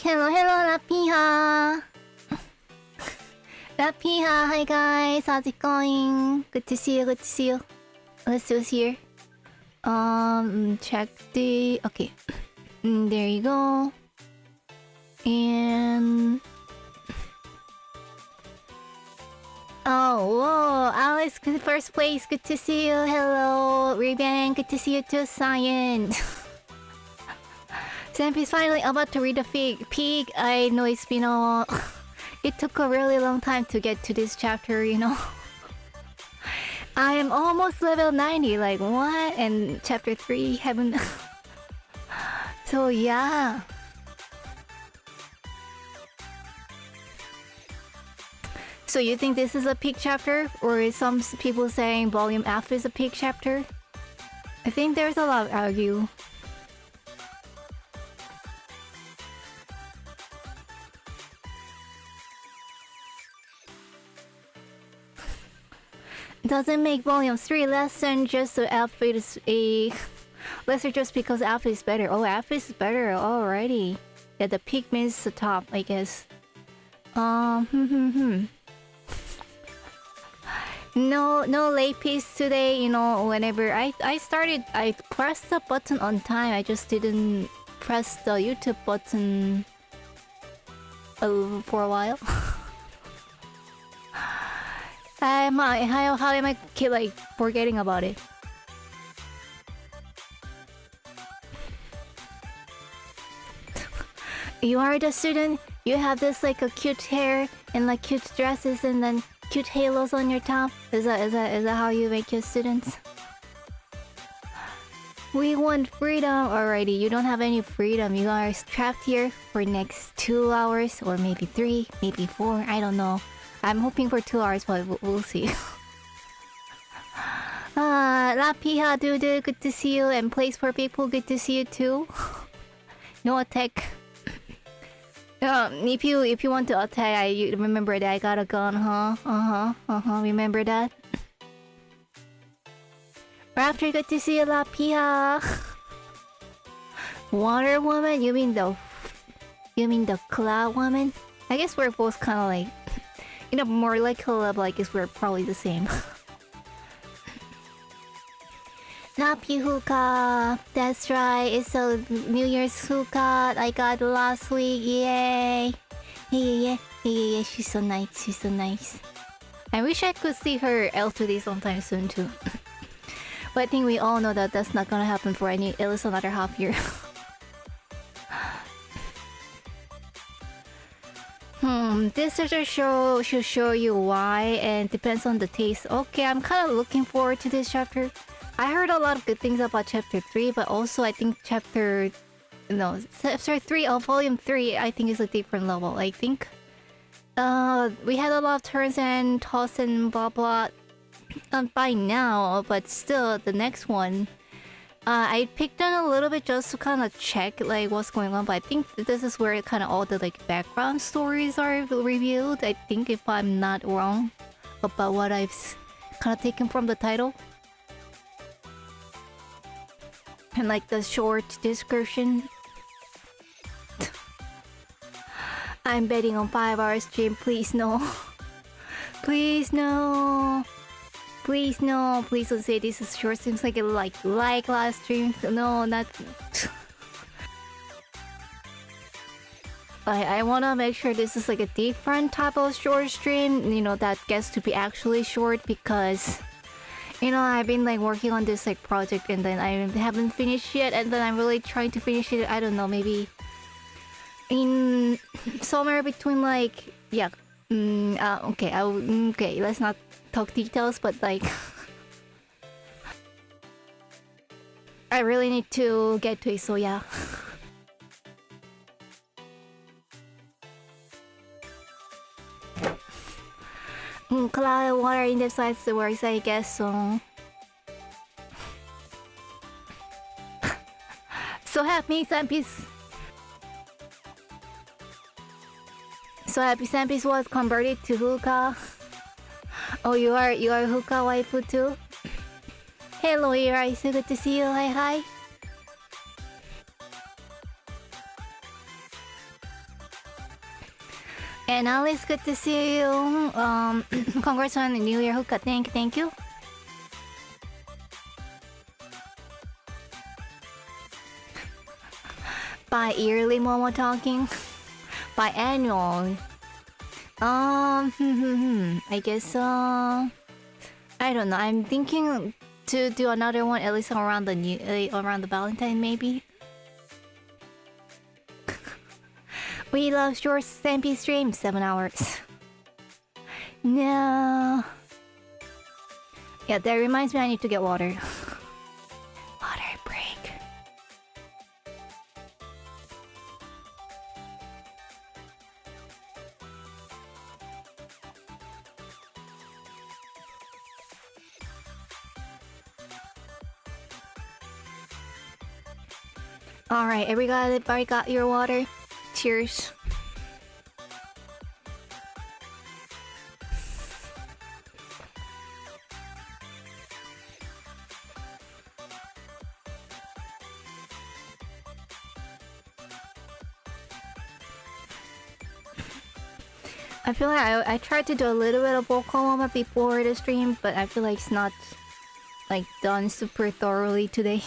Hello, Lapiha. Lapiha, hi guys, how's it going? Good to see you, good to see you. Alyssa's here. Check the... Okay. There you go. And... Oh, whoa, Alice, first place, good to see you. Hello, Ray-Ban, good to see you too, Science. Sampy's finally about to read the peak. I know it's been a... It took a really long time to get to this chapter, you know. I am almost level 90, like what? And chapter 3 haven't... So yeah. So you think this is a peak chapter? Or is some people saying volume F is a peak chapter? I think there's a lot of argue. Doesn't make volume 3 less than just so Alpha is a... lesser just because Alpha is better. Oh, Alpha is better already. Yeah, the peak means the top, I guess. No Lapis today, you know, whenever I started, I pressed the button on time. I just didn't press the YouTube button for a while. How am I like forgetting about it? You are the student. You have this like a cute hair and like cute dresses and then cute halos on your top. Is that how you make your students? We want freedom already. You don't have any freedom. You are trapped here for next 2 hours or maybe 3, maybe 4. I don't know. I'm hoping for 2 hours, but we'll see. Lapiha, DuDu, good to see you. And Place for People, good to see you too. No attack. If you want to attack, you remember that I got a gun, huh? Remember that? Raptor, good to see you, Lapiha. Water woman? You mean the cloud woman? I guess we're both kind of like, you know, more like I guess we're probably the same. Napi hookah, that's right. It's a New Year's hookah I got last week. Yay! Yeah. She's so nice. She's so nice. I wish I could see her L2D sometime soon too. But I think we all know that that's not gonna happen for at least another half year. This should show you why, and depends on the taste. Okay, I'm kind of looking forward to this chapter. I heard a lot of good things about chapter 3, but also I think chapter 3 of volume 3 I think is a different level. I think we had a lot of turns and toss and blah blah by now, but still the next one I picked on a little bit just to kind of check like what's going on, but I think this is where kind of all the like background stories are revealed. I think, if I'm not wrong about what I've kind of taken from the title. And like the short description. I'm betting on 5-hour stream. Please no. Please no. Please no. Please don't say this is short. Seems like it like last stream. No, not. I wanna make sure this is like a different type of short stream. You know, that gets to be actually short because, you know, I've been like working on this like project and then I haven't finished yet, and then I'm really trying to finish it. I don't know, maybe in somewhere between like okay, let's not talk details, but like I really need to get to it, so yeah. Cloud water in the sides works, I guess so. So happy Sampis. So happy Sampis was converted to hookah. Oh, you are hookah waifu too? Hello, Ira, so good to see you. Hi. And Alice, good to see you. Congrats on the New Year hookah. Thank you. Bi-yearly Momo talking. Bi-annual. I guess I don't know. I'm thinking to do another one at least around the Valentine maybe. We love short stampy stream 7 hours. No. Yeah, that reminds me I need to get water. Water break. Alright, everybody got your water? Cheers. I feel like I tried to do a little bit of vocal moment before the stream, but I feel like it's not like done super thoroughly today.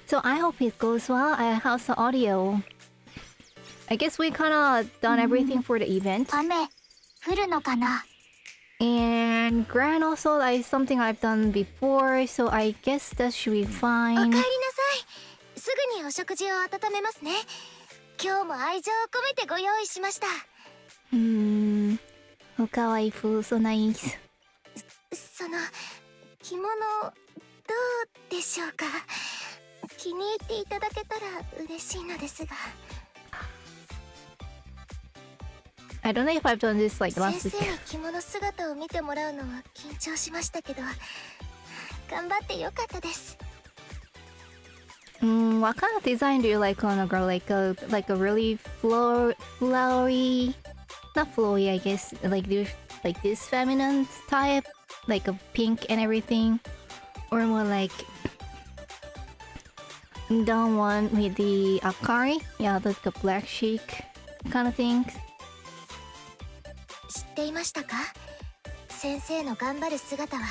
So I hope it goes well. How's the audio? I guess we kind of done everything for the event. And Grand also like something I've done before, so I guess that should be fine. Waifu, so nice. その着物どうでしょうか。気に入っていただけたら嬉しいのですが。I don't know if I've done this like last week. 先生に着物姿を見てもらうのは緊張しましたけど、頑張ってよかったです。What kind of design do you like on a girl? Like a really flowery, not flowy, I guess. Like this feminine type, like a pink and everything, or more like the one with the akari, yeah, like a black chic kind of thing. 知っていましたか？先生の頑張る姿は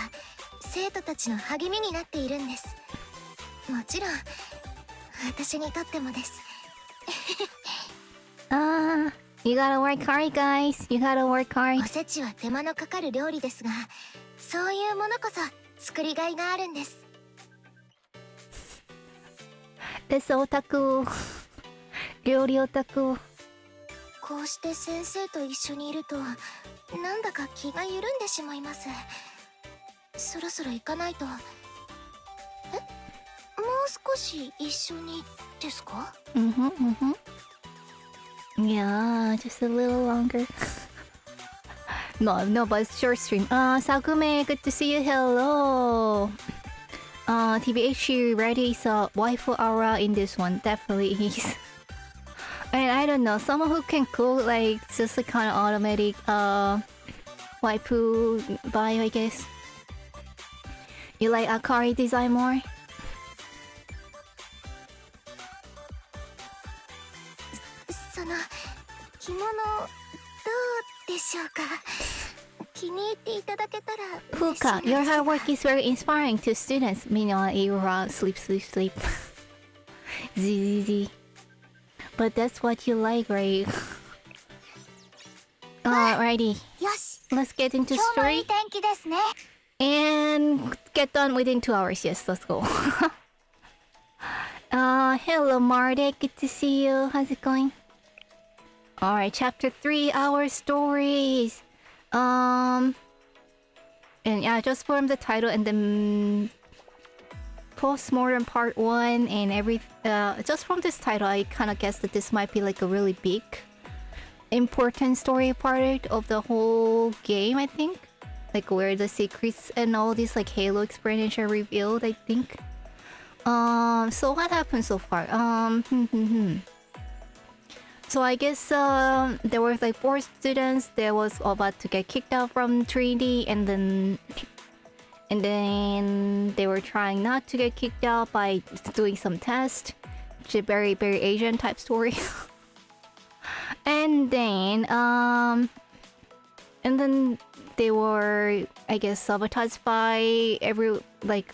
生徒たちの励みになっているんです。もちろん私にとってもです。You gotta work hard, guys. You gotta work hard. おせちは手間のかかる料理ですが、そういうものこそ作りがいがあるんです。That's otaku. 料理オタク。こうして先生と一緒にいるとなんだか気が緩んでしまいます。そろそろ行かないと。もう少し一緒にですか？Yeah, just a little longer. No, but short stream. Sakume, good to see you. Hello. TBH, you ready? So, waifu aura in this one definitely is. And I don't know, someone who can cook like just a kind of automatic waifu vibe, I guess. You like Akari design more? その着物どうでしょうか。気に入っていただけたら嬉しい Puka, your hard work is very inspiring to students. Meanwhile, Aura, sleep. ZZZ. But that's what you like, right? Alrighty. よし。 Let's get into 今日もい story い天気ですね。 and get done within 2 hours. Yes, let's go. Hello, Mardek. Good to see you. How's it going? Alright, chapter 3, our stories. And yeah, just from the title and then postmortem part 1 and just from this title, I kind of guess that this might be like a really big, important story part of the whole game, I think. Like where the secrets and all these like Halo experience are revealed, I think. So what happened so far? So I guess there were like 4 students that was about to get kicked out from 3D, and then they were trying not to get kicked out by doing some tests. It's a very, very Asian type story. And And then they were, I guess, sabotaged by a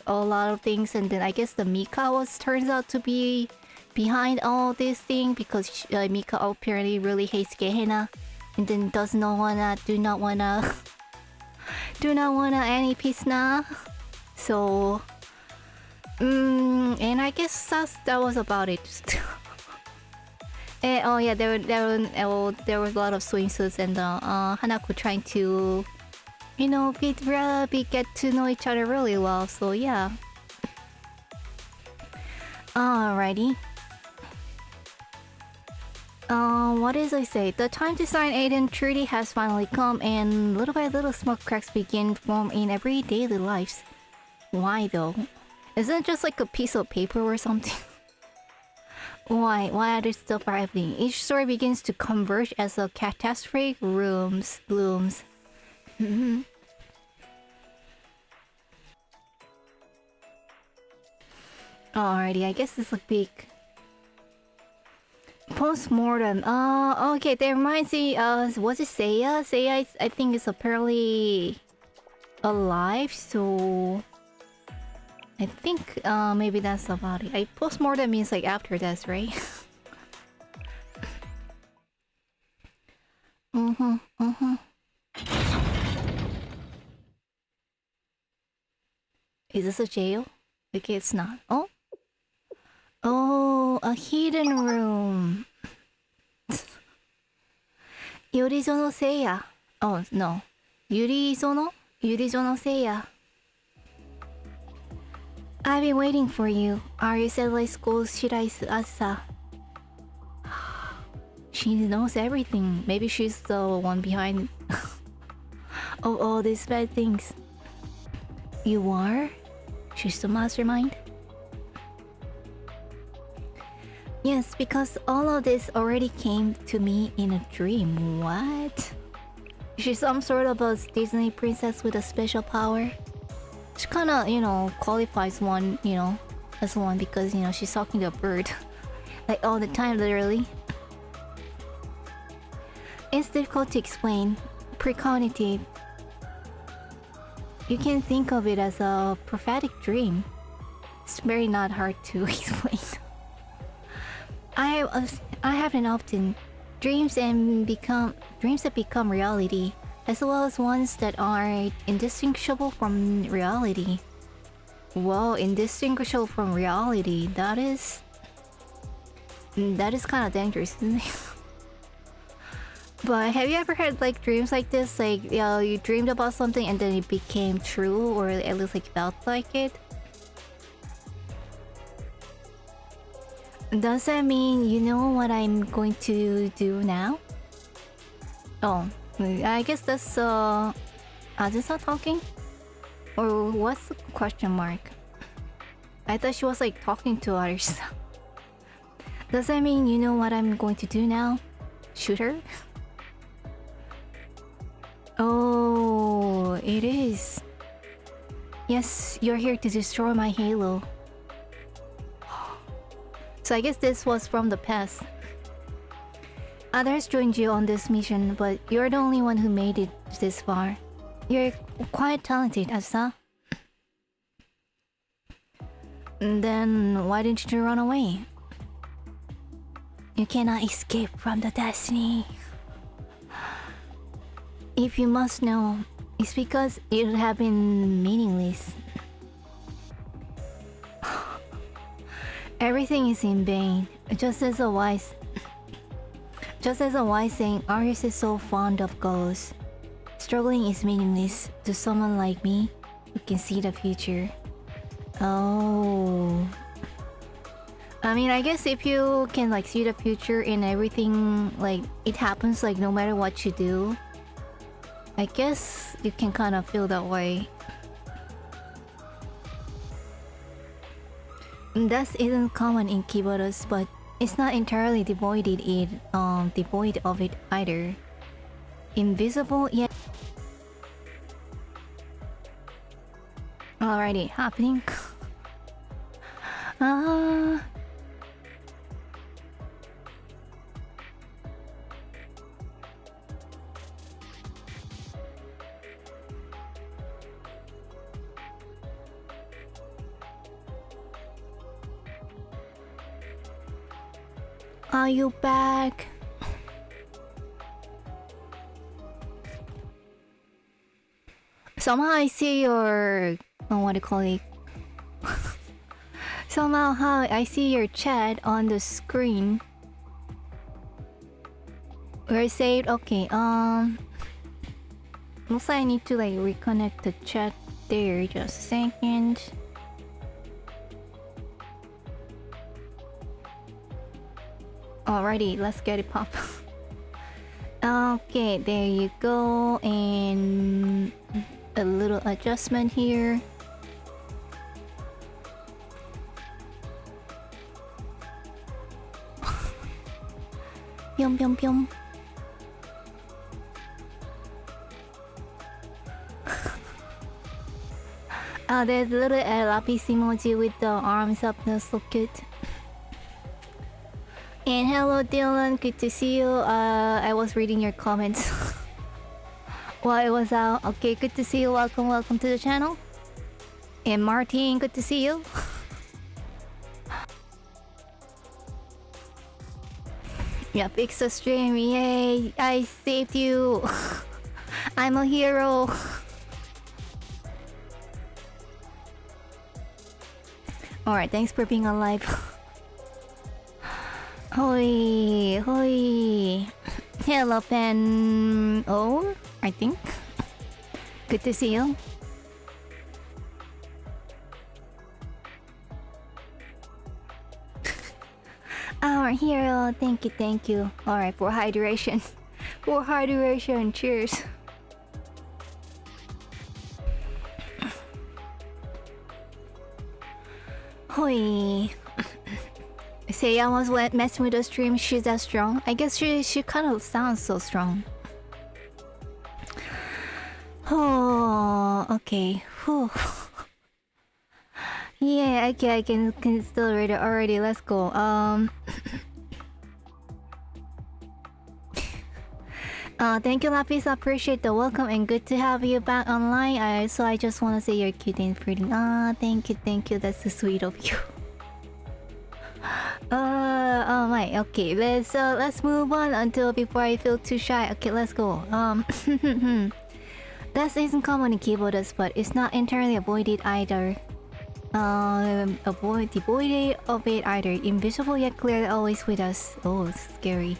lot of things, and then I guess the Mika turns out to be behind all this thing because Mika apparently really hates Gehenna, and then do not wanna any peace now. So, and I guess that was about it. And, oh yeah, there was a lot of swimsuits, and Hanako trying to, get to know each other really well. So yeah. Alrighty. What did I say? The time to sign Aiden treaty has finally come, and little by little smoke cracks begin to form in every daily lives. Why though? Isn't it just like a piece of paper or something? Why are they still happening? Each story begins to converge as a catastrophe blooms. Alrighty, I guess it's a big post-mortem. Okay, that reminds me, was it Seiya? Seiya, I think, is apparently alive, so I think maybe that's about it. Post-mortem means like after death, right? Is this a jail? Okay, it's not. Oh, a hidden room. Yurizono Seiya. Oh, no. Yurizono Seiya. I've been waiting for you. Are satellite school's Shiraisu Asa. She knows everything. Maybe she's the one behind all these bad things. You are? She's the mastermind? Yes, because all of this already came to me in a dream. What? She's some sort of a Disney princess with a special power. She kinda, qualifies one, as one because, she's talking to a bird. Like all the time, literally. It's difficult to explain. Precognitive. You can think of it as a prophetic dream. It's very not hard to explain. I happen often dreams that become reality, as well as ones that are indistinguishable from reality. Whoa, indistinguishable from reality. That is kind of dangerous, isn't it? But have you ever had like dreams like this? Like, you dreamed about something and then it became true, or at least like felt like it? Does that mean you know what I'm going to do now? Oh, I guess that's Azusa talking? Or what's the question mark? I thought she was like talking to others. Does that mean you know what I'm going to do now? Shoot her? Oh, it is. Yes, you're here to destroy my halo. So I guess this was from the past. Others joined you on this mission, but you're the only one who made it this far. You're quite talented, Asa. Then why didn't you run away? You cannot escape from the destiny. If you must know, it's because it would have been meaningless. Everything is in vain. Just as a wise saying, Arius is so fond of goals. Struggling is meaningless to someone like me who can see the future. Oh. I mean, I guess if you can like see the future in everything, like it happens like no matter what you do, I guess you can kind of feel that way. That isn't common in Kiboros, but it's not entirely devoid of it either. Invisible yet. Alrighty, happening. Are you back? Somehow I see your... oh, what do you call it? Somehow I see your chat on the screen. We're saved? Okay, looks like I need to like reconnect the chat there. Just a second. Alrighty, let's get it pop. Okay, there you go. And a little adjustment here. Pyom pyom pyom. There's a little Lapis emoji with the arms up. That's so cute. And hello Dylan, good to see you. I was reading your comments while it was out. Okay, good to see you. Welcome to the channel. And Martin, good to see you. Yeah, fix the stream. Yay, I saved you. I'm a hero. Alright, thanks for being alive. Hoi, hoi. Hello, Pen. Oh, I think. Good to see you. Our hero, thank you. Alright, for hydration. For hydration, cheers. Hoi. Seiya was messing with the stream. She's that strong. I guess she kind of sounds so strong. Oh, okay. Whew. Yeah, okay, I can still read it already. Let's go. Thank you, Lapis. I appreciate the welcome and good to have you back online. I just want to say you're cute and pretty. Thank you. That's so sweet of you. Oh my. Okay, let's move on before I feel too shy. Okay, let's go. That isn't common in keyboards, but it's not entirely avoided either. Devoid of it either. Invisible yet clear, always with us. Oh, scary.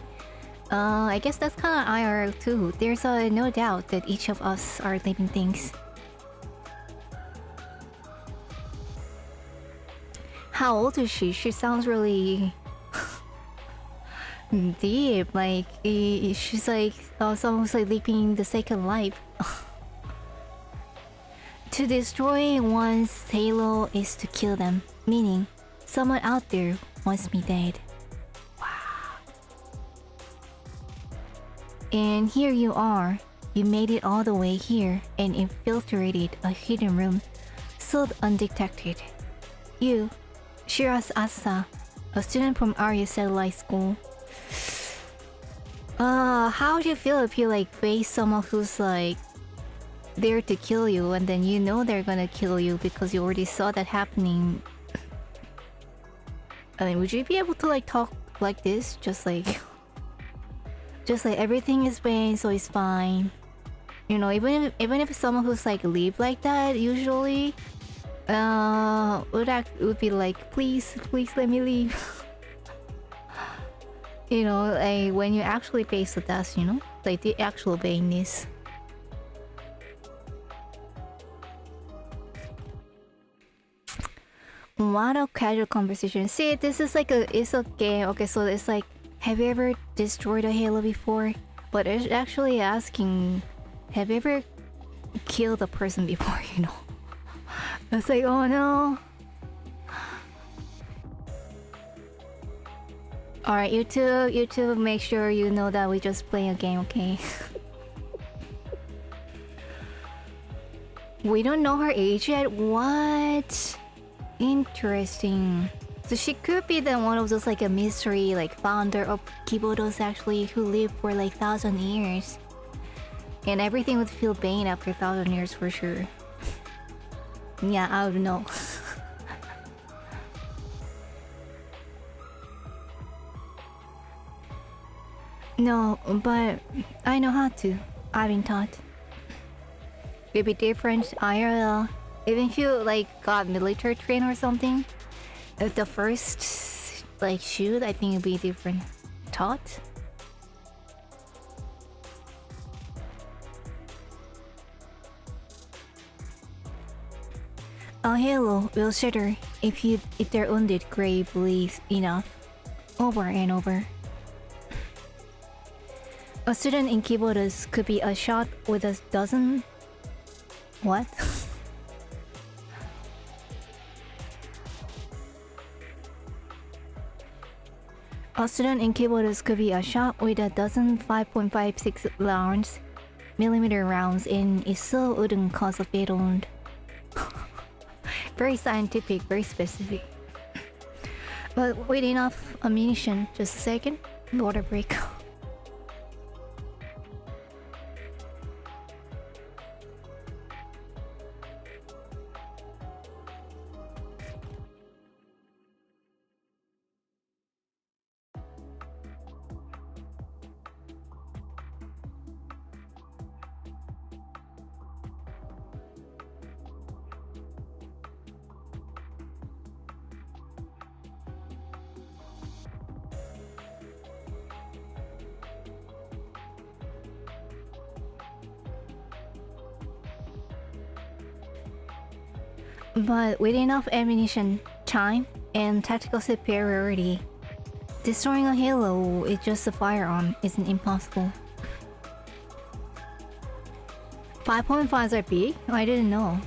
I guess that's kind of IRL too. There's no doubt that each of us are living things. How old is she? She sounds really deep. Like she's like someone who's like living the second life. To destroy one's halo is to kill them, meaning someone out there wants me dead. Wow. And here you are. You made it all the way here and infiltrated a hidden room, so undetected. You, Shiras Asa, a student from Arya Satellite School. How do you feel if you like face someone who's like there to kill you and then you know they're gonna kill you because you already saw that happening? I mean, would you be able to like talk like this? Just like everything is pain, so it's fine. You know, even if someone who's like live like that usually would be like, please let me leave. You know, like when you actually face the death, you know, like the actual beingness. What a casual conversation. See, this is like it's a game. Okay, so it's like, have you ever destroyed a halo before? But it's actually asking, have you ever killed a person before, you know? It's like, oh no. Alright, you two make sure you know that we just play a game, okay? We don't know her age yet? What? Interesting. So she could be the one of those like a mystery like founder of keyboards actually who lived for like 1,000 years. And everything would feel bane after 1,000 years for sure. Yeah, I don't know. No, but I know how to. I've been taught. It'd be different IRL. Even if you like got military train or something, if the first like shoot, I think it'd be different. Taught? A halo will shatter if their wounded grey bleeds enough. Over and over. A student in keyboardist could be a shot with a dozen... What? A student in keyboardist could be a shot with a dozen 5.56 rounds, millimeter rounds, and it still wouldn't cause a fatal wound. Very scientific, very specific. But with enough ammunition, just a second, water break. But with enough ammunition, time, and tactical superiority, destroying a halo with just a firearm isn't impossible. 5.5s are big? I didn't know.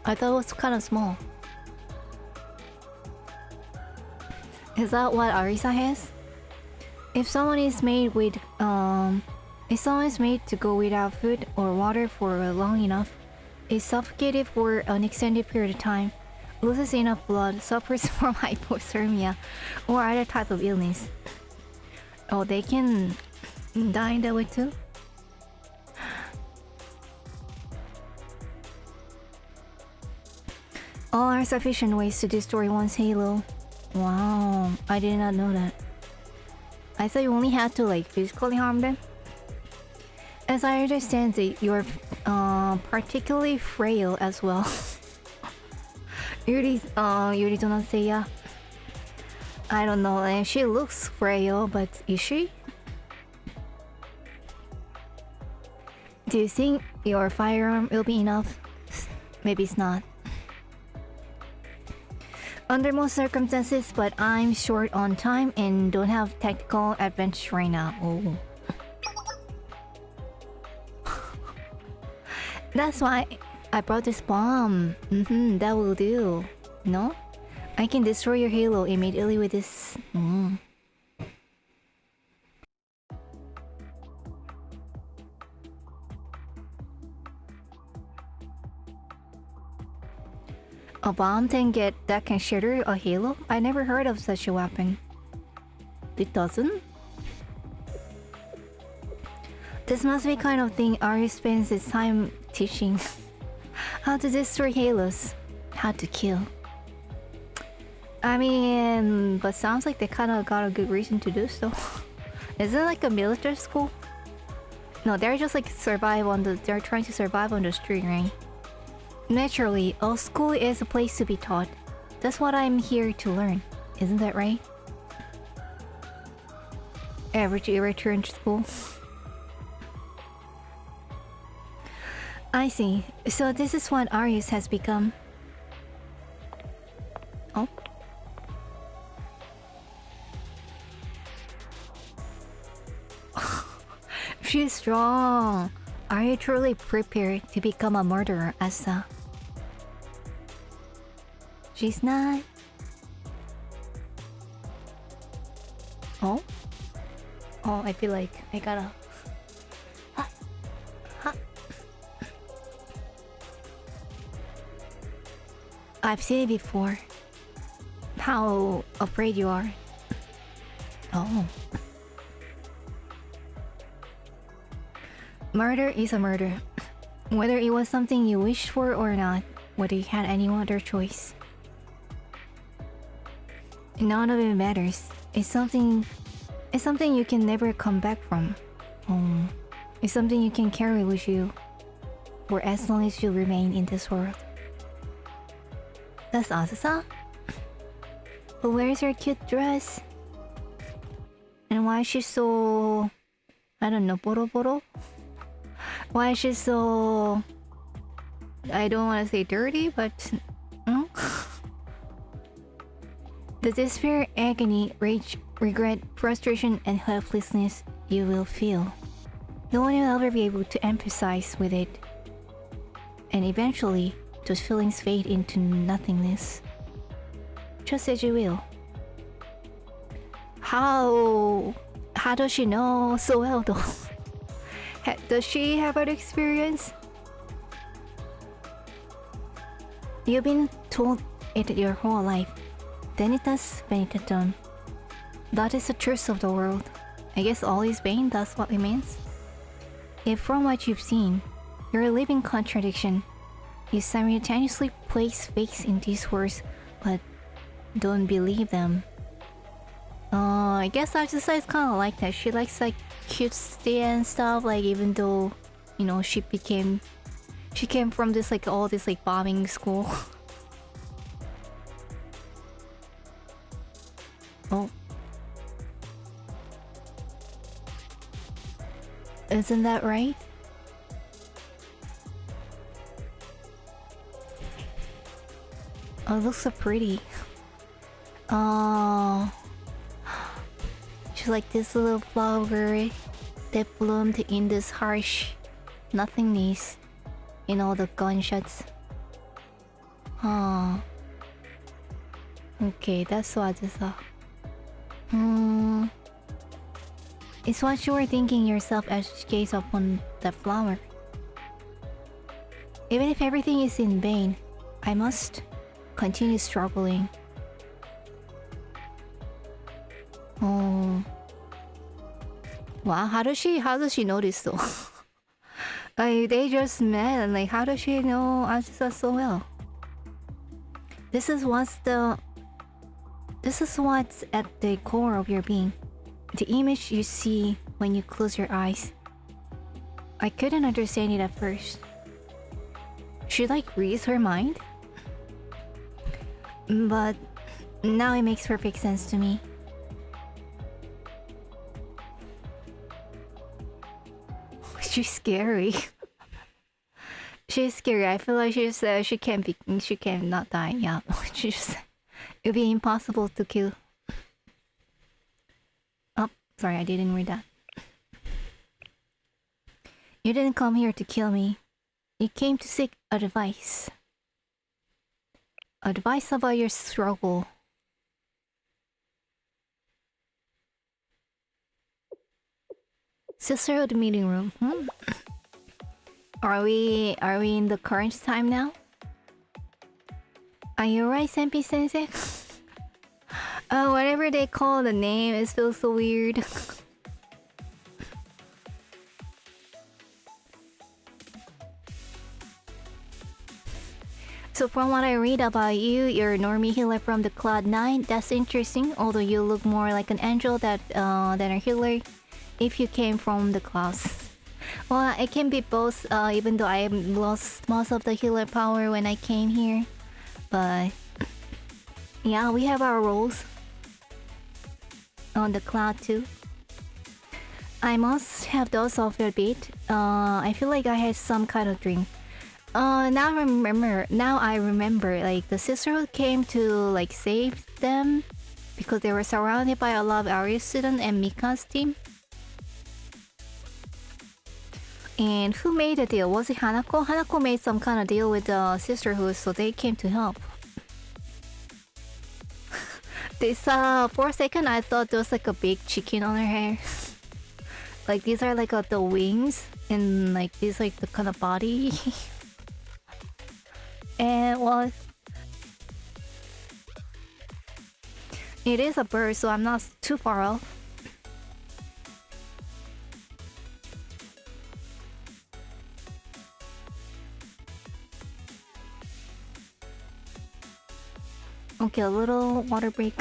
I thought it was kind of small. Is that what Arisa has? If someone is made to go without food or water for long enough, is suffocated for an extended period of time, loses enough blood, suffers from hypothermia, or other type of illness. Oh, they can die that way too? All are sufficient ways to destroy one's halo. Wow, I did not know that. I thought you only had to like physically harm them. As I understand it, you're particularly frail as well. Yuri do not say yeah. I don't know, and she looks frail, but is she? Do you think your firearm will be enough? Maybe it's not. Under most circumstances, but I'm short on time and don't have tactical advantage right now. Oh. That's why I brought this bomb. That will do. No? I can destroy your halo immediately with this. A bomb that can shatter a halo? I never heard of such a weapon. It doesn't? This must be kind of thing Ari spends his time teaching. How to destroy halos. How to kill. I mean, but sounds like they kind of got a good reason to do so. Is it like a military school? No, they're just like they're trying to survive on the street, right? Naturally, a school is a place to be taught. That's what I'm here to learn. Isn't that right? Average return to school. I see. So this is what Arius has become. Oh? She's strong. Are you truly prepared to become a murderer, Asa? She's not. Oh? Oh, I feel like I gotta... I've seen it before. How afraid you are. Oh. Murder is a murder. Whether it was something you wished for or not, whether you had any other choice. None of it matters. It's something It's something you can never come back from. It's something you can carry with you for as long as you remain in this world. That's Azusa? But where's her cute dress? And why is she so... I don't know, boro? Why is she so... I don't want to say dirty, but... The despair, agony, rage, regret, frustration, and helplessness you will feel. No one will ever be able to empathize with it. And eventually, those feelings fade into nothingness. Just as you will. How does she know so well though? Does she have an experience? You've been told it your whole life. Vanitas venitatum. That is the truth of the world. I guess all is vain, that's what it means. If from what you've seen, you're a living contradiction. You simultaneously place faith in these words, but don't believe them. I guess Azusa is kind of like that. She likes like cutesy and stuff. Like even though, you know, she came from this like all this like bombing school. Oh, isn't that right? Oh, it looks so pretty. Oh. She's like this little flower that bloomed in this harsh nothingness in all the gunshots. Oh. Okay, that's what I just saw. It's what you were thinking yourself as you gaze upon the flower. Even if everything is in vain, I must continue struggling. Oh. Wow, how does she know this though? Like they just met and like how does she know Azusa so well? This is what's at the core of your being. The image you see when you close your eyes. I couldn't understand it at first. She like reads her mind? But now it makes perfect sense to me. She's scary. She's scary. I feel like she can't not die. Yeah, it'd be impossible to kill. Oh, sorry, I didn't read that. You didn't come here to kill me. You came to seek advice. Advice about your struggle. Sisterhood meeting room. Are we in the current time now? Are you right, Senpi Sensei? Whatever they call the name, it feels so weird. So from what I read about you, you're a normie healer from the Cloud 9. That's interesting, although you look more like an angel than a healer if you came from the clouds. Well, it can be both, even though I lost most of the healer power when I came here. But yeah, we have our roles on the cloud too. I must have dozed off a bit. I feel like I had some kind of dream. Now I remember, like the sisterhood came to like save them because they were surrounded by a lot of Aria students and Mika's team. And who made a deal? Was it Hanako? Hanako made some kind of deal with the sisterhood, so they came to help. For a second I thought there was like a big chicken on her hair. Like these are like the wings, and like these like the kind of body. And well, it is a bird, so I'm not too far off. Okay, a little water break.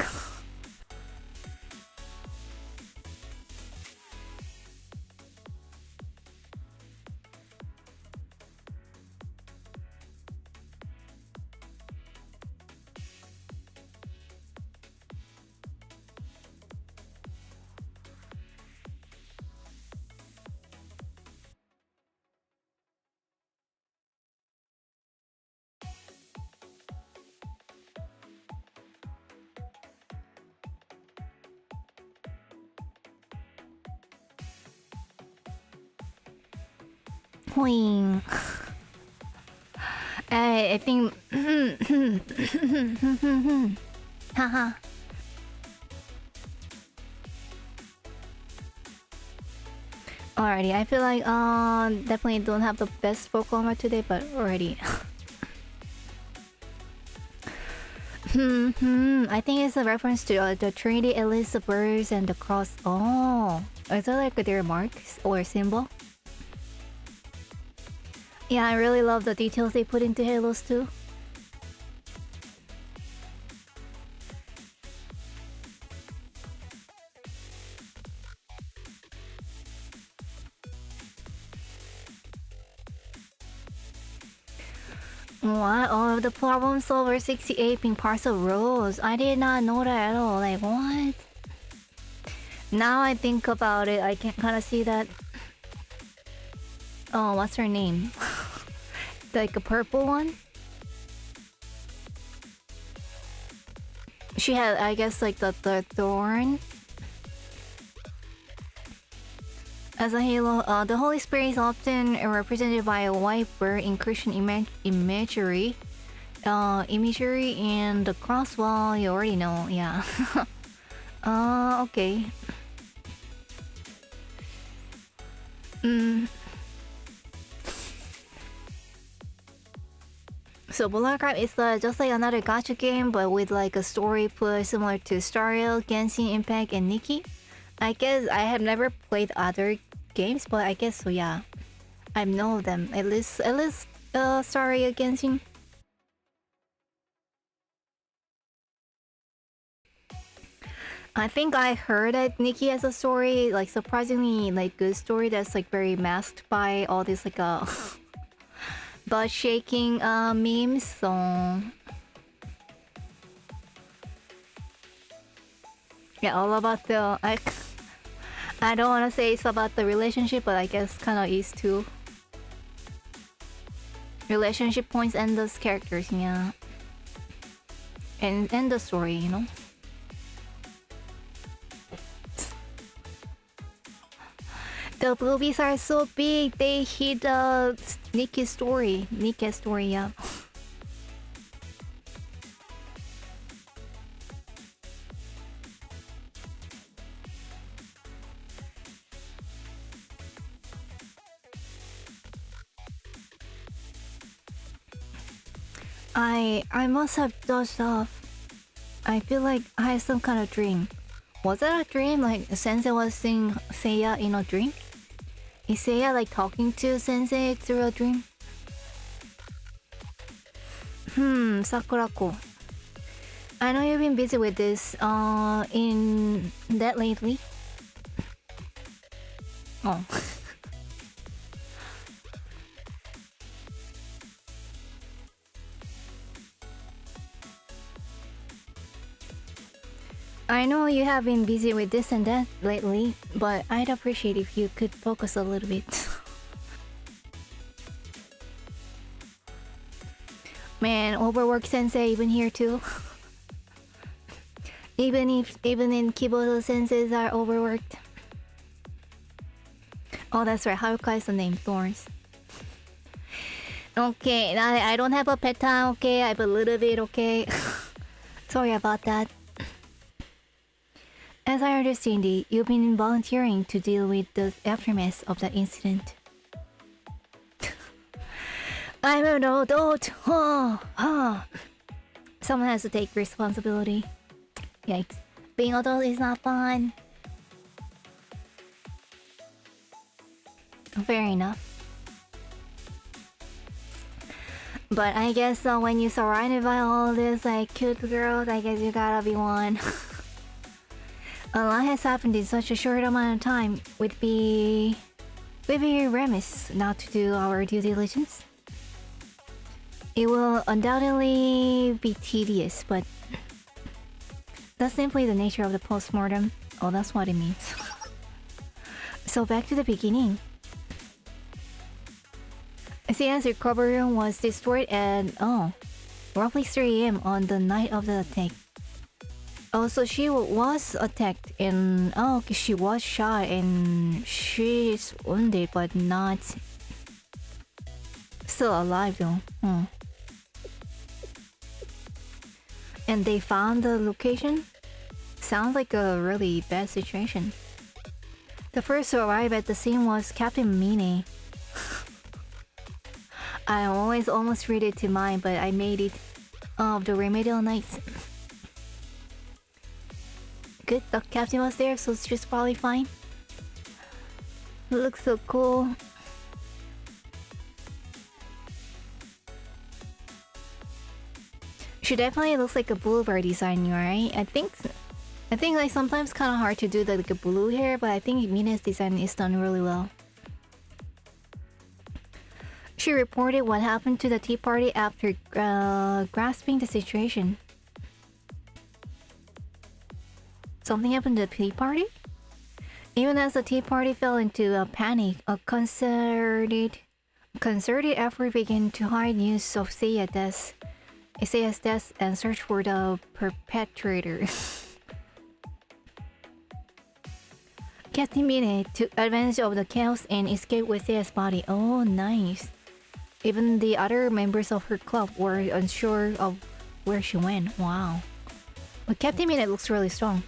Poing. I think. Haha. Alrighty, I feel like definitely don't have the best vocal armor today, but already. I think it's a reference to the Trinity Elizabeth and the cross. Oh, is that like their marks or symbol? Yeah, I really love the details they put into Halos too. What? Oh, the problem solver 68 being parts of Rose. I did not know that at all. Like, what? Now I think about it, I can kind of see that. Oh, what's her name? Like a purple one? She had, I guess, like the thorn. As a halo, the Holy Spirit is often represented by a white bird in Christian imagery. And the cross, well, you already know, yeah. Okay. So Bullcrap is just like another gacha game, but with like a story push similar to Stariel, Genshin Impact, and Nikki. I guess I have never played other games, but I guess so. Yeah, I know them at least. Stariel, Genshin. I think I heard that Nikki has a story, like surprisingly like good story that's like very masked by all this like butt shaking memes. So yeah, all about the I don't want to say it's about the relationship, but I guess kind of is too. Relationship points and those characters, yeah, and the story, you know. The boobies are so big, they hit Nikki's story. Nikki's story, yeah. I must have dozed off. I feel like I had some kind of dream. Was that a dream? Like Sensei was seeing Seiya in a dream? Is Seiya like talking to Sensei through a dream? Sakurako. I know you've been busy with this in that lately. Oh. I know you have been busy with this and that lately, but I'd appreciate if you could focus a little bit. Man, overworked Sensei even here too. even in Kiboto senseis are overworked. Oh, that's right. Haruka is the name. Thorns. Okay, I don't have a pet time. Okay, I have a little bit. Okay. Sorry about that. As I understand it, you've been volunteering to deal with the aftermath of that incident. I'm an adult. Someone has to take responsibility. Yikes. Being adult is not fun. Fair enough. But I guess when you're surrounded by all this like cute girls, I guess you gotta be one. A lot has happened in such a short amount of time. We'd be remiss not to do our due diligence. It will undoubtedly be tedious, but that's simply the nature of the postmortem. Oh, that's what it means. So back to the beginning. Seiya's recovery room was destroyed at roughly 3 AM on the night of the attack. Oh, so she was attacked and she was shot and she's wounded, but not. still alive though. And they found the location? Sounds like a really bad situation. The first to arrive at the scene was Captain Mine. I always almost read it to mine, but I made it of the Remedial Knights. Good, the captain was there, so she's probably fine. Looks so cool. She definitely looks like a boulevard design, right? I think like sometimes kind of hard to do like a blue hair, but I think Mina's design is done really well. She reported what happened to the tea party after grasping the situation. Something happened to the tea party? Even as the tea party fell into a panic, a concerted effort began to hide news of Seiya's death and search for the perpetrator. Captain Mine took advantage of the chaos and escaped with Seiya's body. Oh, nice. Even the other members of her club were unsure of where she went. Wow. But Captain Mine looks really strong.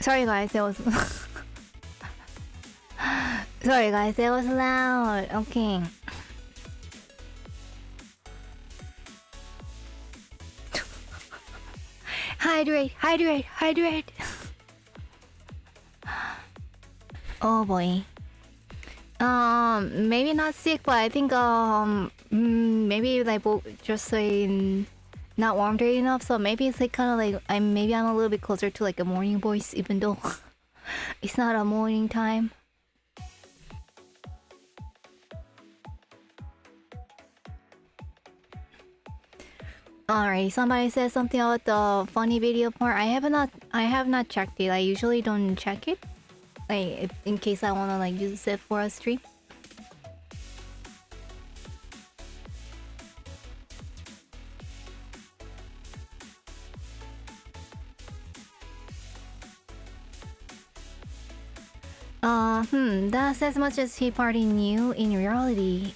Sorry guys, that was sorry guys, that was loud. Okay. Hydrate. Oh boy. Maybe not sick, but I think maybe like just like not warmed enough. So maybe it's like kind of like I'm a little bit closer to like a morning voice, even though it's not a morning time. Alright, somebody said something about the funny video part. I have not checked it. I usually don't check it, like in case I wanna like use it for a stream. That's as much as he party knew. In reality,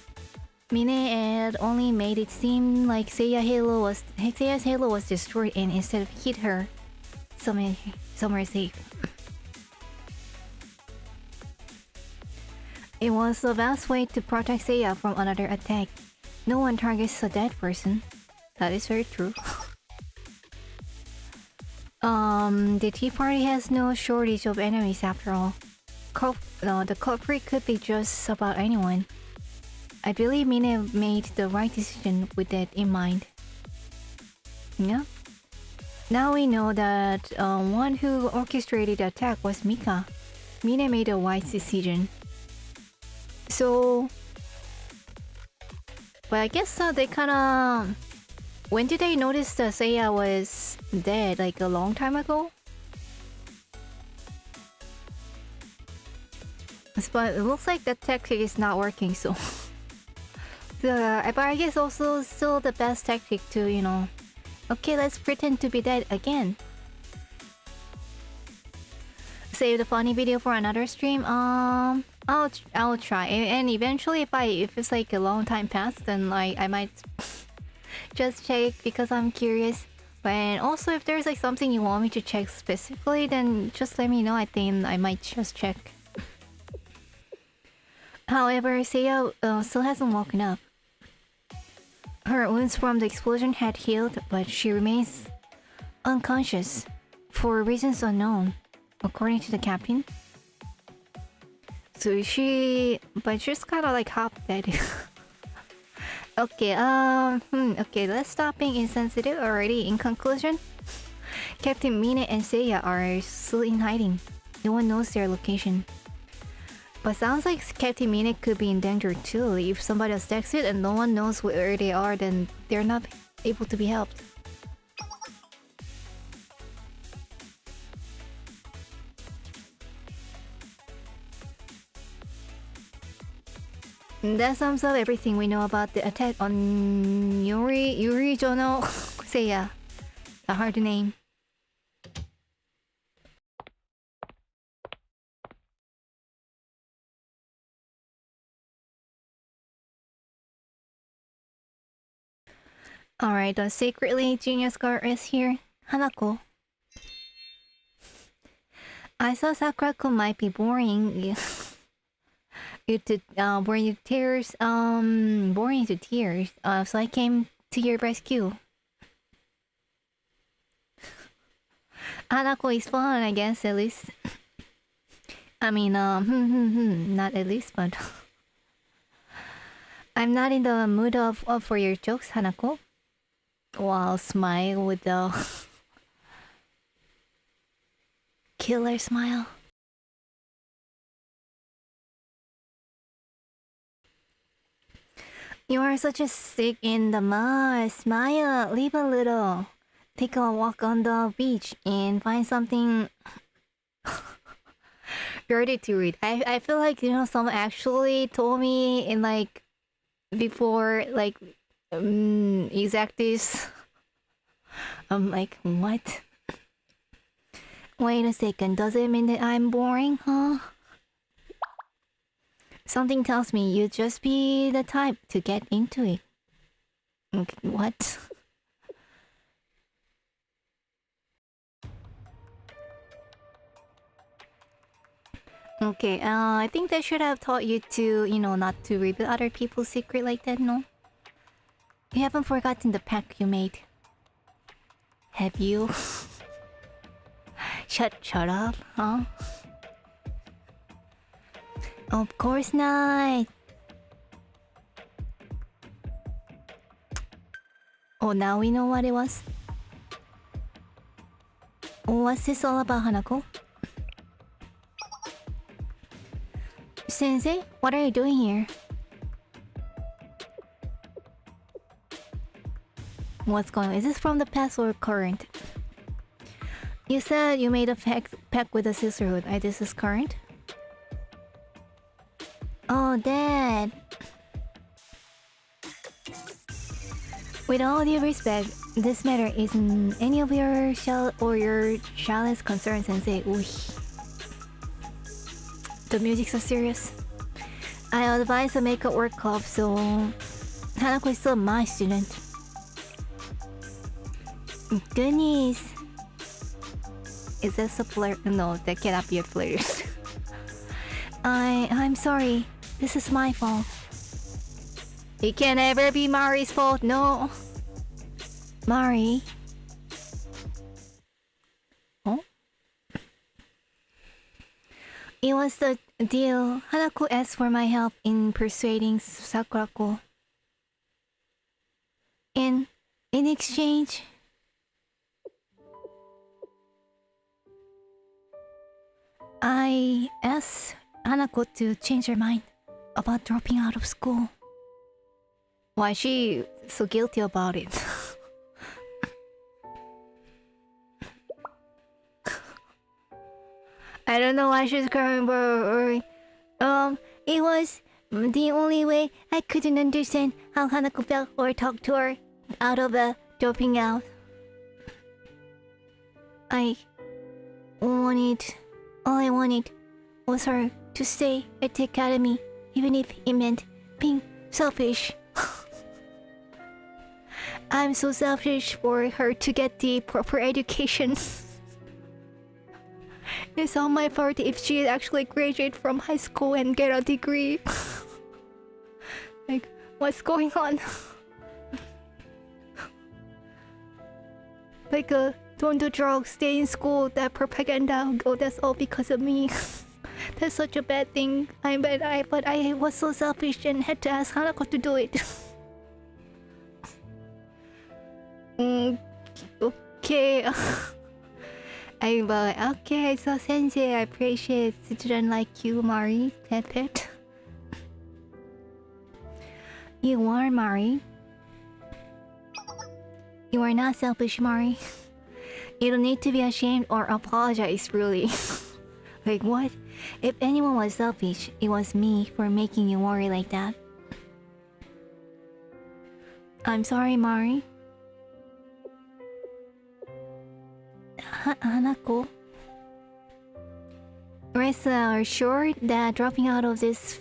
Mine had only made it seem like Seiya's halo was destroyed and instead of hit her somewhere safe. It was the best way to protect Seiya from another attack. No one targets a dead person. That is very true. The tea party has no shortage of enemies after all. The culprit could be just about anyone. I believe Mine made the right decision with that in mind. Yeah. Now we know that one who orchestrated the attack was Mika. Mine made a wise decision. So... But I guess they kinda... When did they notice that Seiya was dead? Like a long time ago? But it looks like the tactic is not working, so... but I guess also still the best tactic to, you know... Okay, let's pretend to be dead again. Save the funny video for another stream. I'll try, and eventually if it's like a long time past, then I might just check because I'm curious. And also, if there's like something you want me to check specifically, then just let me know. I think I might just check. However, Seiya still hasn't woken up. Her wounds from the explosion had healed, but she remains unconscious for reasons unknown, according to the captain. So but she's kind of like half dead. Okay, okay, let's stop being insensitive already. In conclusion, Captain Mine and Seiya are still in hiding. No one knows their location. But sounds like Captain Mine could be in danger too. If somebody else takes it and no one knows where they are, then they're not able to be helped. That sums up everything we know about the attack on Yuri Jono Seiya. A hard name. Alright, the secretly genius girl is here. Hanako. I saw Sakurako might be boring. Boring to tears. Boring to tears. So I came to your rescue. Hanako is fun, I guess, at least. I mean, not at least, but I'm not in the mood for your jokes, Hanako. Wow, smile with the killer smile. You are such a stick in the mud. Smile, leave a little. Take a walk on the beach and find something dirty to read. I feel like, you know, someone actually told me in like before like exactis. I'm like, what? Wait a second, does it mean that I'm boring, huh? Something tells me you'd just be the type to get into it. Okay, what? Okay, I think they should have taught you to, you know, not to reveal other people's secret like that, no? You haven't forgotten the pact you made. Have you? Shut up, huh? Of course not. Oh, now we know what it was. What's this all about, Hanako? Sensei, what are you doing here? What's going on? Is this from the past or current? You said you made a pact with the sisterhood. This is current? Oh, Dad. With all due respect, this matter isn't any of your child's concern, Sensei. Ooh. The music's so serious. I advise a makeup work club, so Hanako is still my student. Goodness. Is this a flirt? No, that cannot be a flirt. I'm sorry. This is my fault. It can never be Mari's fault, no. Mari. Oh? It was the deal. Hanako asked for my help in persuading Sakurako. In exchange, I asked Hanako to change her mind about dropping out of school. Why is she so guilty about it? I don't know why she's crying, but it was the only way. I couldn't understand how Hanako felt or talked to her out of dropping out. All I wanted was her to stay at the academy, even if it meant being selfish. I'm so selfish for her to get the proper education. It's all my fault if she actually graduate from high school and get a degree. Like, what's going on? Like, don't do drugs, stay in school, that propaganda, oh, that's all because of me. That's such a bad thing. But I was so selfish and had to ask Hanako to do it. Okay. Okay, so Sensei, I appreciate children like you, Mari, pet. You are, Mari. You are not selfish, Mari. You don't need to be ashamed or apologize, really. Like, what? If anyone was selfish, it was me for making you worry like that. I'm sorry, Mari. Hanako. Rest assured that dropping out of this...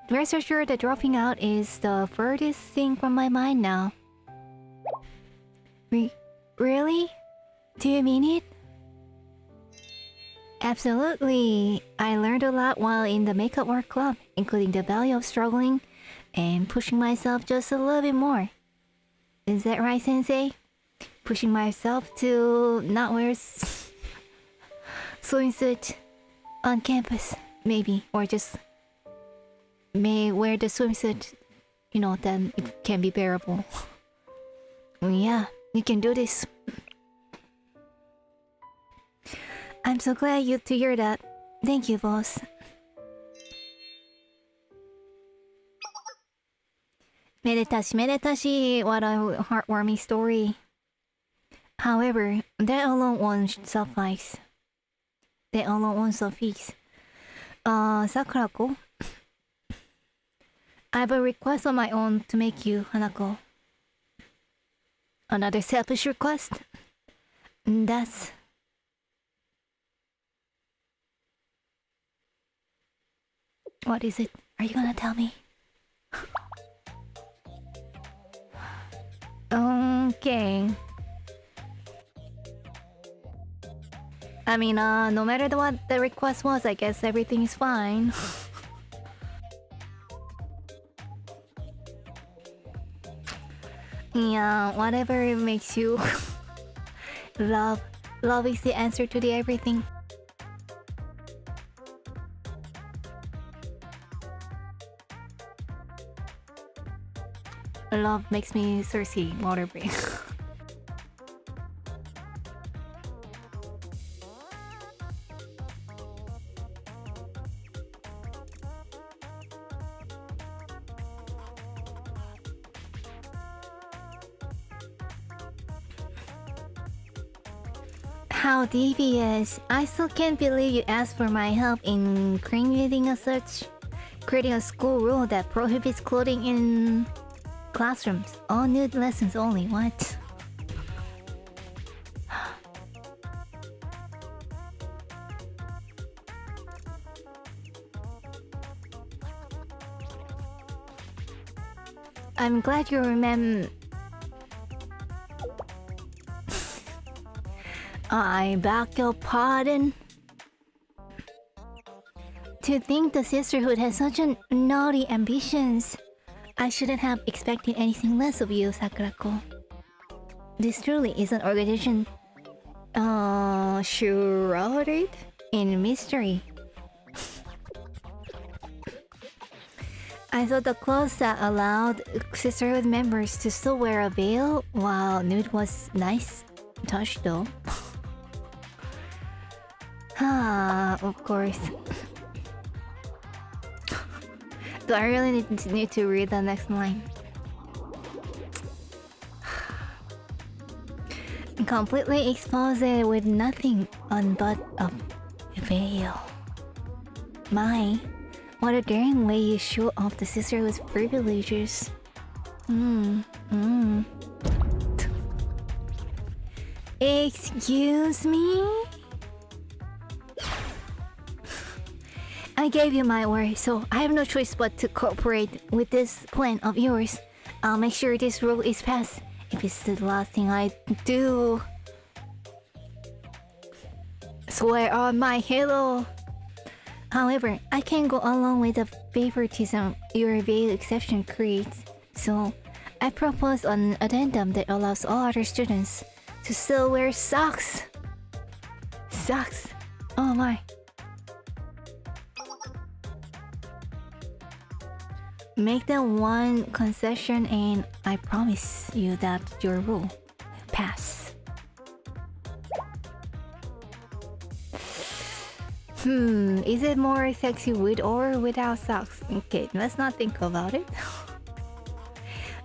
rest assured that dropping out is the furthest thing from my mind now. Really? Do you mean it? Absolutely. I learned a lot while in the makeup art club, including the value of struggling and pushing myself just a little bit more. Is that right, Sensei? Pushing myself to not wear swimsuit on campus, maybe, or just may wear the swimsuit, you know, then it can be bearable. Yeah, you can do this. I'm so glad to hear that. Thank you, boss. Medetashi, what a heartwarming story. However, that alone won't suffice. Sakurako, I have a request on my own to make you, Hanako. Another selfish request? That's... What is it? Are you gonna tell me? Okay. I mean, no matter what the request was, I guess everything is fine. Yeah, whatever makes you love. Love is the answer to the everything. Love makes me thirsty, water break. How devious. I still can't believe you asked for my help in creating a school rule that prohibits clothing in classrooms. All nude lessons only. What? I'm glad you remember. I beg your pardon. To think the sisterhood has such naughty ambitions. I shouldn't have expected anything less of you, Sakurako. This truly is an organization shrouded in mystery. I thought the clothes that allowed sisterhood members to still wear a veil while nude was nice touch though. Of course. Do I really need to read the next line? Completely exposed with nothing on but a veil. My, what a daring way you show off the sisterhood's privileges. Excuse me? I gave you my word, so I have no choice but to cooperate with this plan of yours. I'll make sure this rule is passed. If it's the last thing I do. Swear on my halo. However, I can't go along with the favoritism your veil exception creates. So, I propose an addendum that allows all other students to still wear socks. Socks. Oh my. Make the one concession and I promise you that your rule will pass. Is it more sexy with or without socks? Okay, let's not think about it.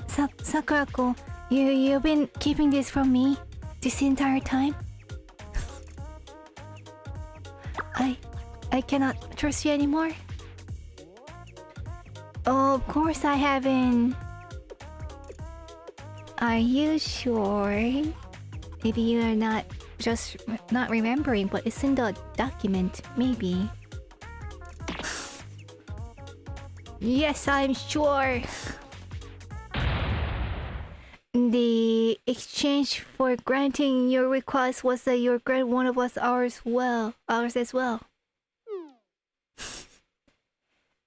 Sakurako, you've been keeping this from me this entire time? I cannot trust you anymore? Oh, of course I haven't. Are you sure? Maybe you are not just not remembering, but it's in the document, maybe. Yes, I'm sure. The exchange for granting your request was that your grant one of us ours as well.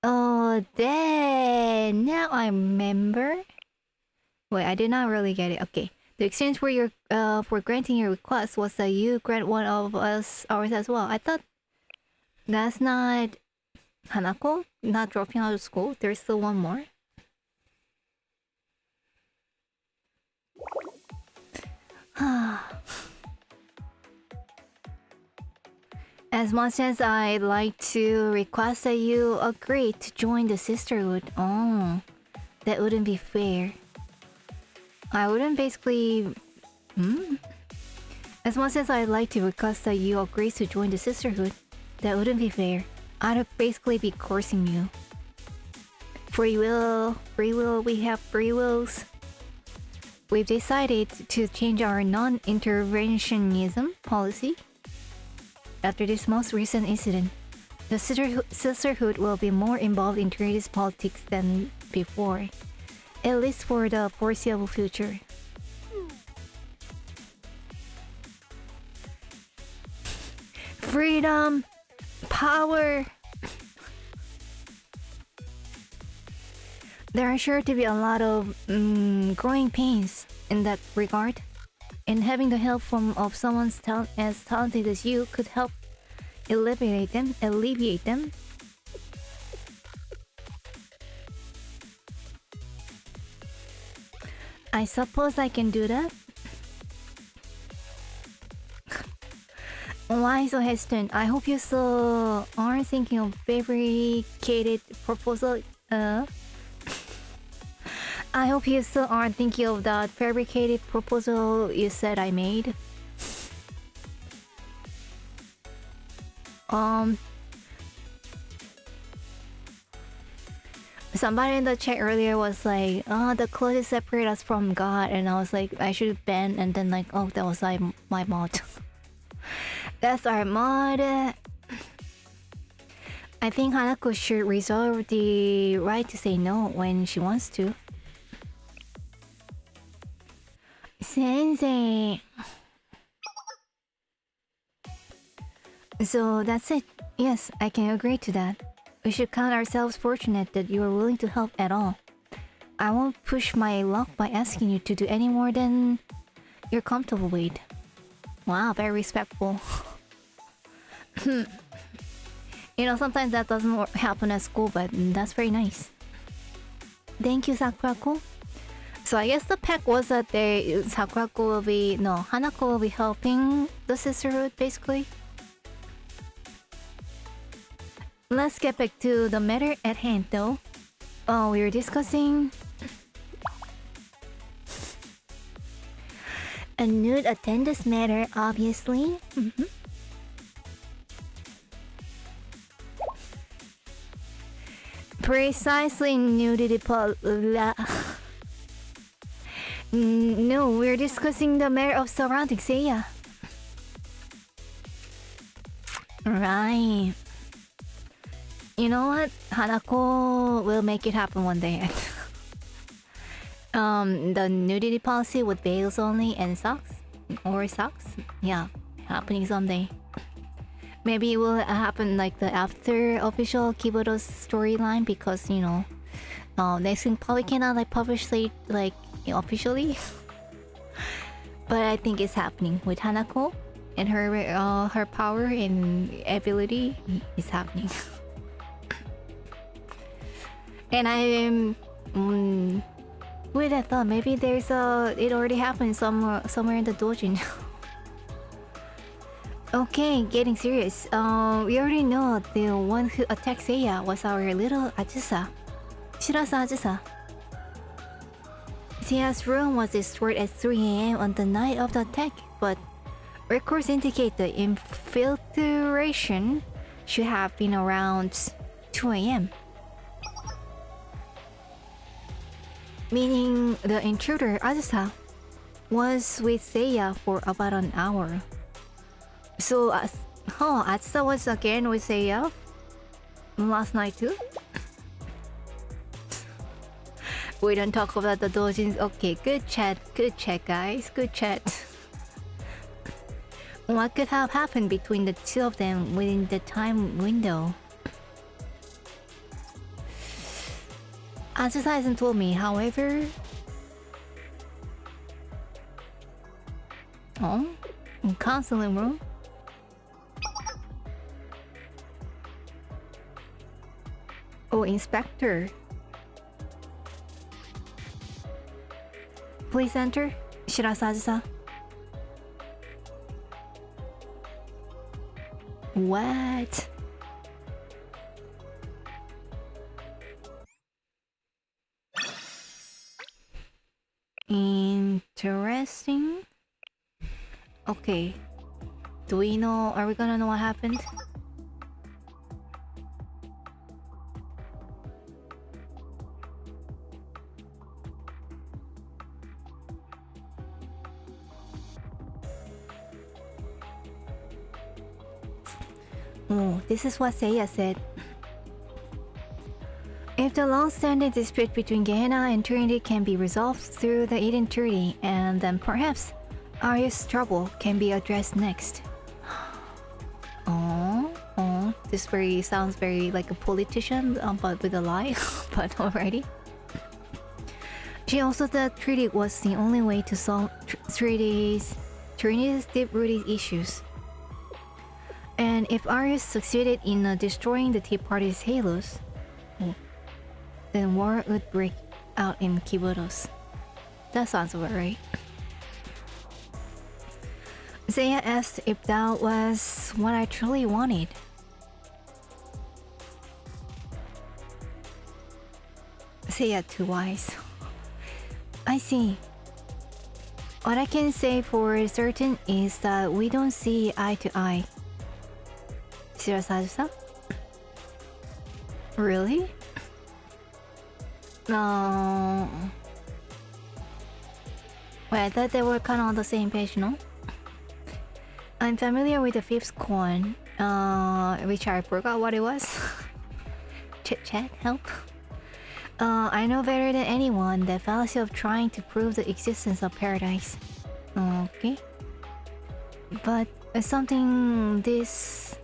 Oh, then now I remember. Wait, I did not really get it. Okay, the exchange for your for granting your request was that you grant one of us ours as well. I thought that's not Hanako not dropping out of school. There's still one more. As much as I'd like to request that you agree to join the sisterhood, oh, that wouldn't be fair. I wouldn't basically... As much as I'd like to request that you agree to join the sisterhood, that wouldn't be fair. I'd basically be coercing you. Free will, we have free wills. We've decided to change our non-interventionism policy. After this most recent incident, the sisterhood will be more involved in Trinidad's politics than before, at least for the foreseeable future. Freedom! Power! There are sure to be a lot of growing pains in that regard. And having the help of someone as talented as you could help alleviate them. I suppose I can do that. Why so hesitant? I hope you still aren't thinking of fabricated proposal. I hope you still aren't thinking of that fabricated proposal you said I made. Somebody in the chat earlier was like, "Oh, the clothes separate us from God," and I was like, I should have been, and then like, oh, that was my mod. That's our mod. I think Hanako should reserve the right to say no when she wants to. Sensei. So that's it. Yes, I can agree to that. We should count ourselves fortunate that you are willing to help at all. I won't push my luck by asking you to do any more than you're comfortable with. Wow, very respectful. You know, sometimes that doesn't happen at school, but that's very nice. Thank you, Sakurako. So I guess the pact was that Hanako will be helping the sisterhood, basically. Let's get back to the matter at hand, though. Oh, we were discussing a nude attendance matter, obviously. Precisely, nudity No, we're discussing the matter of surrounding Seiya. Right. You know what? Hanako will make it happen one day. The nudity policy with veils only and socks? Or socks? Yeah, happening someday. Maybe it will happen like the after official Kibodo's storyline because, you know, next thing probably cannot like publish like officially. But I think it's happening with Hanako and her power and ability is happening. And I'm wait, I thought maybe there's it already happened somewhere in the doujin. Okay, getting serious. We already know the one who attacked Seiya was our little Ajusa, Shirasa Ajusa. Seiya's room was destroyed at 3 a.m. on the night of the attack, but records indicate the infiltration should have been around 2 a.m. Meaning the intruder, Ajusa, was with Seiya for about an hour. So, Ajusa was again with Seiya last night too? We don't talk about the doujins. Okay, good chat guys, good chat. What could have happened between the two of them within the time window? Ajusa hasn't told me, however... Oh? In counseling room? Oh, inspector. Please enter, Shirasa Ajusa. What? Interesting. Okay. Do we know? Are we gonna know what happened? Oh, this is what Seiya said. If the long-standing dispute between Gehenna and Trinity can be resolved through the Eden Treaty, and then perhaps Arya's trouble can be addressed next. Oh, this sounds very like a politician, but with a lie. But alrighty. She also thought Treaty was the only way to solve Trinity's deep-rooted issues. And if Arya succeeded in destroying the Tea Party's halos, then war would break out in Kibodos. That sounds about right. Seiya asked if that was what I truly wanted. Seiya too wise. I see. What I can say for certain is that we don't see eye to eye. Shirasa Ajusa? Really? No. Wait, I thought they were kind of on the same page, no? I'm familiar with the fifth coin, which I forgot what it was. Chit chat, help. I know better than anyone the fallacy of trying to prove the existence of paradise. Okay. But something this...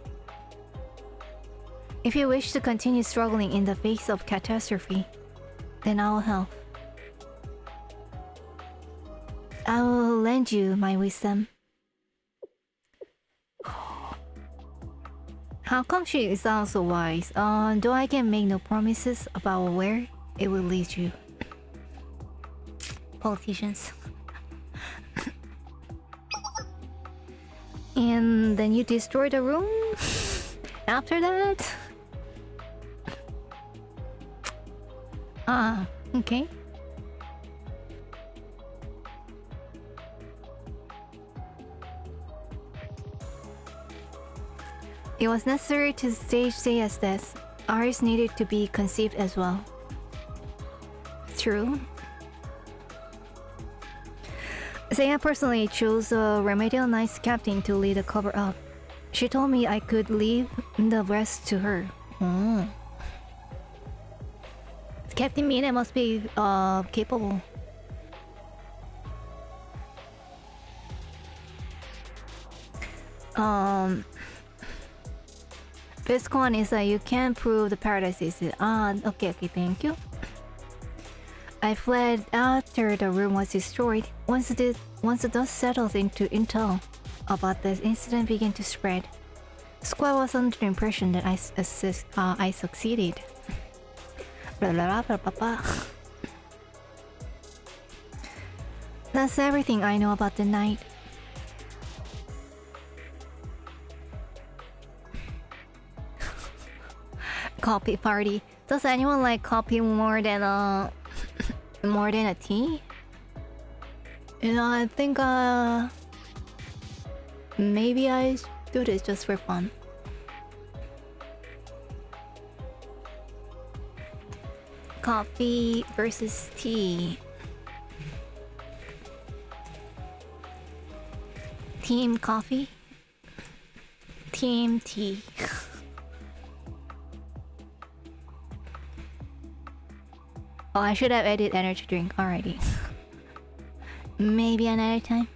If you wish to continue struggling in the face of catastrophe, then I will help. I will lend you my wisdom. How come she sounds so wise? Though I can make no promises about where it will lead you. Politicians. And then you destroy the room? After that? Ah, okay. It was necessary to stage Seiya's death. Ours needed to be conceived as well. True. Seiya personally chose a Remedial Knights captain to lead the cover-up. She told me I could leave the rest to her. Captain Mina must be capable. Best one is that you can't prove the paradise is it. Okay, thank you. I fled after the room was destroyed. Once the dust settled into intel about this incident began to spread. Squad was under the impression that I succeeded. That's everything I know about the night. Coffee party. Does anyone like coffee more than a tea? You know, I think maybe I do this just for fun. Coffee versus tea. Team coffee. Team tea. Oh, I should have added energy drink already. Maybe another time.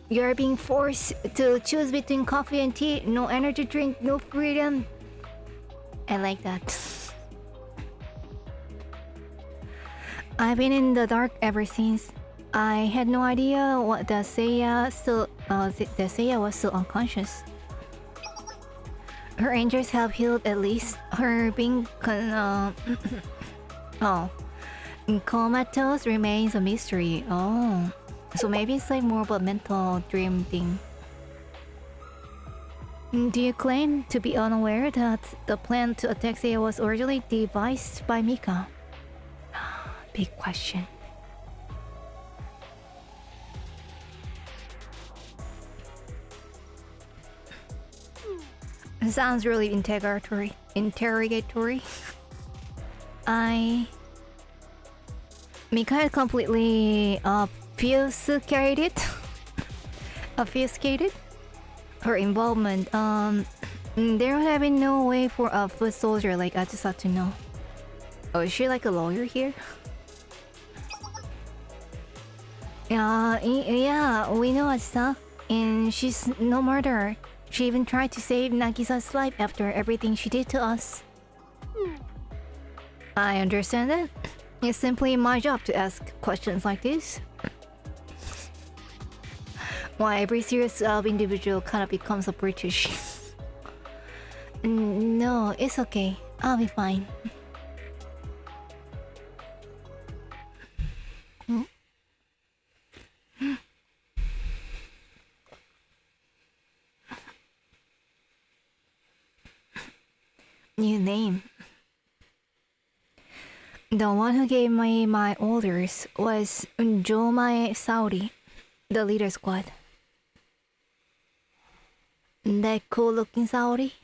You're being forced to choose between coffee and tea. No energy drink, no freedom. I like that. I've been in the dark ever since. I had no idea what the Seiya was still unconscious. Her injuries have healed at least. Her being comatose remains a mystery. Oh, so maybe it's like more of a mental dream thing. Do you claim to be unaware that the plan to attack Seiya was originally devised by Mika? Big question. It sounds really interrogatory. Mika had completely obfuscated her involvement. There would have been no way for a foot soldier like Ajisa to know. Oh, is she like a lawyer here? Yeah, we know Ajisa, and she's no murderer. She even tried to save Nagisa's life after everything she did to us. I understand that. It's simply my job to ask questions like this. Why every serious individual kind of becomes a British. No, it's okay. I'll be fine. New name. The one who gave me my orders was Jomai Saudi, the leader squad. That cool looking Saudi?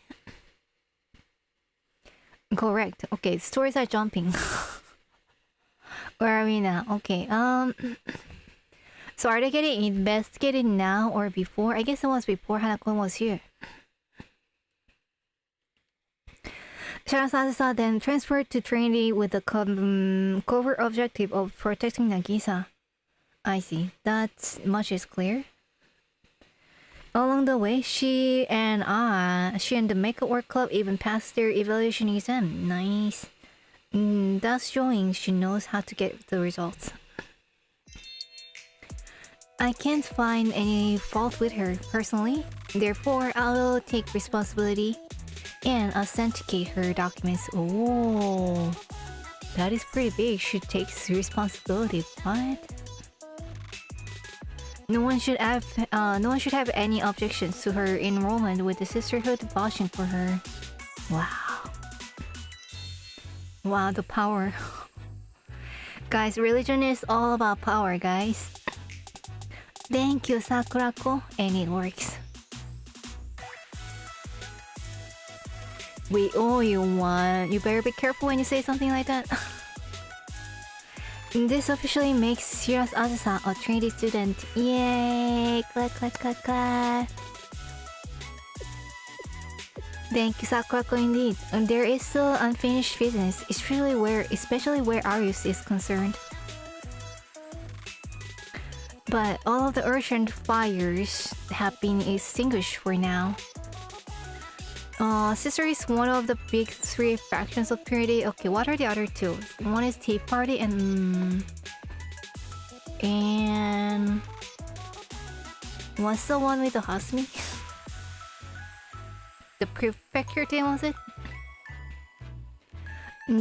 Correct. Okay, stories are jumping. Where are we now? Okay, so are they getting investigated now or before? I guess it was before Hanako was here. Shirasasa then transferred to Trinity with the covert objective of protecting Nagisa. I see. That much is clear. Along the way, she and the Makeup Work Club even passed their evaluation exam. Nice. That's showing she knows how to get the results. I can't find any fault with her personally. Therefore, I will take responsibility and authenticate her documents. Oh, that is pretty big. She takes responsibility. What? No one should have any objections to her enrollment with the sisterhood vouching for her. Wow. Wow, the power. Guys, religion is all about power, guys. Thank you, Sakurako, and it works. We owe you one. You better be careful when you say something like that. This officially makes Shiras Azusa a Trinity student. Yay! Clap, clap, clap, clap. Thank you, Sakurako, indeed. There is still unfinished business, especially where Arius is concerned. But all of the urgent fires have been extinguished for now. Sister is one of the big three factions of Purity. Okay, what are the other two? One is Tea Party and what's the one with the Hasmi? The prefecture team, was it?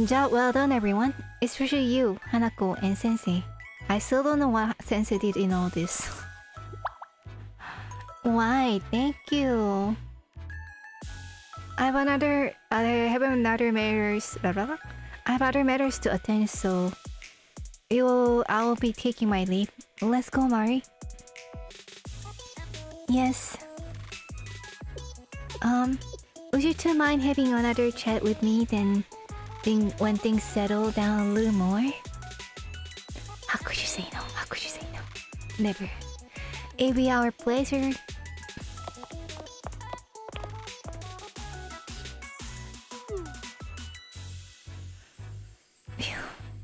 Job well done, everyone. Especially you, Hanako, and Sensei. I still don't know what Sensei did in all this. Why? Thank you. I have other matters. I have other matters to attend, so I will be taking my leave. Let's go, Mari. Yes. Would you two mind having another chat with me then when things settle down a little more? How could you say no? How could you say no? Never. It'll be our pleasure.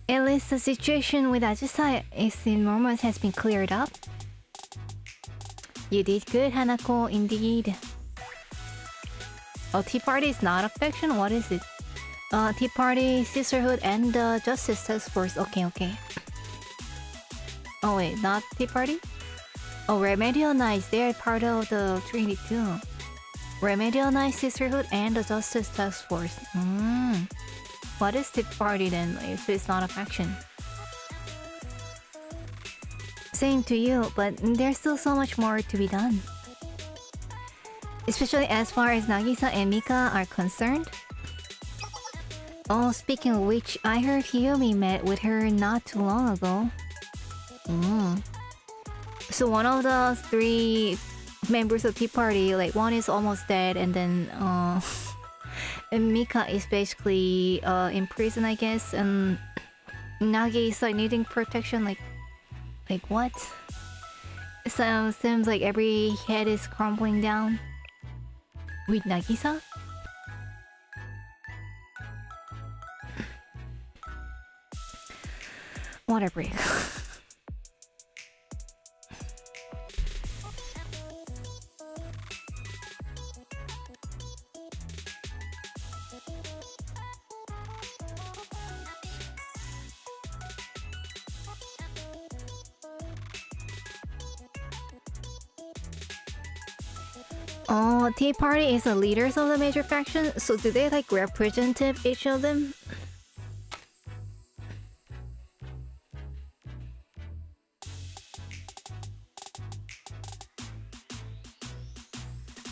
At least the situation with Ajisa enormous has been cleared up. You did good, Hanako, indeed. Oh, Tea Party is not a faction? What is it? Tea Party, Sisterhood, and the Justice Task Force. Okay, okay. Oh wait, not Tea Party? Oh, Remedial Knights, they are part of the Trinity too. Remedial Knights, Sisterhood, and the Justice Task Force. What is Tea Party then, if it's not a faction? Same to you, but there's still so much more to be done. Especially as far as Nagisa and Mika are concerned. Oh, speaking of which, I heard Hiyumi met with her not too long ago. So one of the three members of Tea Party, like one is almost dead, and then and Mika is basically in prison, I guess, and Nagi is like needing protection. Like what? So seems like every head is crumbling down. With Nagisa? Water break. Oh, Tea Party is the leaders of the major faction, so do they like represent each of them?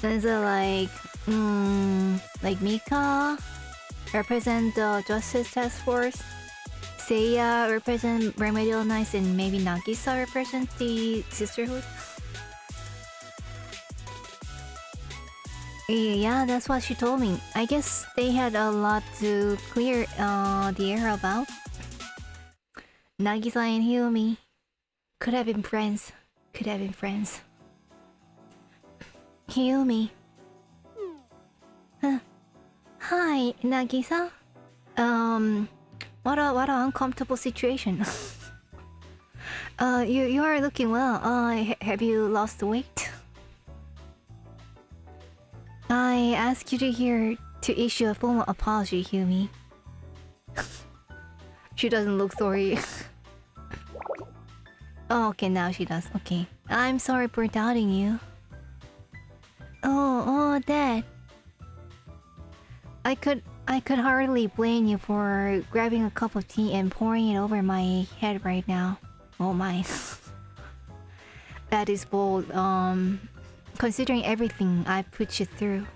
Is it like Mika represent the Justice Task Force, Seiya represent Remedial Knights, and maybe Nagisa represent the Sisterhood? Yeah, that's what she told me. I guess they had a lot to clear the air about. Nagisa and Hiyumi could have been friends. Could have been friends. Hiyumi. Hi, Nagisa. What a uncomfortable situation. You are looking well. Have you lost weight? I asked you to issue a formal apology, Hiyumi. She doesn't look sorry. Oh, okay, now she does. Okay. I'm sorry for doubting you. Oh, that. I could hardly blame you for grabbing a cup of tea and pouring it over my head right now. Oh my. That is bold, considering everything I put you through.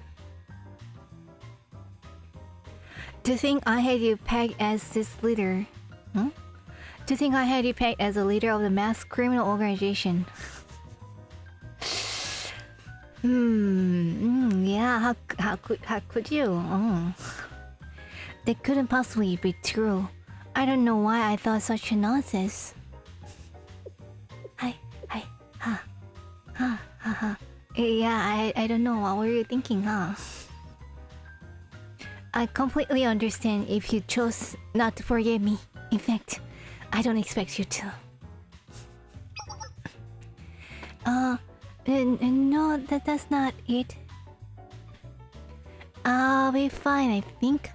To think I had you pegged as this leader... To think I had you pegged as a leader of the mass criminal organization. Yeah, how could you? Oh. That couldn't possibly be true. I don't know why I thought such a nonsense. Yeah, I don't know. What were you thinking, huh? I completely understand if you chose not to forgive me. In fact, I don't expect you to. No, that's not it. I'll be fine, I think.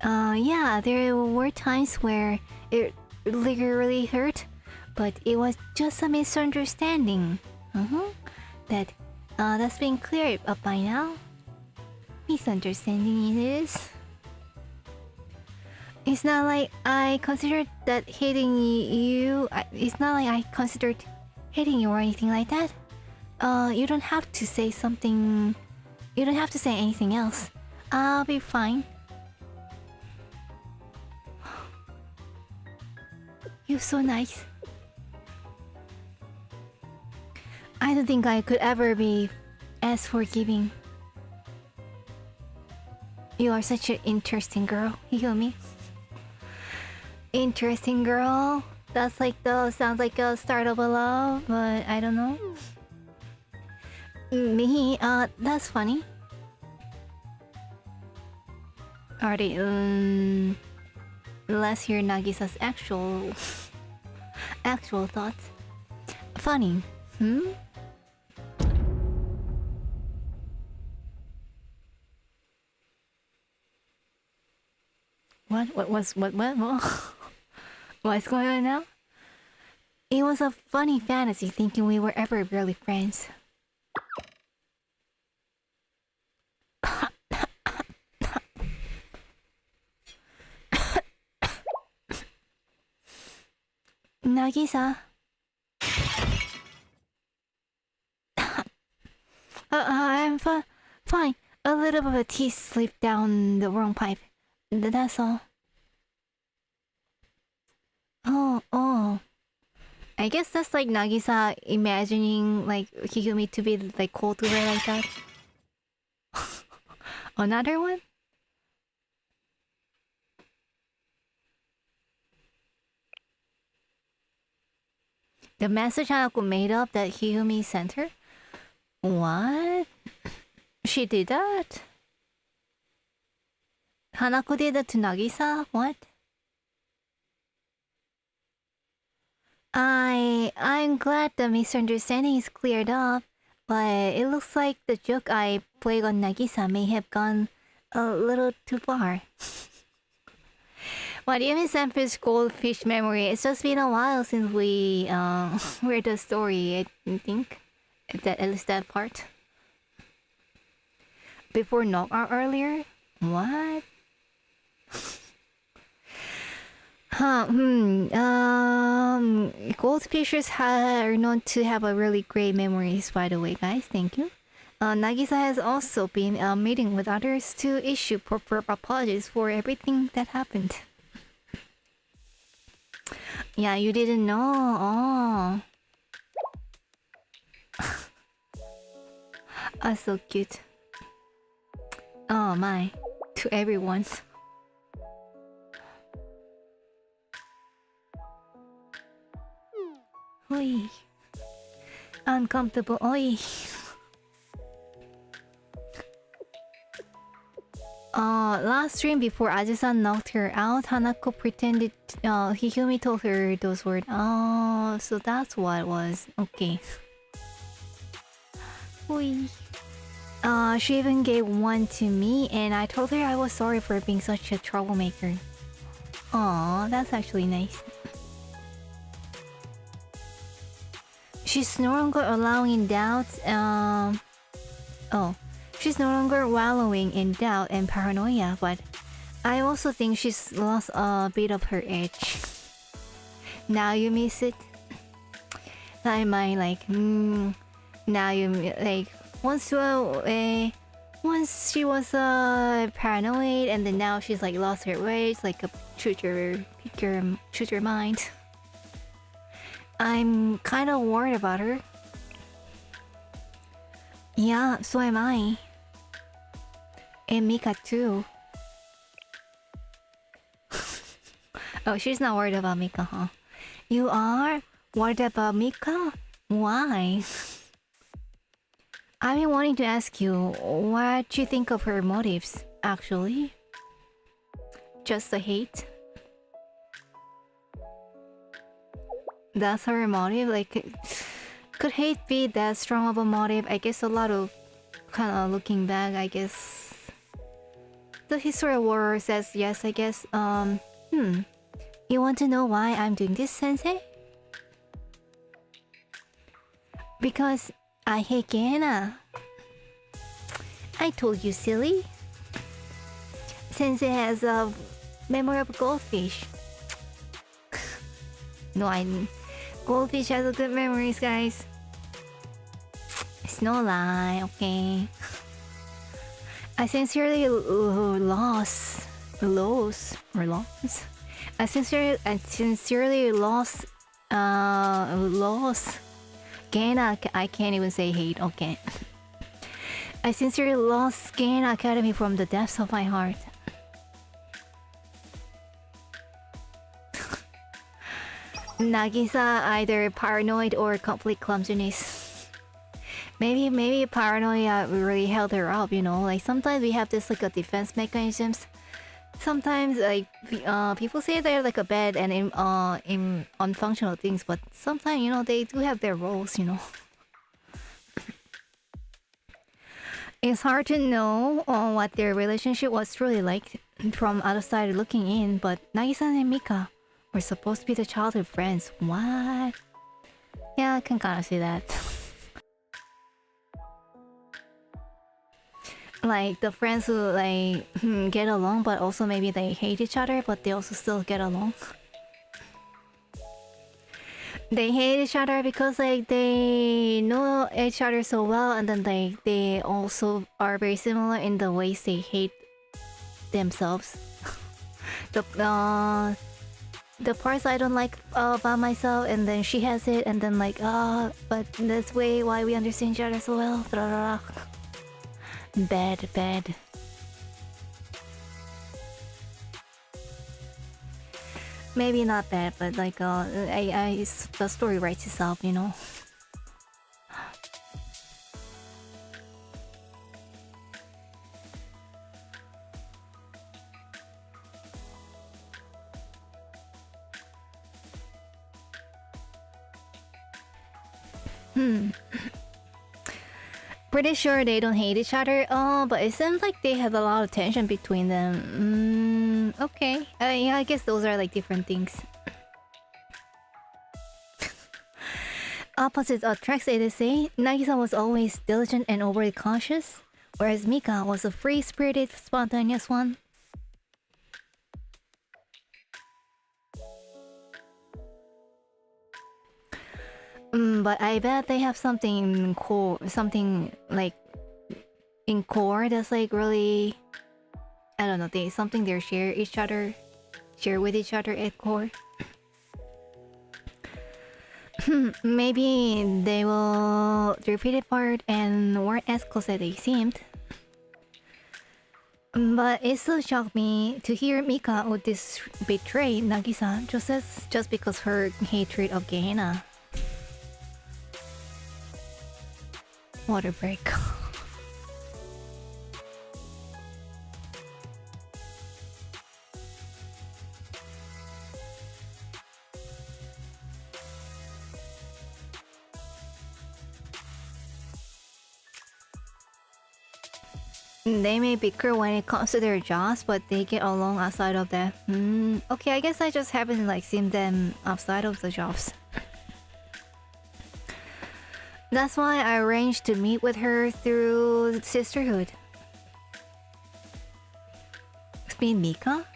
Yeah, there were times where it really hurt, but it was just a misunderstanding. That's been cleared up by now. Misunderstanding it is. It's not like I considered that hitting you. It's not like I considered hitting you or anything like that. You don't have to say something. You don't have to say anything else. I'll be fine. You're so nice. I don't think I could ever be as forgiving. You are such an interesting girl, Higumi. Interesting girl. That's like sounds like a start of a love, but I don't know. Me, that's funny. Alright, let's hear Nagisa's actual thoughts. Funny, What? What's going on now? It was a funny fantasy thinking we were ever really friends. Nagisa. I'm fine. A little bit of a teeth slipped down the wrong pipe. That's all. Oh. I guess that's like Nagisa imagining like Higumi to be like cold to her like that. Another one? The message Hanako made up that Higumi sent her? What? She did that? Hanako did that to Nagisa? What? I'm glad the misunderstanding is cleared up, but it looks like the joke I played on Nagisa may have gone a little too far. What do you mean, Senpai's goldfish memory? It's just been a while since we read the story, I think. At least that part. Before knockout earlier? What? Goldfishers are known to have a really great memories, by the way, guys. Thank you. Nagisa has also been meeting with others to issue proper apologies for everything that happened. Yeah, you didn't know. Oh, so cute. Oh my, to everyone. Oi. Uncomfortable. Oi. Last stream before Aji-san knocked her out, Hanako pretended Higumi told her those words. Oh, so that's what it was. Okay. Oi. She even gave one to me, and I told her I was sorry for being such a troublemaker. Aw, that's actually nice. She's no longer allowing doubts. She's no longer wallowing in doubt and paranoia, but I also think she's lost a bit of her edge. Now you miss it. I might like. Now you like. Once she was paranoid, and then now she's like lost her way. It's like a shooter mind. I'm kind of worried about her. Yeah, so am I. And Mika too. Oh, she's not worried about Mika, huh? You are worried about Mika? Why? I've been wanting to ask you what you think of her motives, actually. Just the hate? That's her motive? Like, Could hate be that strong of a motive? I guess a lot of kind of looking back, I guess the history of war says yes, I guess. You want to know why I'm doing this, sensei? Because I hate Gehenna. I told you, silly. Sensei has a memory of goldfish. No, goldfish has a good memories, guys. It's no lie, okay? I sincerely lost. I sincerely lost. Gehenna. I can't even say hate. Okay. I sincerely lost Gehenna Academy from the depths of my heart. Nagisa either paranoid or complete clumsiness. Maybe paranoia really held her up, you know. Like sometimes we have this like a defense mechanisms. Sometimes like people say they're like a bad and in unfunctional things, but sometimes, you know, they do have their roles, you know. It's hard to know what their relationship was truly like from outside looking in, but Nagisa and Mika were supposed to be the childhood friends. What? Yeah, I can kind of see that. Like the friends who like get along, but also maybe they hate each other, but they also still get along. They hate each other because like they know each other so well, and then they also are very similar in the ways they hate themselves. The parts I don't like about myself, and then she has it, and then like but that's way why we understand each other so well. Bad. Maybe not bad, but like the story writes itself, you know. Pretty sure they don't hate each other. Oh, but it seems like they have a lot of tension between them. Okay. Yeah, I guess those are like different things. Opposites attract, they say. Nagisa was always diligent and overly cautious, whereas Mika was a free-spirited, spontaneous one. But I bet they have something core, something like in core that's like really, I don't know, something they share with each other at core. Maybe they will repeat it part and weren't as close as they seemed. But it still shocked me to hear Mika would betray Nagisa just because her hatred of Gehenna. Water break. They may bicker when it comes to their jobs, but they get along outside of that. Okay, I guess I just haven't like seen them outside of the jobs. That's why I arranged to meet with her through Sisterhood. Explain Mika?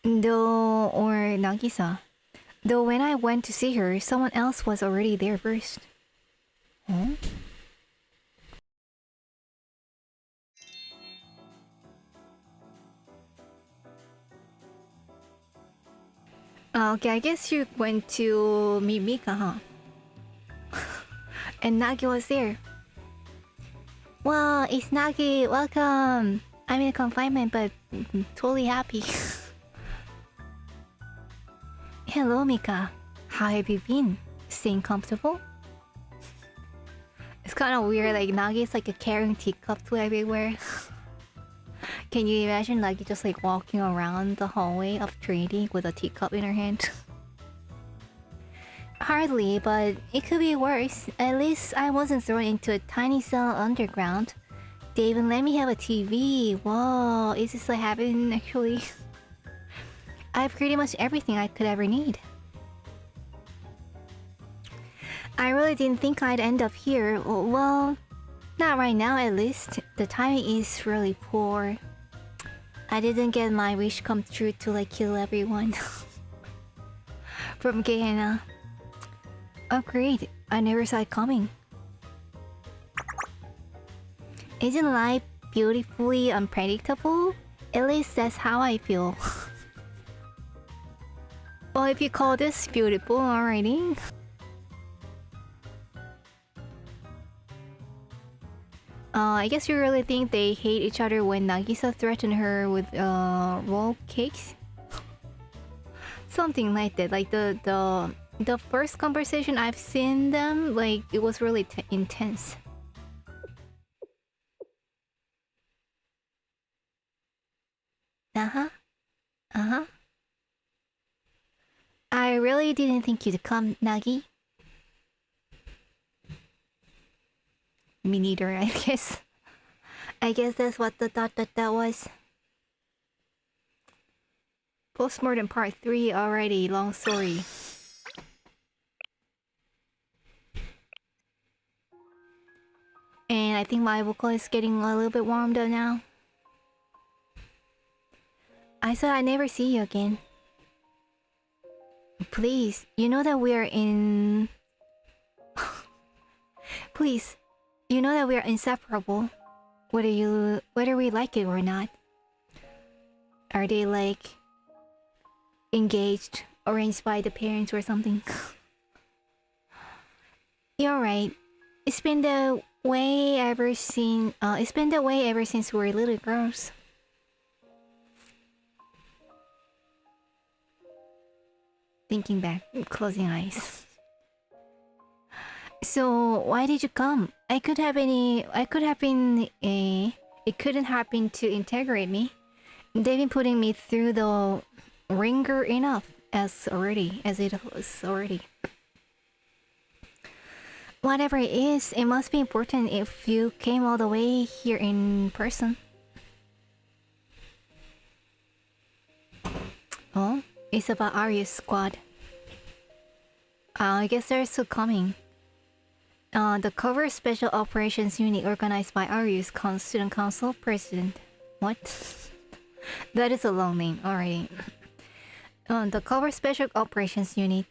Or Nagisa. Though when I went to see her, someone else was already there first. Huh? Okay, I guess you went to meet Mika, huh? And Nagi was there. Wow, it's Nagi, welcome! I'm in confinement, but totally happy. Hello, Mika. How have you been? Staying comfortable? It's kind of weird, like Nagi's like a carrying teacup to everywhere. Can you imagine Nagi just like walking around the hallway of Trinity with a teacup in her hand? Hardly, but it could be worse. At least I wasn't thrown into a tiny cell underground. They even let me have a TV. Whoa, is this like happening actually? I have pretty much everything I could ever need. I really didn't think I'd end up here. Well, not right now at least. The timing is really poor. I didn't get my wish come true to like kill everyone. From Gehenna. Oh great, I never saw it coming. Isn't life beautifully unpredictable? At least that's how I feel. Well, if you call this beautiful already. I guess you really think they hate each other when Nagisa threatened her with roll cakes? Something like that. Like the first conversation I've seen them, like it was really intense. Uh-huh. Uh-huh. I really didn't think you'd come, Nagi. Me neither, I guess. I guess that's what the thought that was. Postmortem part 3 already, long story. And I think my vocal is getting a little bit warmed up now. I said I'd never see you again. Please, you know that we are in... Please, you know that we are inseparable. Whether we like it or not. Are they like... engaged, arranged by the parents or something? You're right. It's been the way ever since we were little girls. Thinking back, closing eyes. So why did you come? It couldn't happen to integrate me. They've been putting me through the ringer enough as it was already. Whatever it is, it must be important if you came all the way here in person. Oh, it's about Aryu's squad. I guess they're still coming. The Cover Special Operations Unit organized by Aryu's Student Council President. What? That is a long name, alright. The Cover Special Operations Unit,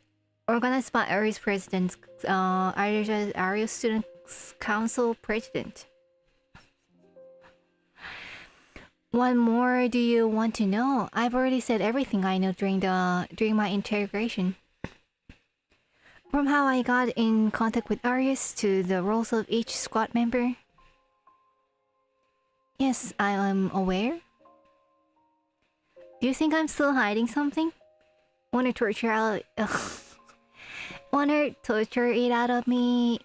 organized by Aryu's President, Aryu's Student Council President. What more do you want to know? I've already said everything I know during my interrogation. From how I got in contact with Aryus to the roles of each squad member. Yes, I am aware. Do you think I'm still hiding something? Wanna torture it out of me?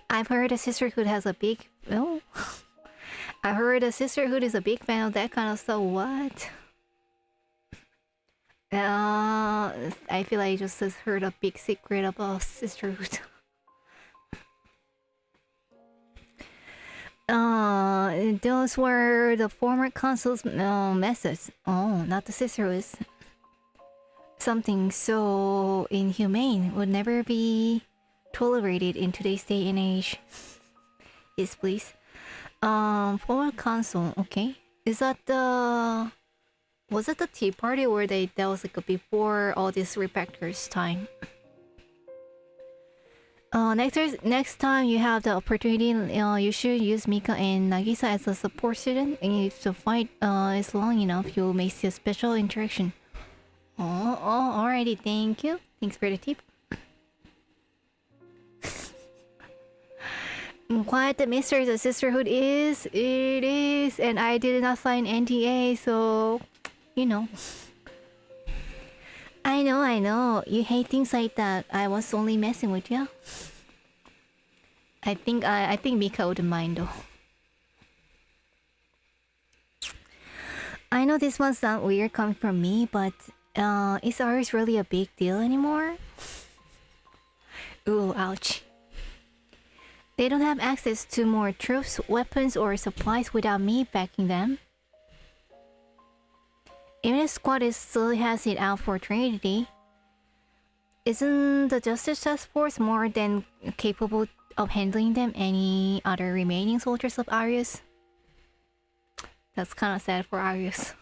I've heard a sisterhood has a big... Oh. I heard a sisterhood is a big fan of that kind of stuff. What? I feel like I just heard a big secret about sisterhood. Those were the former consul's methods. Oh, not the sisterhoods. Something so inhumane would never be tolerated in today's day and age. Yes, please. Former consul, okay. Is that the... Was it the tea party or that was like before all this Repactor's time? Next time you have the opportunity, you should use Mika and Nagisa as a support student. And if the fight is long enough, you may see a special interaction. Oh, alrighty, thank you. Thanks for the tip. What the mystery of the sisterhood is, it is, and I did not sign NDA, so you know. I know. You hate things like that. I was only messing with you. I think Mika wouldn't mind though. I know this one's not weird coming from me, but is ours really a big deal anymore? Ooh, ouch. They don't have access to more troops, weapons, or supplies without me backing them. Even if Squad still has it out for Trinity, isn't the Justice Task Force more than capable of handling them any other remaining soldiers of Arius? That's kind of sad for Arius.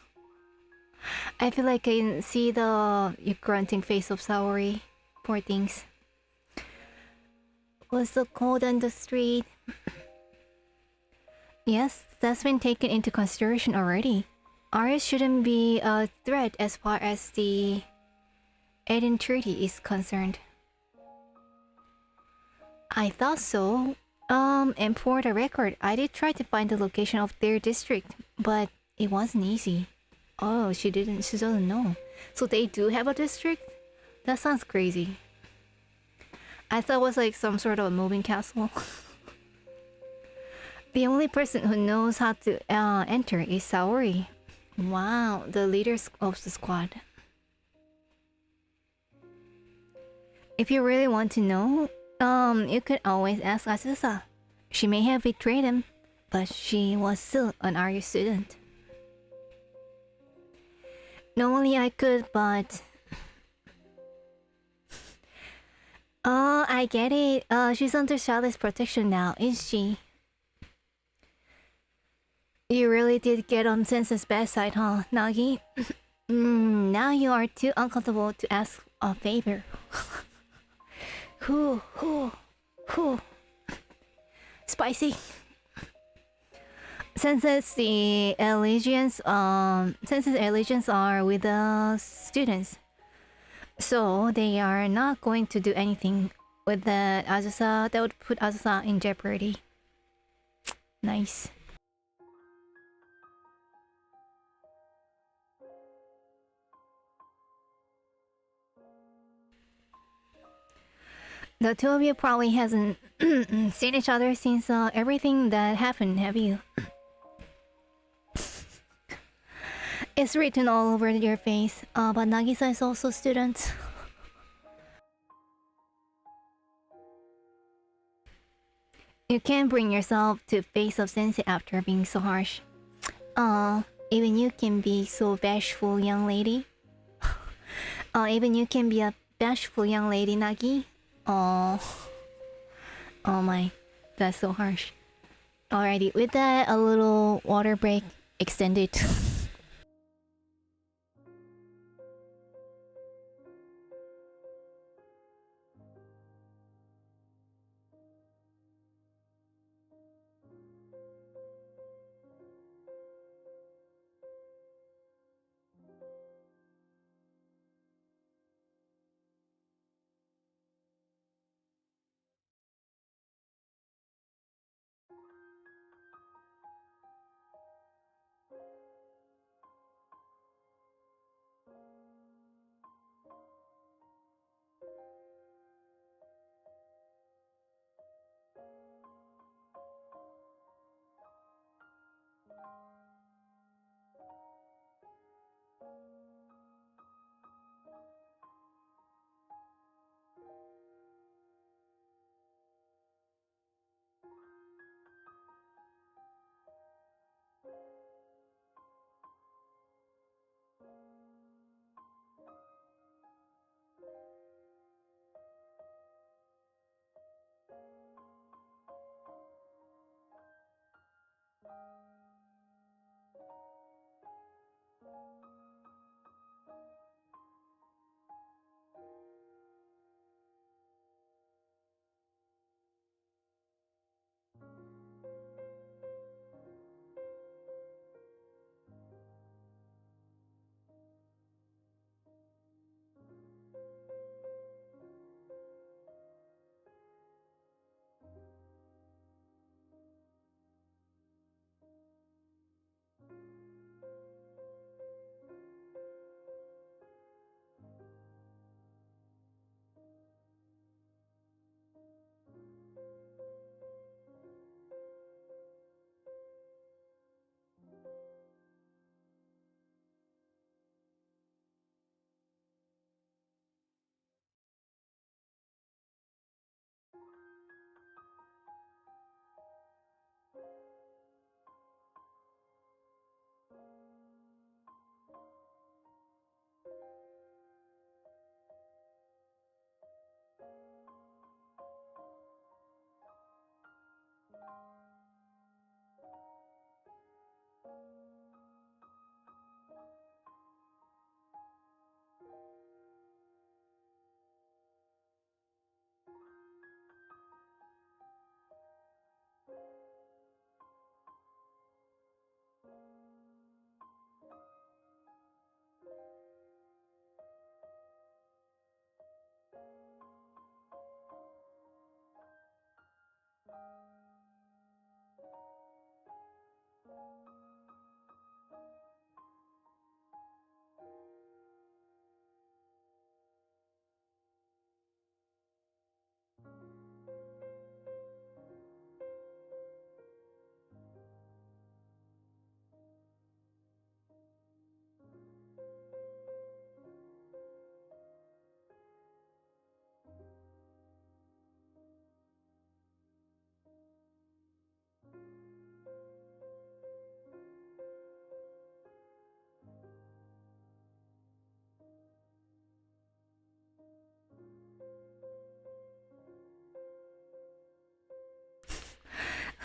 I feel like I can see the grunting face of Saori. Poor things. Was so cold on the street. Yes, that's been taken into consideration already. Arius shouldn't be a threat as far as the Eden Treaty is concerned. I thought so. And for the record, I did try to find the location of their district, but it wasn't easy. Oh, she doesn't know. So they do have a district? That sounds crazy. I thought it was like some sort of a moving castle. The only person who knows how to enter is Saori. Wow, the leaders of the squad. If you really want to know, you could always ask Azusa. She may have betrayed him, but she was still an RU student. Normally I could, but... Oh, I get it. She's under Charlotte's protection now, is she? You really did get on Sensei's bad side, huh, Nagi? Now you are too uncomfortable to ask a favor. Whew. Spicy. Sensei's allegiance are with the students. So they are not going to do anything with that Azusa that would put Azusa in jeopardy. Nice. The two of you probably hasn't seen each other since everything that happened, have you? It's written all over your face, but Nagisa is also a student. You can't bring yourself to face of Sensei after being so harsh. Even you can be so bashful, young lady. Even you can be a bashful young lady, Nagi. Oh my, that's so harsh. Alrighty, with that, a little water break extended.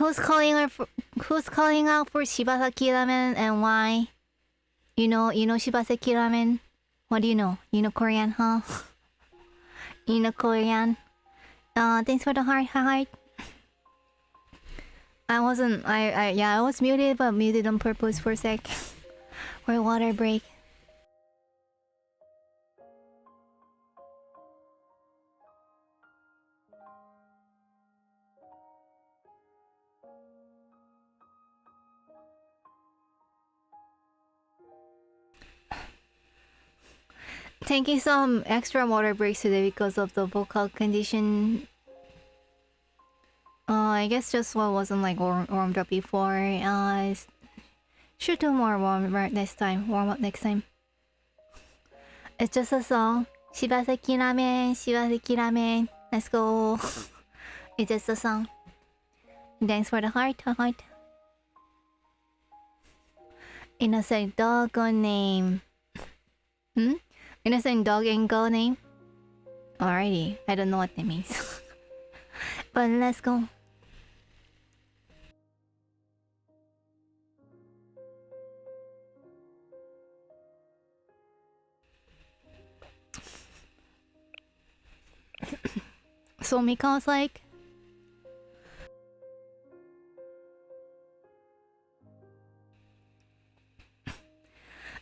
Who's calling out for Shibasaki ramen and why? You know Shibasaki ramen? What do you know? You know Korean, huh? You know Korean? Thanks for the heart. I was muted, but muted on purpose for a sec. For a water break. Taking some extra water breaks today because of the vocal condition. I guess just what wasn't like warmed up before. Should do more warm up next time. It's just a song. Shibaseki ramen. Let's go. It's just a song. Thanks for the heart. Innocent dog name. Innocent dog and girl name? Alrighty, I don't know what that means. But let's go. So Mika's like...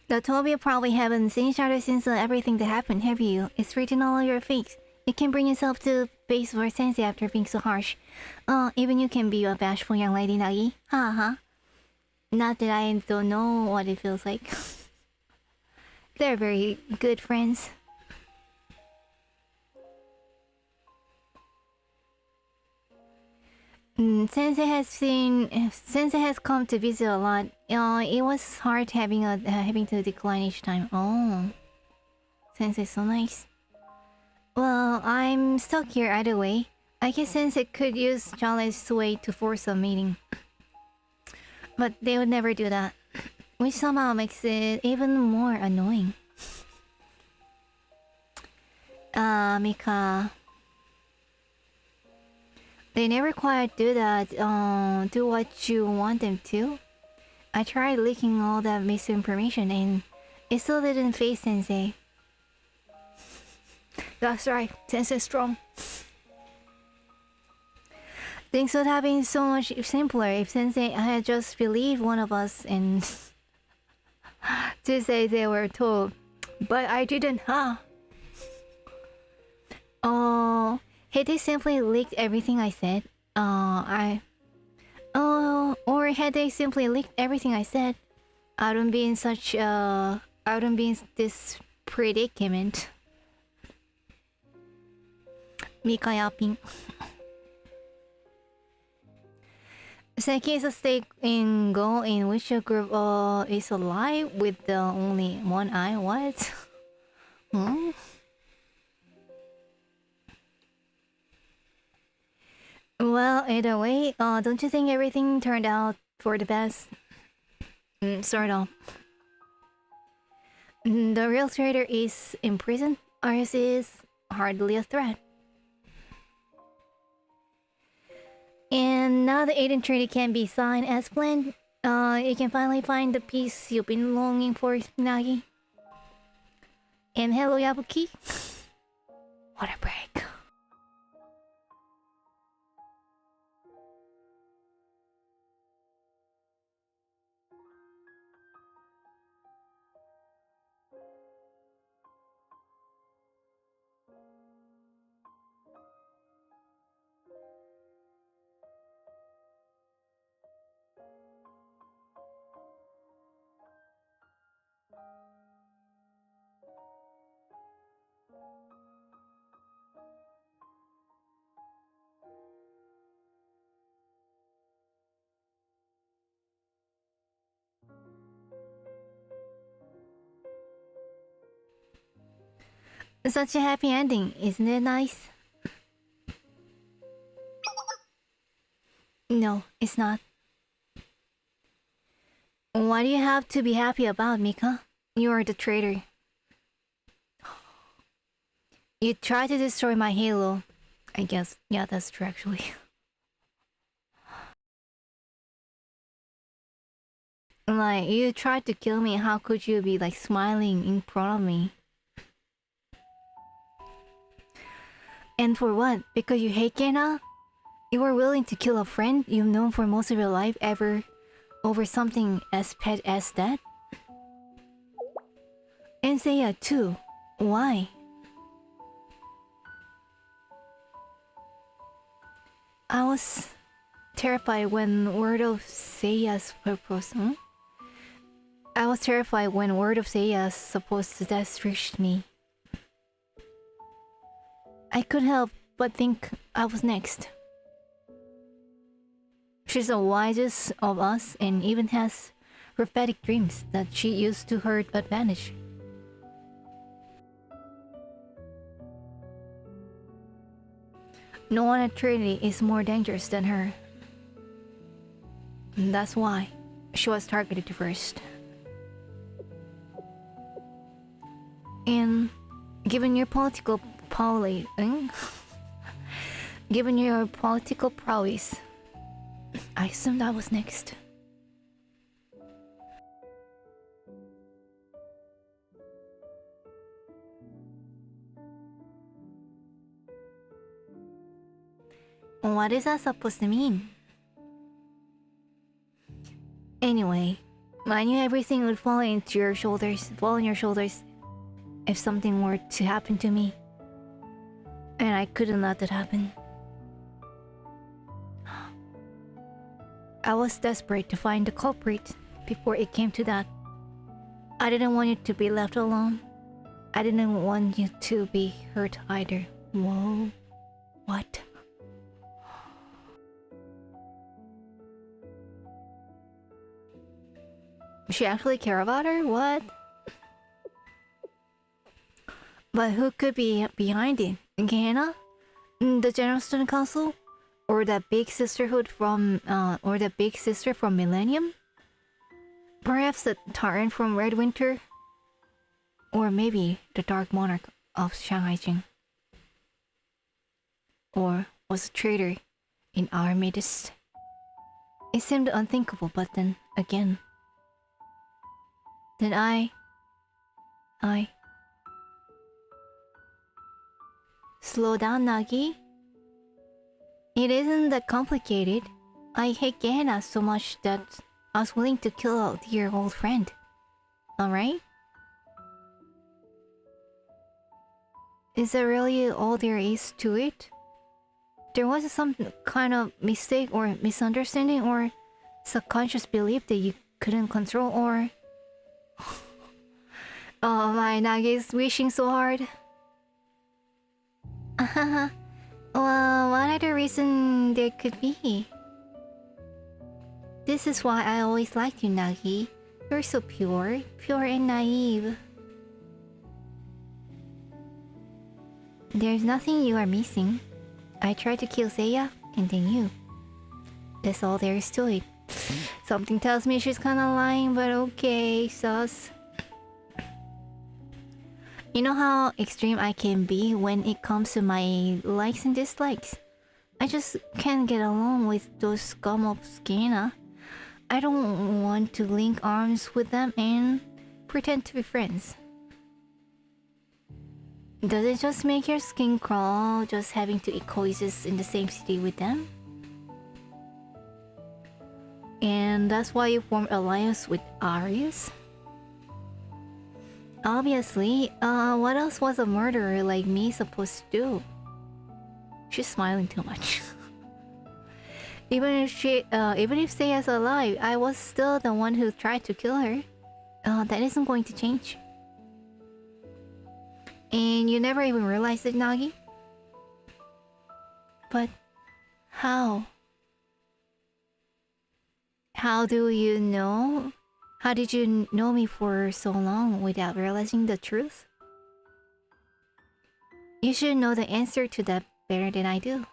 The two of you probably haven't seen each other since everything that happened, have you? It's written all over your face. You can bring yourself to face for sensei after being so harsh. Even you can be a bashful young lady, Nagi. Haha. Not that I don't know what it feels like. They're very good friends. Sensei has come to visit a lot. It was hard having to decline each time. Oh, Sensei's so nice. Well, I'm stuck here either way. I guess Sensei could use Jolly's sway to force a meeting, but they would never do that, which somehow makes it even more annoying. Mika. They never quite do that, do what you want them to. I tried leaking all that misinformation and it still didn't face Sensei. That's right, Sensei's strong. Things would have been so much simpler if Sensei had just believed one of us and to say they were told. But I didn't, huh? Oh... Had they simply leaked everything I said? Or had they simply leaked everything I said? I wouldn't be in this predicament. Mika yapping. Seki is a stake in Go in which your group is alive with the only one eye. What? Hmm? Well, either way, don't you think everything turned out for the best? Sort of. The real traitor is in prison. Ours is hardly a threat. And now the Aiden treaty can be signed as planned, you can finally find the peace you've been longing for, Nagi. And hello, Yabuki. What a break. Such a happy ending, isn't it nice? No, it's not. What do you have to be happy about, Mika? You are the traitor. You tried to destroy my halo. I guess, yeah, that's true actually. Like, you tried to kill me. How could you be like smiling in front of me? And for what? Because you hate Kena? You were willing to kill a friend you've known for most of your life ever over something as pet as that? And Seiya too. Why? I was terrified when word of Seiya's purpose. I was terrified when word of Seiya's supposed death reached me. I couldn't help but think I was next. She's the wisest of us and even has prophetic dreams that she used to her advantage. No one at Trinity is more dangerous than her. And that's why she was targeted first. And given your political given your political prowess, I assumed I was next. What is that supposed to mean? Anyway, I knew everything would fall on your shoulders if something were to happen to me. And I couldn't let that happen. I was desperate to find the culprit before it came to that. I didn't want you to be left alone. I didn't want you to be hurt either. Whoa. What? She actually care about her? What? But who could be behind it? Gehenna? The General Student Council? Or that big sisterhood from, or the big sister from Millennium? Perhaps the Tyrant from Red Winter? Or maybe the Dark Monarch of Shanghai Jing? Or was a traitor in our midst? It seemed unthinkable, but then again... Then I... Slow down, Nagi. It isn't that complicated. I hate Gehenna so much that I was willing to kill a dear old friend. Alright? Is that really all there is to it? There was some kind of mistake or misunderstanding or subconscious belief that you couldn't control or... Oh, my Nagi's wishing so hard. Well, what other reason there could be? This is why I always liked you, Nagi. You're so pure and naive. There's nothing you are missing. I tried to kill Seiya, and then you. That's all there is to it. Something tells me she's kinda lying, but okay, sus. You know how extreme I can be when it comes to my likes and dislikes? I just can't get along with those scum of Gehenna. I don't want to link arms with them and pretend to be friends. Does it just make your skin crawl just having to coexist in the same city with them? And that's why you formed alliance with Arius? Obviously, what else was a murderer like me supposed to do? She's smiling too much. even if Seiya's alive, I was still the one who tried to kill her. That isn't going to change. And you never even realized it, Nagi? But how? How do you know? How did you know me for so long without realizing the truth? You should know the answer to that better than I do.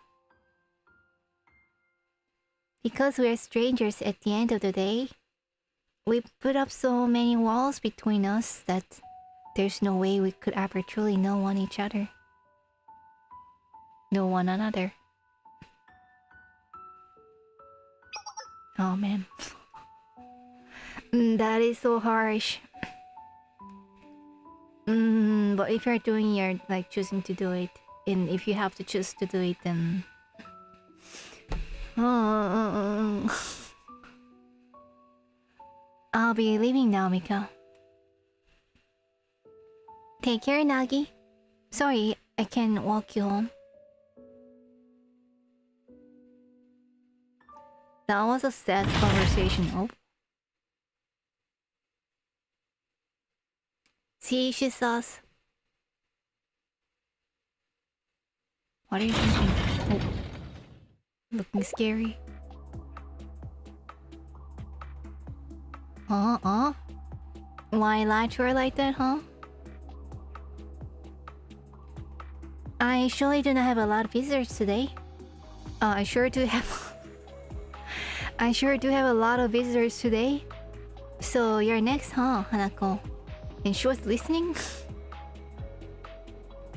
Because we're strangers at the end of the day, we put up so many walls between us that there's no way we could ever truly know each other. Know one another. Oh man. That is so harsh. But if you're doing, you're like choosing to do it, and if you have to choose to do it, then I'll be leaving now, Mika. Take care, Nagi. Sorry, I can't walk you home. That was a sad conversation. Oh. See, she saws. What are you thinking? Oh. Looking scary. Why lie to her like that, huh? I surely do not have a lot of visitors today. I sure do have a lot of visitors today. So you're next, huh, Hanako? And she was listening?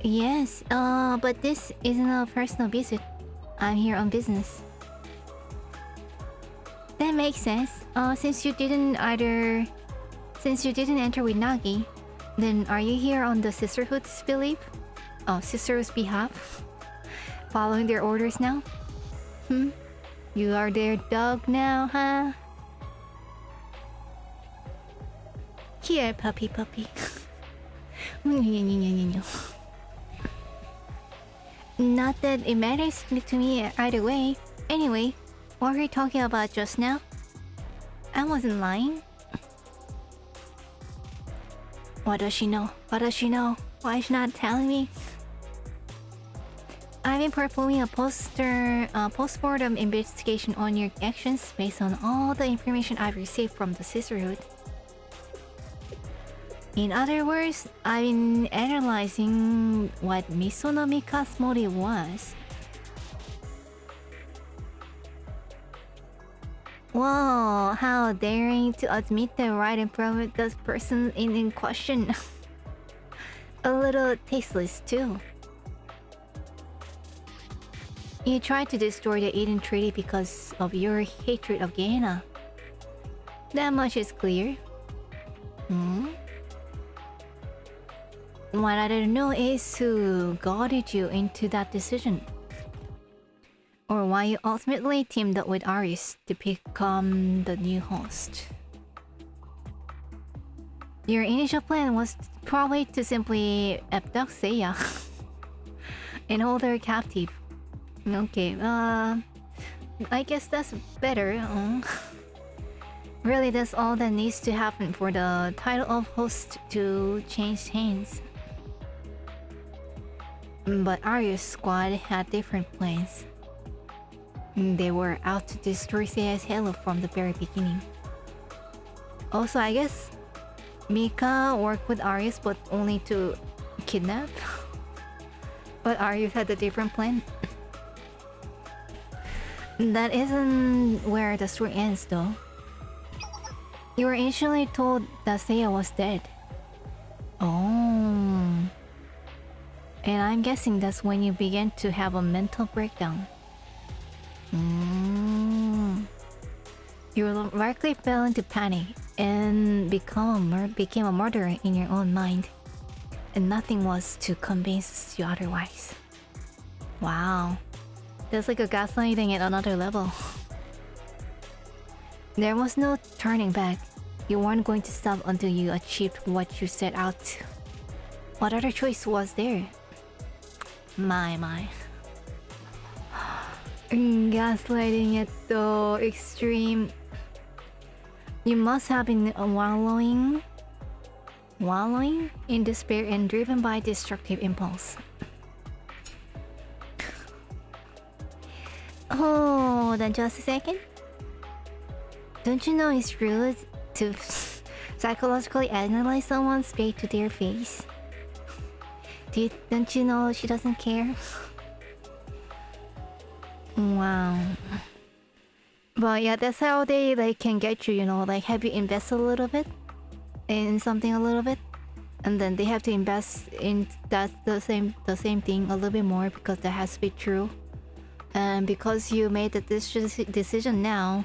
Yes, but this isn't a personal visit. I'm here on business. That makes sense. Since you didn't enter with Nagi, then are you here on the Sisterhood's belief? Oh, Sisterhood's behalf? Following their orders now? You are their dog now, huh? Here, puppy. Not that it matters to me either way. Anyway, what were you talking about just now? I wasn't lying. What does she know? Why is she not telling me? I've been performing a postmortem investigation on your actions based on all the information I've received from the Sisterhood. In other words, I've been analyzing what Misonomika's motive was. Whoa, how daring to admit the right in front of the person in question. A little tasteless too. You tried to destroy the Eden Treaty because of your hatred of Gehenna. That much is clear. What I don't know is who guided you into that decision. Or why you ultimately teamed up with Aris to become the new host. Your initial plan was probably to simply abduct Seiya and hold her captive. Okay, I guess that's better. Really, that's all that needs to happen for the title of host to change hands. But Arya's squad had different plans. They were out to destroy Seiya's halo from the very beginning. Also, I guess Mika worked with Arius, but only to kidnap. But Arius had a different plan. That isn't where the story ends, though. You were initially told that Seiya was dead. Oh. And I'm guessing that's when you began to have a mental breakdown. You likely fell into panic and became a murderer in your own mind. And nothing was to convince you otherwise. Wow. That's like a gaslighting at another level. There was no turning back. You weren't going to stop until you achieved what you set out to. What other choice was there? My. Gaslighting at the extreme. You must have been wallowing in despair and driven by destructive impulse. Hold on just a second. Don't you know it's rude to psychologically analyze someone's fate to their face? Don't you know she doesn't care? Wow. But yeah, that's how they like can get you, you know, like have you invest a little bit in something a little bit, and then they have to invest in the same thing a little bit more because that has to be true. And because you made the decision now,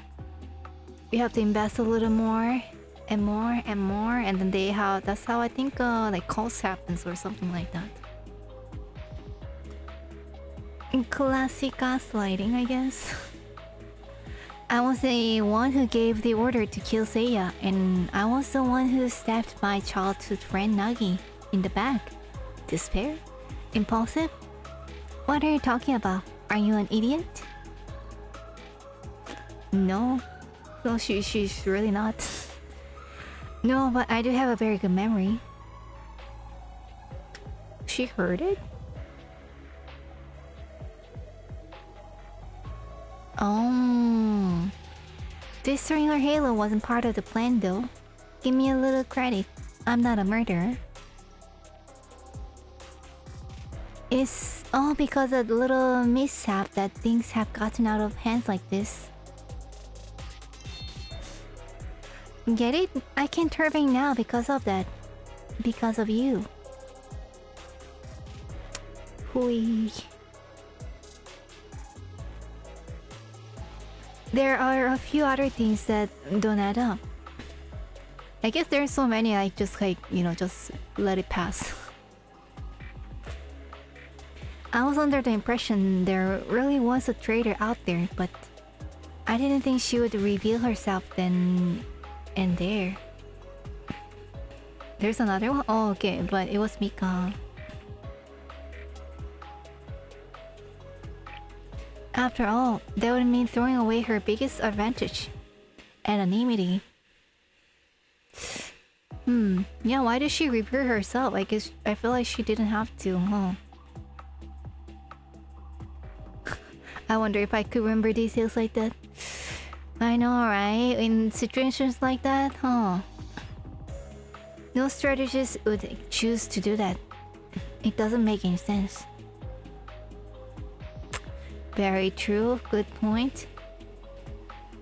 you have to invest a little more and more and more, and then they have. That's how I think like cults happens or something like that. In classic gaslighting, I guess. I was the one who gave the order to kill Seiya, and I was the one who stabbed my childhood friend Nagi in the back. Despair? Impulsive? What are you talking about? Are you an idiot? No. No, she's really not. No, but I do have a very good memory. She heard it? Oh. Destroying her halo wasn't part of the plan though. Give me a little credit. I'm not a murderer. It's all because of the little mishap that things have gotten out of hands like this. Get it? I can't turbine now because of that. Because of you. Hui. There are a few other things that don't add up. I guess there's so many I just just let it pass. I was under the impression there really was a traitor out there, but I didn't think she would reveal herself then and there. There's another one? Oh, okay, but it was Mika. After all, that would mean throwing away her biggest advantage. Anonymity. Yeah, why did she reveal herself? I feel like she didn't have to, huh? I wonder if I could remember details like that. I know, right? In situations like that, huh? No strategist would choose to do that. It doesn't make any sense. Very true, good point.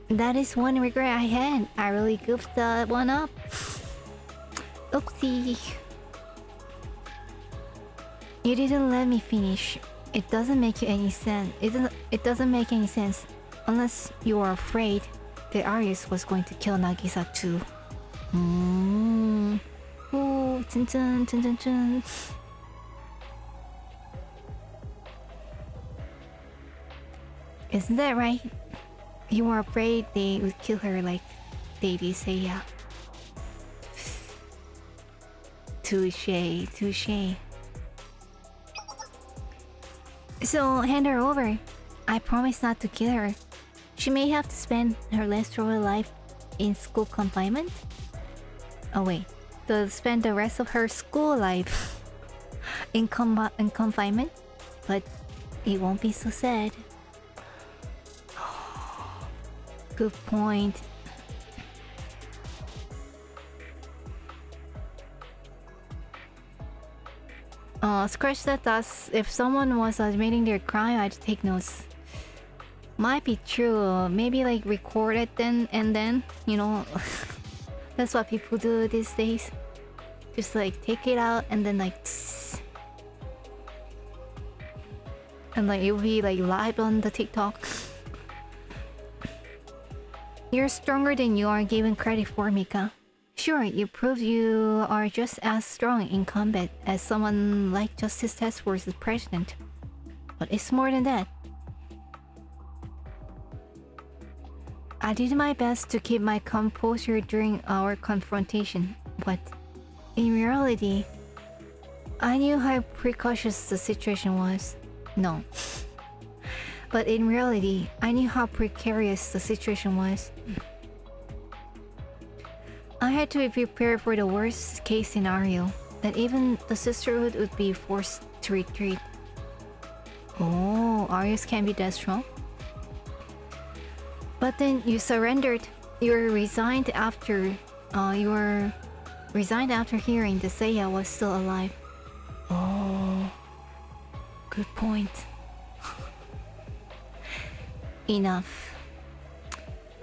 That is one regret I had. I really goofed that one up. Oopsie. You didn't let me finish. It doesn't make any sense. It doesn't make any sense unless you are afraid that Arius was going to kill Nagisa too. Ooh, chun chun chun chun chun. Isn't that right? You were afraid they would kill her like they did Seiya. Touché, touché. So hand her over. I promise not to kill her. She may have to spend her rest of her life in school confinement. Oh wait, to spend the rest of her school life in confinement, but it won't be so sad. Good point. Scratch that thoughts. If someone was admitting their crime, I'd take notes. Might be true. Maybe like record it then and then, you know. That's what people do these days. Just like take it out and then like and like it'll be like live on the TikTok. You're stronger than you are given credit for, Mika. Sure, you prove you are just as strong in combat as someone like Justice Task Force's president. But it's more than that. I did my best to keep my composure during our confrontation, but in reality, I knew how precocious the situation was. No. But in reality, I knew how precarious the situation was. I had to be prepared for the worst case scenario, that even the sisterhood would be forced to retreat. Oh, Arius can be that strong? But then you surrendered. You were resigned after hearing that Seiya was still alive. Oh, good point. Enough.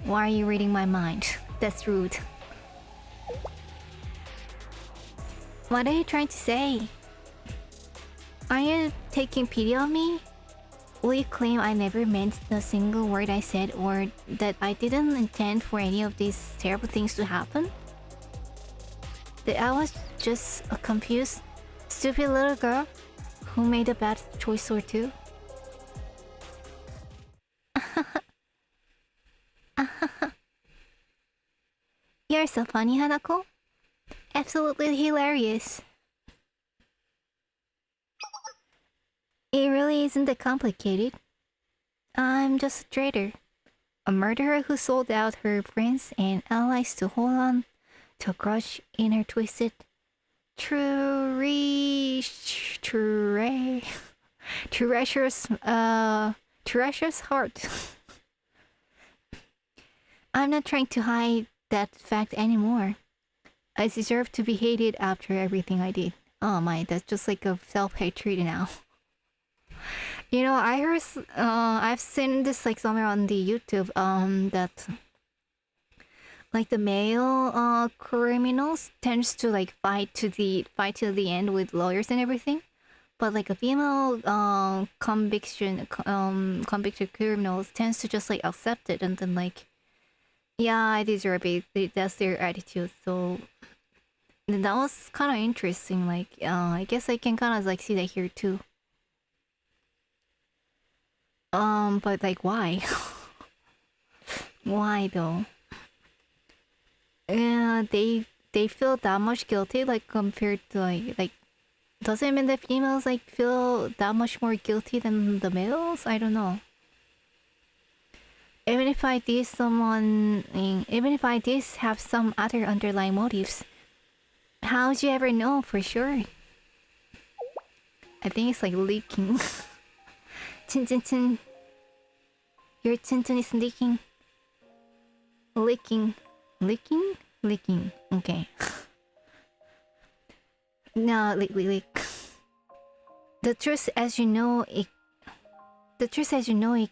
Why are you reading my mind? That's rude. What are you trying to say? Are you taking pity on me? Will you claim I never meant the single word I said, or that I didn't intend for any of these terrible things to happen? that I was just a confused, stupid little girl who made a bad choice or two. You're so funny, Hanako. Absolutely hilarious. It really isn't that complicated. I'm just a traitor. A murderer who sold out her friends and allies to hold on to a grudge in her twisted, treacherous heart. I'm not trying to hide that fact anymore. I deserve to be hated after everything I did. Oh my, that's just like a self-hatred now. You know, I heard, I've seen this like somewhere on the YouTube, that like the male criminals tends to like fight to the end with lawyers and everything, but like a female convicted criminals tends to just like accept it and then like, yeah, I deserve it. That's their attitude. So that was kind of interesting. Like, I guess I can kind of like see that here too. But like, why? Why though? Yeah, they feel that much guilty, like compared to like does it mean that females like feel that much more guilty than the males? I don't know. Even if I did have some other underlying motives, how would you ever know for sure? I think it's like leaking. Chin chin chin. Your chin chin is leaking. Leaking. Leaking? Leaking. Okay. No, leak. The truth as you know it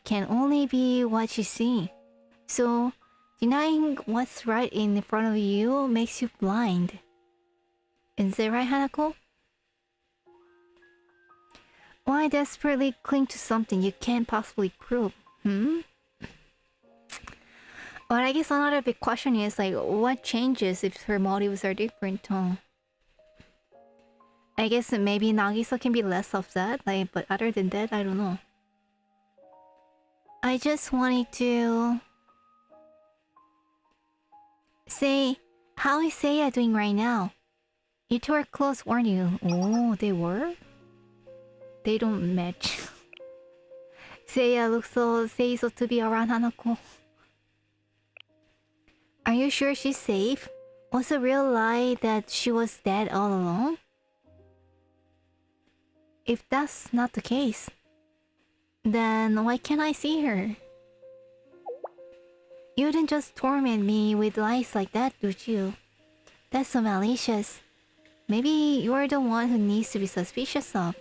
can only be what you see. So denying what's right in front of you makes you blind. Is that right, Hanako? Why desperately cling to something you can't possibly prove? But I guess another big question is like, what changes if her motives are different? I guess maybe Nagisa can be less of that, like, but other than that, I don't know. I just wanted to say, how is Seiya doing right now? You two are close, weren't you? Oh, they were? They don't match. Seiya looks so Seiso to be around Hanako. Are you sure she's safe? Was a real lie that she was dead all along? If that's not the case, then why can't I see her? You didn't just torment me with lies like that, did you? That's so malicious. Maybe you're the one who needs to be suspicious of.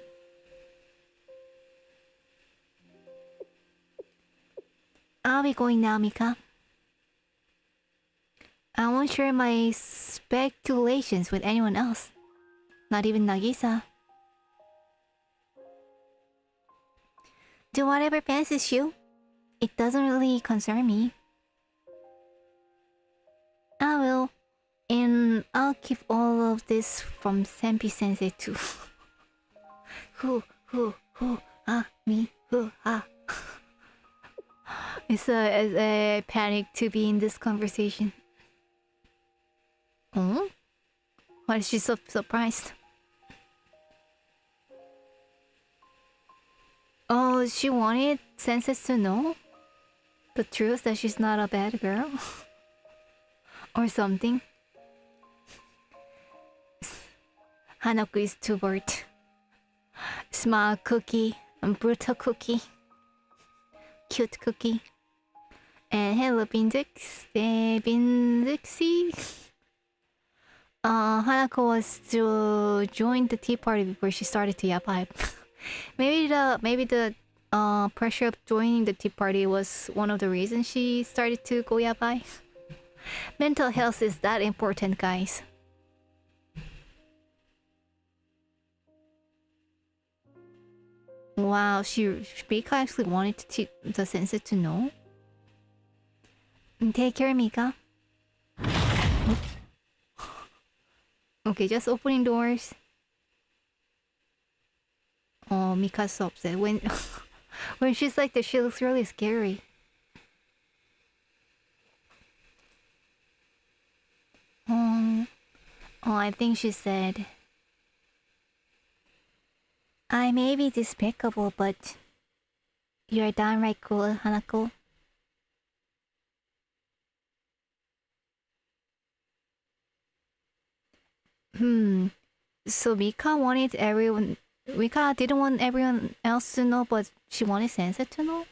I'll be going now, Mika. I won't share my speculations with anyone else. Not even Nagisa. Do whatever passes you. It doesn't really concern me. I will. And I'll keep all of this from Senpi-sensei too. Me, It's a panic to be in this conversation. Oh? Why is she so surprised? Oh, she wanted senses to know the truth that she's not a bad girl? Or something? Hanako is too bored. Small cookie, brutal cookie, cute cookie. And hello, Binzix. Binzixie. Hanako was to join the tea party before she started to yapai. maybe the pressure of joining the tea party was one of the reasons she started to go yapai. Mental health is that important, guys. Wow, Rika actually wanted the sensei to know. Take care, Mika. Okay, just opening doors. Oh, Mika's so upset. When when she's like this, she looks really scary. Oh, I think she said, I may be despicable, but you're downright cool, Hanako. So Mika didn't want everyone else to know, but she wanted Sensei to know?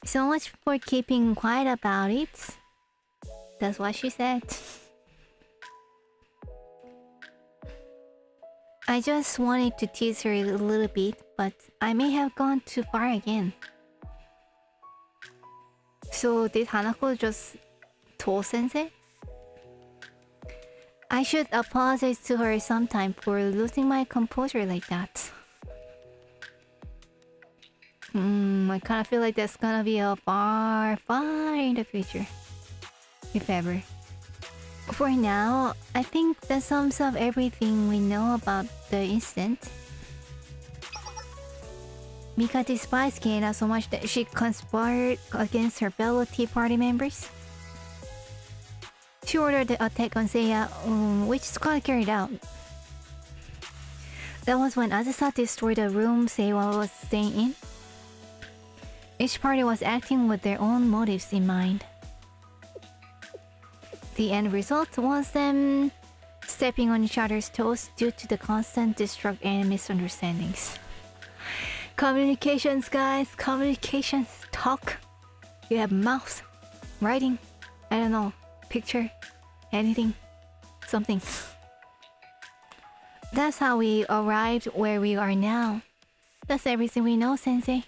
So much for keeping quiet about it. That's what she said. I just wanted to tease her a little bit, but I may have gone too far again. So did Hanako just told Sensei? I should apologize to her sometime for losing my composure like that. I kind of feel like that's gonna be a far, far in the future. If ever. For now, I think that sums up everything we know about the incident. Mika despised Kena so much that she conspired against her fellow Tea Party members. She ordered the attack on Seiya, which Scott carried out. That was when Azusa destroyed the room Seiya was staying in. Each party was acting with their own motives in mind. The end result was them stepping on each other's toes due to the constant distrust and misunderstandings. Communications, guys. Communications. Talk. You have mouths. Writing. I don't know. Picture. Anything. Something. That's how we arrived where we are now. That's everything we know, Sensei.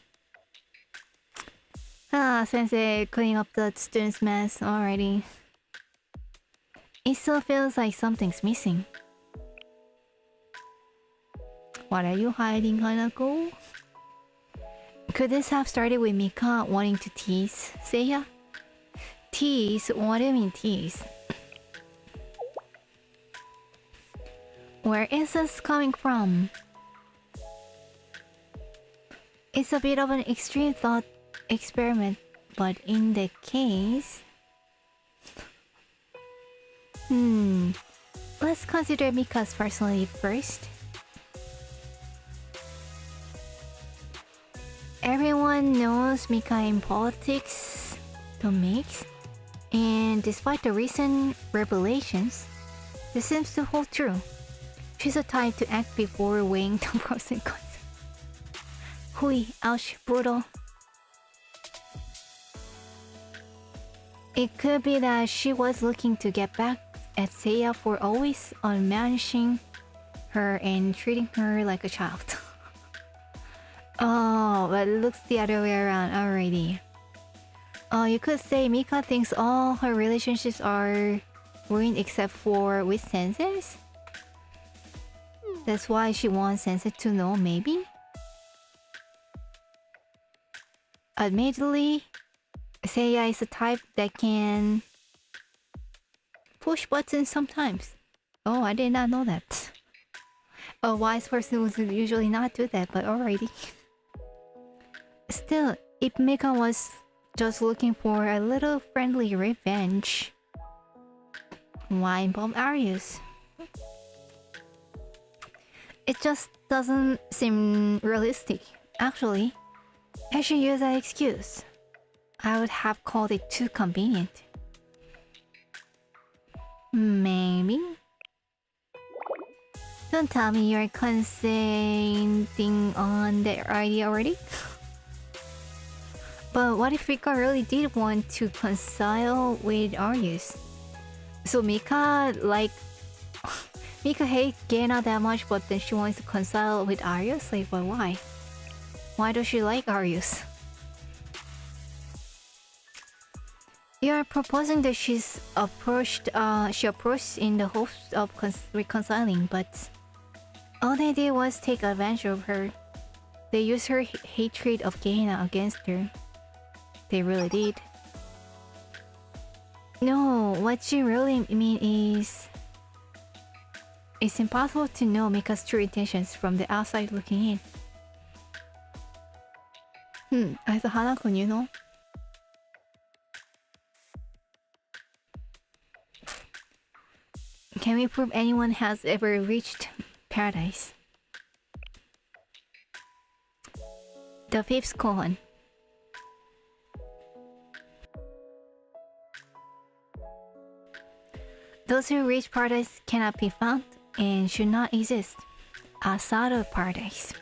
Sensei cleaning up the students' mess already. It still feels like something's missing. What are you hiding, Hanako? Could this have started with Mika wanting to tease Seiya? Tease? What do you mean tease? Where is this coming from? It's a bit of an extreme thought experiment, but in the case... Let's consider Mika's personality first. Everyone knows Mika in politics, the mix, and despite the recent revelations, this seems to hold true. She's the type to act before weighing the pros and cons. Hui, ouch, brutal. It could be that she was looking to get back at Seiya for always unmanaging her and treating her like a child. Oh, but it looks the other way around already. Oh, you could say Mika thinks all her relationships are ruined except for with Sensei's? That's why she wants Sensei to know, maybe? Admittedly, Seiya is a type that can push buttons sometimes. Oh, I did not know that. A wise person would usually not do that, but alrighty. Still, if Mika was just looking for a little friendly revenge, why involve Arius? It just doesn't seem realistic. Actually, I should use that excuse. I would have called it too convenient. Maybe? Don't tell me you're consenting on the idea already? But what if Mika really did want to reconcile with Arius? So Mika Mika hates Gena that much, but then she wants to reconcile with Arius? Like, but why? Why does she like Arius? You're proposing that she approached in the hopes of reconciling, but all they did was take advantage of her. They used her hatred of Gehenna against her. They really did. No, what you really mean is it's impossible to know Mika's true intentions from the outside looking in. I thought Hanako knew, no? Can we prove anyone has ever reached paradise? The fifth colon. Those who reach paradise cannot be found and should not exist outside of paradise.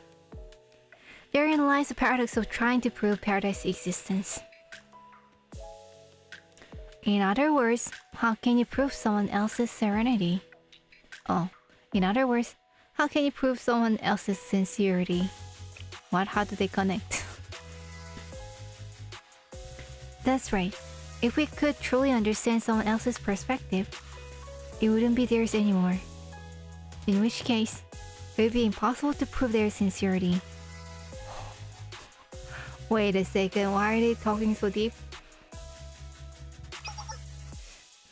Therein lies the paradox of trying to prove paradise's existence. In other words, how can you prove someone else's serenity? Oh, in other words, how can you prove someone else's sincerity? What? How do they connect? That's right. If we could truly understand someone else's perspective, it wouldn't be theirs anymore. In which case, it would be impossible to prove their sincerity. Wait a second, why are they talking so deep?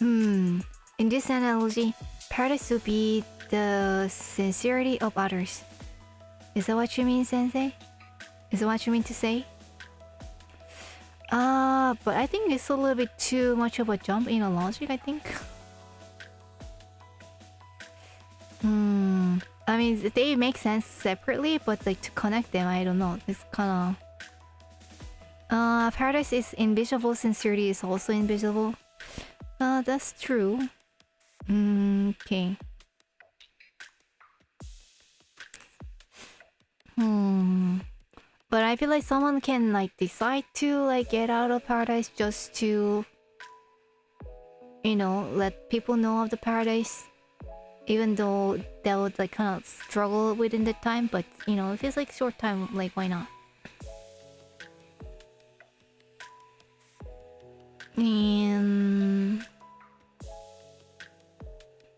In this analogy, paradise would be the sincerity of others. Is that what you mean, Sensei? Is that what you mean to say? But I think it's a little bit too much of a jump in a logic, I think. I mean, they make sense separately, but like to connect them, I don't know. It's kinda... paradise is invisible, sincerity is also invisible. That's true. Okay. But I feel like someone can like decide to like get out of paradise just to, you know, let people know of the paradise. Even though that would like kind of struggle within the time, but you know, if it's like short time, like why not?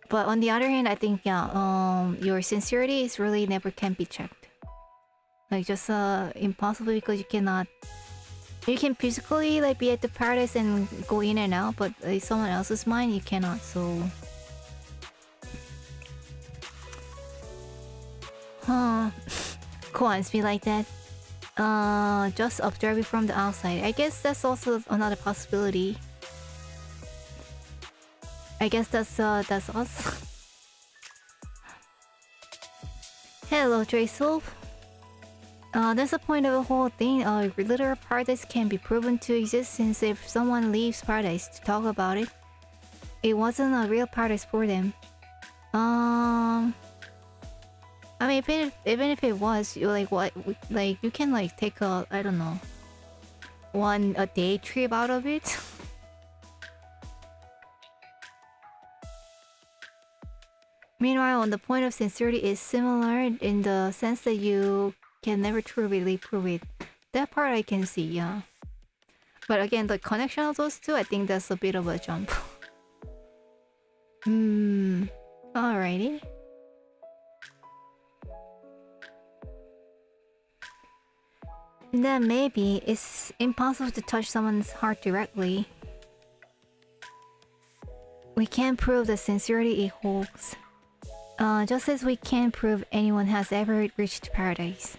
But on the other hand, I think your sincerity is really never can be checked. Like just impossible because you cannot. You can physically like be at the paradise and go in and out, but like someone else's mind you cannot. So. Koans be like that. Just observe it from the outside. I guess that's also another possibility. I guess that's us. Hello, Tracewolf. That's the point of the whole thing. Literal paradise can be proven to exist since if someone leaves paradise to talk about it, it wasn't a real paradise for them. I mean, even if it was, you're like, what? Like, you can like take a, I don't know, a day trip out of it. Meanwhile, the point of sincerity is similar in the sense that you can never truly prove it. That part I can see, yeah. But again, the connection of those two, I think that's a bit of a jump. Alrighty. Then maybe it's impossible to touch someone's heart directly. We can't prove the sincerity it holds. Just as we can't prove anyone has ever reached paradise.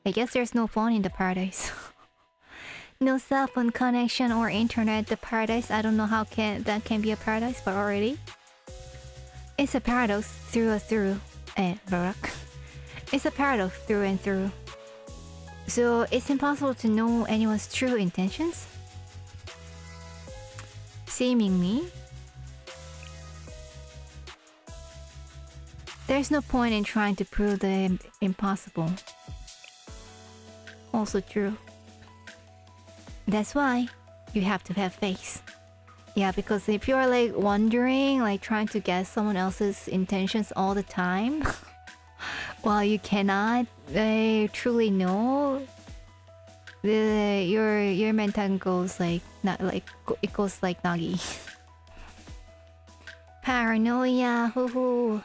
I guess there's no phone in the paradise. No cell phone connection or internet. The paradise, I don't know how that can be a paradise, but already. It's a paradox through and through. Barak. It's a paradox through and through. So it's impossible to know anyone's true intentions? Seemingly. There's no point in trying to prove the impossible. Also true. That's why you have to have faith. Yeah, because if you're like wondering, like trying to guess someone else's intentions all the time, while you cannot truly know, your mental goes like not like it goes like Nagi. Paranoia, hoo.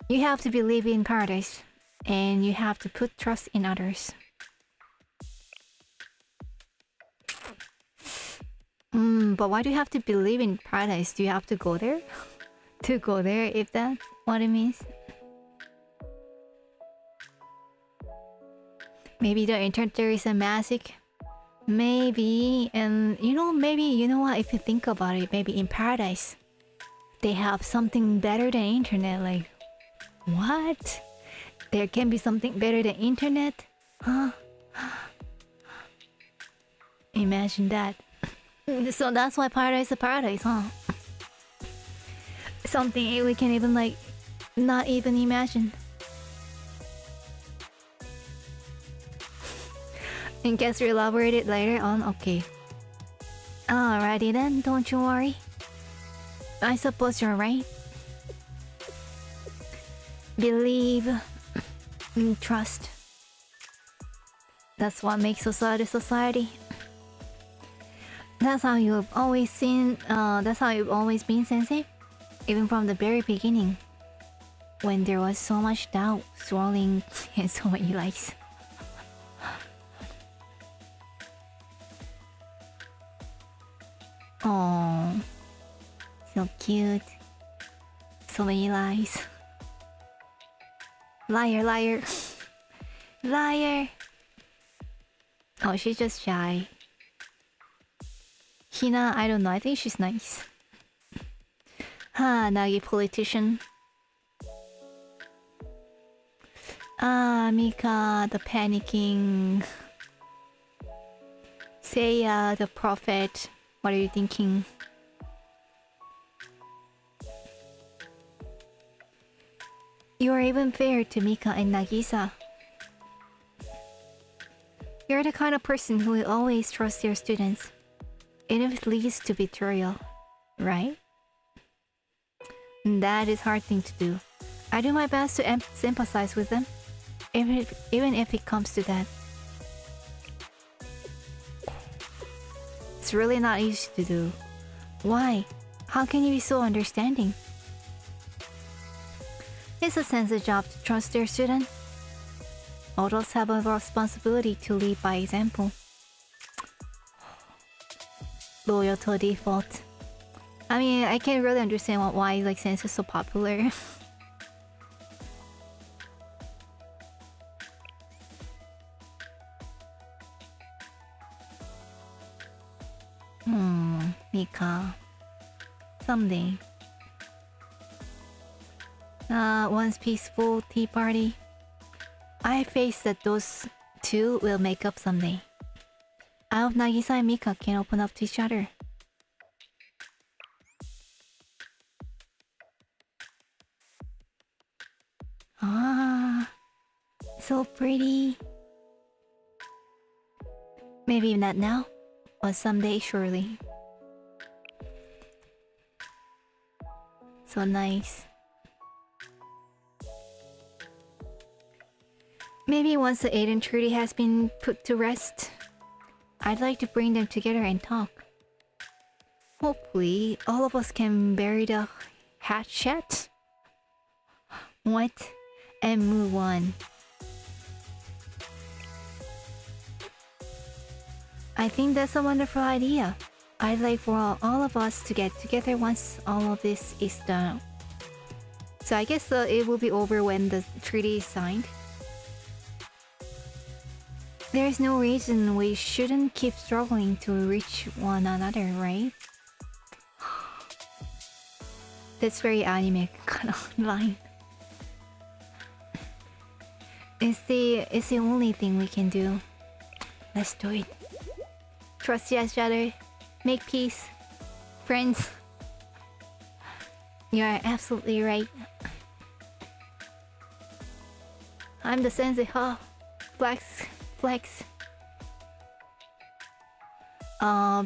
You have to believe in paradise, and you have to put trust in others. But why do you have to believe in paradise? Do you have to go there? To go there, if that's what it means? Maybe the internet there is a magic. Maybe, and maybe, you know what, if you think about it, maybe in paradise, they have something better than internet. Like, what? There can be something better than internet? Huh? Imagine that. So that's why paradise is a paradise, huh? Something we can even, like, not even imagine. In case we elaborate it later on, okay. Alrighty then, don't you worry. I suppose you're right. Believe, trust. That's what makes society society. That's how you've always seen. That's how you've always been, Sensei. Even from the very beginning, when there was so much doubt swirling and so many lies. Oh, so cute. So many lies. Liar, liar. Liar. Oh, she's just shy. Hina, I don't know. I think she's nice. Nagi politician. Mika, the panicking. Seiya, the prophet. What are you thinking? You are even fair to Mika and Nagisa. You're the kind of person who will always trust your students, even if it leads to betrayal, right? That is a hard thing to do. I do my best to sympathize with them, even if it comes to that. It's really not easy to do. Why? How can you be so understanding? It's a sensei job to trust their student. Adults have a responsibility to lead by example. Loyal to a default. I mean, I can't really understand why like sensei is so popular. Mika. Someday. Once peaceful tea party. I face that those two will make up someday. I hope Nagisa and Mika can open up to each other. So pretty. Maybe not now, but someday surely. So nice. Maybe once the Aiden treaty has been put to rest, I'd like to bring them together and talk. Hopefully, all of us can bury the hatchet. What? And move on. I think that's a wonderful idea. I'd like for all of us to get together once all of this is done. So I guess it will be over when the treaty is signed. There's no reason we shouldn't keep struggling to reach one another, right? That's very anime kind of line. It's the only thing we can do. Let's do it. Trust each other. Make peace. Friends. You are absolutely right. I'm the sensei, huh? Flex.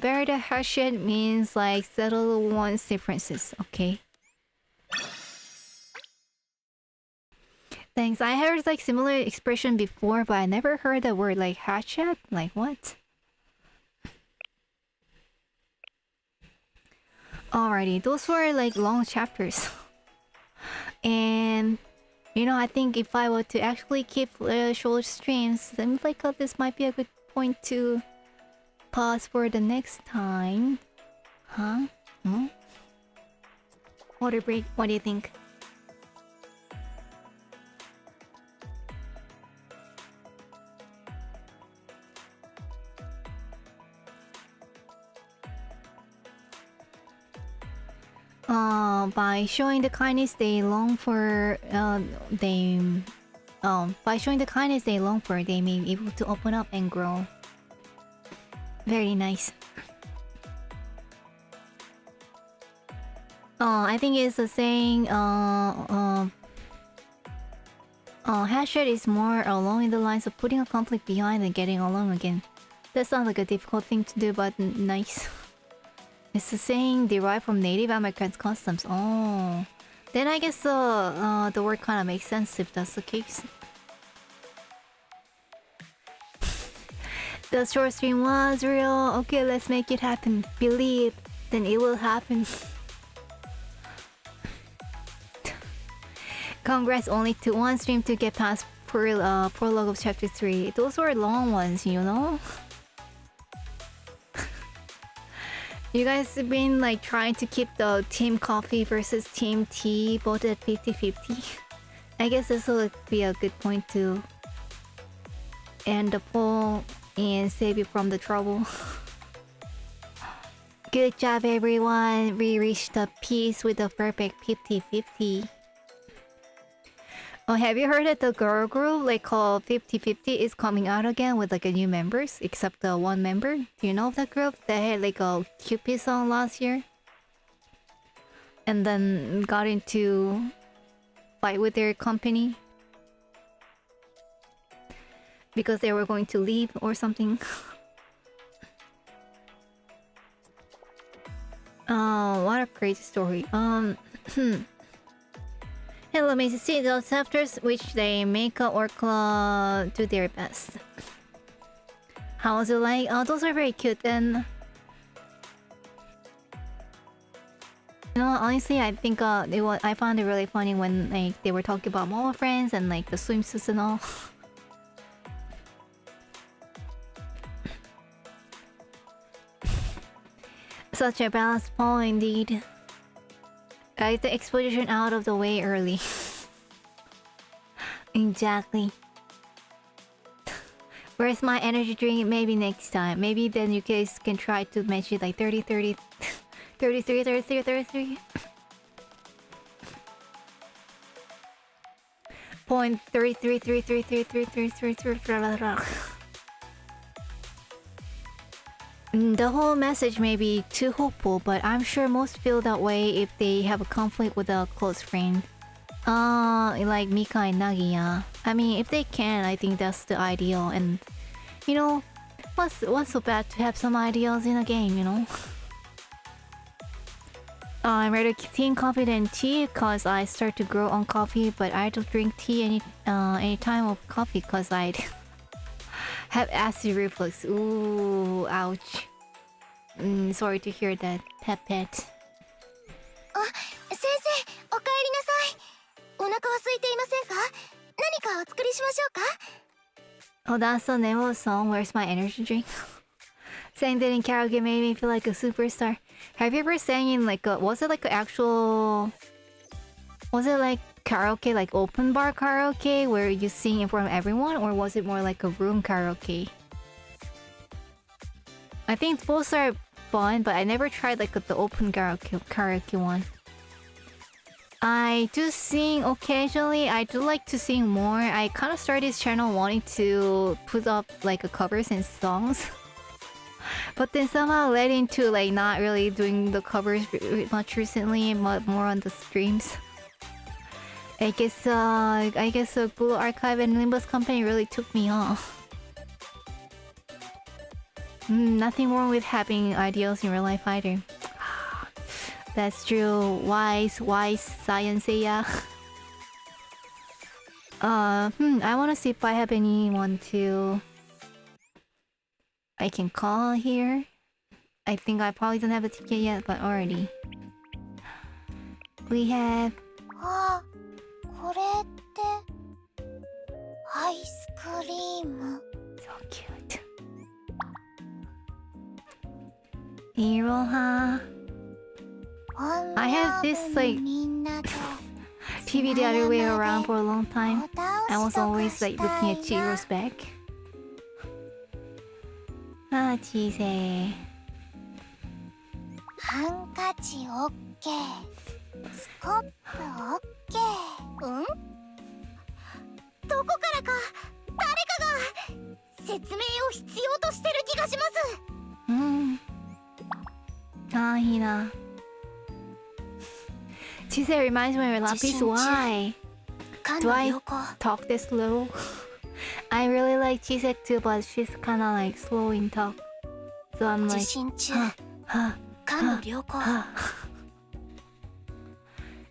Bury the hatchet means like settle one's differences, okay? Thanks. I heard like similar expression before, but I never heard the word like hatchet. Like what? Alrighty, those were like long chapters. And I think if I were to actually keep short streams, then like this might be a good point to pause for the next time. Huh? Hmm? Water break. What do you think? By showing the kindness they long for, by showing the kindness they long for, they may be able to open up and grow. Very nice. I think it's a saying, Hatchet is more along in the lines of putting a conflict behind and getting along again. That sounds like a difficult thing to do, but nice. It's a saying derived from Native American customs. Oh. Then I guess the word kind of makes sense if that's the case. The short stream was real. Okay, let's make it happen. Believe, then it will happen. Congrats, only to one stream to get past prologue of chapter 3. Those were long ones, you know? You guys have been like trying to keep the team coffee versus team tea both at 50-50. I guess this will be a good point to end the poll and save you from the trouble. Good job everyone, we reached the peace with the perfect 50-50. Oh, have you heard that the girl group like called 50-50 is coming out again with like a new members, except the one member? Do you know of that group that had like a Cupid song last year? And then got into fight with their company? Because they were going to leave or something. Oh, what a crazy story. Hello, Mrs. C. Those chapters which they make or do their best. How was it like? Oh, those are very cute and... You know, honestly, I think I found it really funny when like they were talking about Momo friends and like the swimsuits and all. Such a balanced poem indeed. Get the exposition out of the way early. Exactly. Where's my energy drink? Maybe next time. Maybe then you guys can try to mention like 30, 30, 33, 33, 33. Point 3333333333. The whole message may be too hopeful, but I'm sure most feel that way if they have a conflict with a close friend. Like Mika and Nagia. I mean, if they can, I think that's the ideal. And, you know, what's so bad to have some ideals in a game, you know? I'm rather team coffee than tea because I start to grow on coffee, but I don't drink tea any time of coffee because I have acid reflux. Ooh, ouch. Sorry to hear that, pet. 先生、お帰りなさい。お腹は空いていませんか？何かお作りしましょうか？ Oh, that's the name of the song. Where's my energy drink? Sang that in karaoke made me feel like a superstar. Have you ever sang in like a... Was it like an actual... Was it like karaoke, like open bar karaoke where you sing in front of everyone? Or was it more like a room karaoke? I think both are fun, but I never tried like the open karaoke one. I do sing occasionally. I do like to sing more. I kind of started this channel wanting to put up like a covers and songs. But then somehow led into like not really doing the covers much recently, but more on the streams. I guess Blue Archive and Limbus Company really took me off. Nothing wrong with having ideals in real life either. That's true. Wise science, yeah. I want to see if I have anyone I can call here. I think I probably don't have a ticket yet, but already. We have... あ、これってアイスクリーム。 So cute. Iroha. I had this like TV the other way around for a long time. I was always like looking at Chihiro's back. Ah, Chise. ハンカチオッケー、スコップオッケー。うん？どこからか誰かが説明を必要としてる気がします。Ah, Hina. Chise reminds me of Lapis. Why? Do I talk this slow? I really like Chise too, but she's kind of like slow in talk. So I'm like,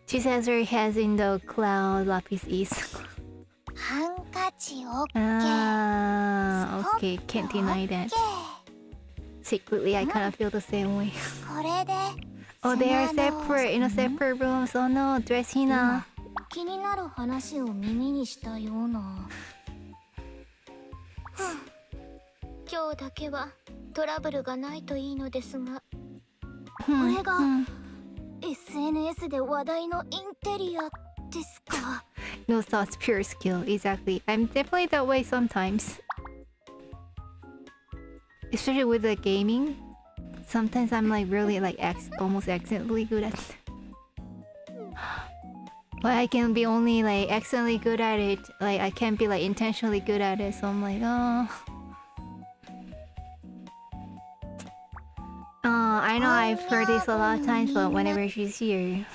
She says her head's in the cloud, Lapis is. Ah, okay, can't deny that. Secretly, I kind of feel the same way. Oh, they are separate, in a separate rooms. Oh no, dress Hina. 気になる話を耳にしたような。今日だけはトラブルがないといいのですが。これが SNS で話題のインテリアですか。No thoughts, pure skill. Exactly. I'm definitely that way sometimes. Especially with the gaming. Sometimes I'm like really like almost accidentally good at it. But I can be only like accidentally good at it. Like I can't be like intentionally good at it. So I'm like, oh. I know I've heard this a lot of times, but whenever she's here.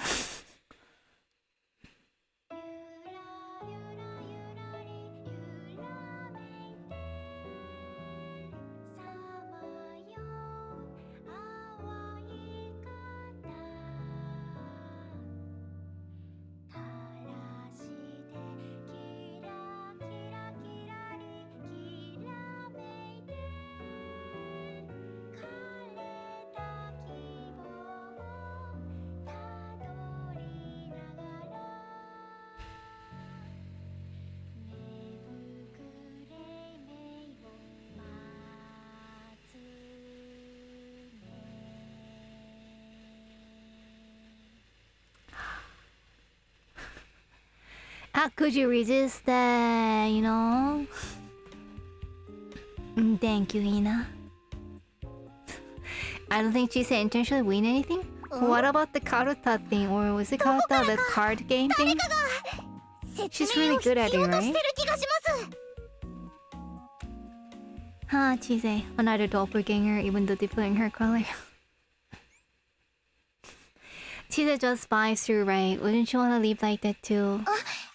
How could you resist that, you know? Thank you, Hina. I don't think she said intentionally win anything. What about the Karuta thing? Or was it Karuta the card game thing? She's really good at it, right? Ah, Chise, another doppelganger, even though displaying her color. Chise just buys through, right? Wouldn't you want to leave like that too?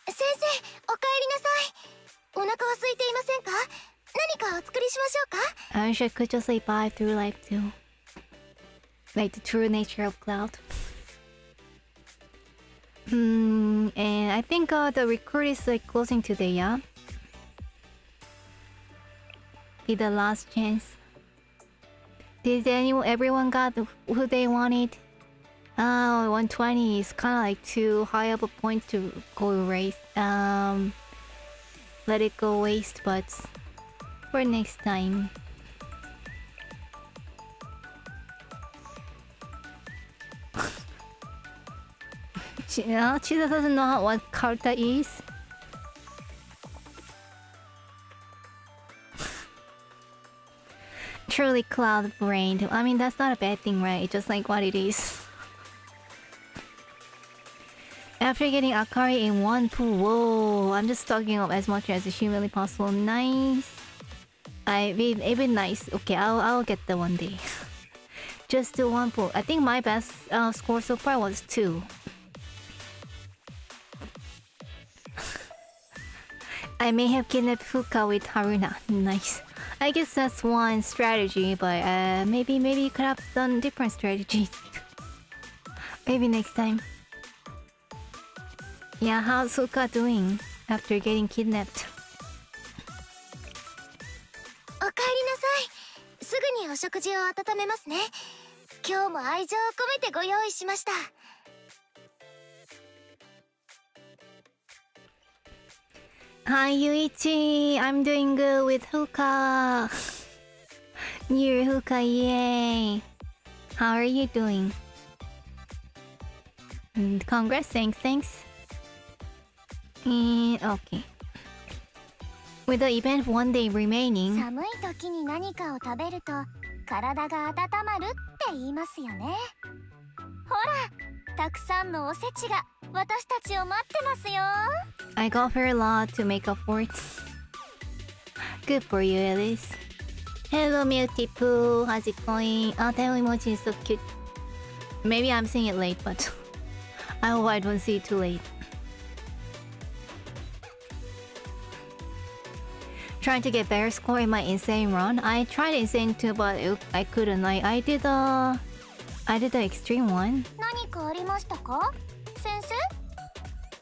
先生、お帰りなさい。お腹は空いていませんか？何かお作りしましょうか？ I wish I could just like buy through life too. Like the true nature of cloud. And I think the record is like closing today, yeah? Be the last chance. Did everyone got who they wanted? 120 is kind of like too high of a point to go waste. Let it go waste, but for next time. Chida doesn't know what Karta is. Truly cloud brained. I mean, that's not a bad thing, right? It's just like what it is. After getting Akari in one pool, whoa! I'm just stocking up as much as humanly possible. Nice. It'd be nice. Okay, I'll get that one day. Just do one pool. I think my best score so far was 2. I may have kidnapped Fuka with Haruna. Nice. I guess that's one strategy, but maybe you could have done different strategies. Maybe next time. Yeah, how's Fuka doing after getting kidnapped? お帰りなさい。すぐにお食事を温めますね。今日も愛情を込めてご用意しました。Hi Yuichi, I'm doing good with Fuka. New Fuka, yay. How are you doing? Congrats, thanks. And okay. With the event one day remaining. 寒い時に何かを食べると体が温まるって言いますよね。ほら、たくさんのおせちが私たちを待ってますよ。I got her a lot to make up for it. Good for you, Alice. Hello, Milky Poo. How's it going? Oh, that emoji is so cute. Maybe I'm seeing it late, but I hope I don't see it too late. Trying to get better score in my insane run. I tried insane too, but I couldn't. Like I did the extreme one. 何かありましたか、先生？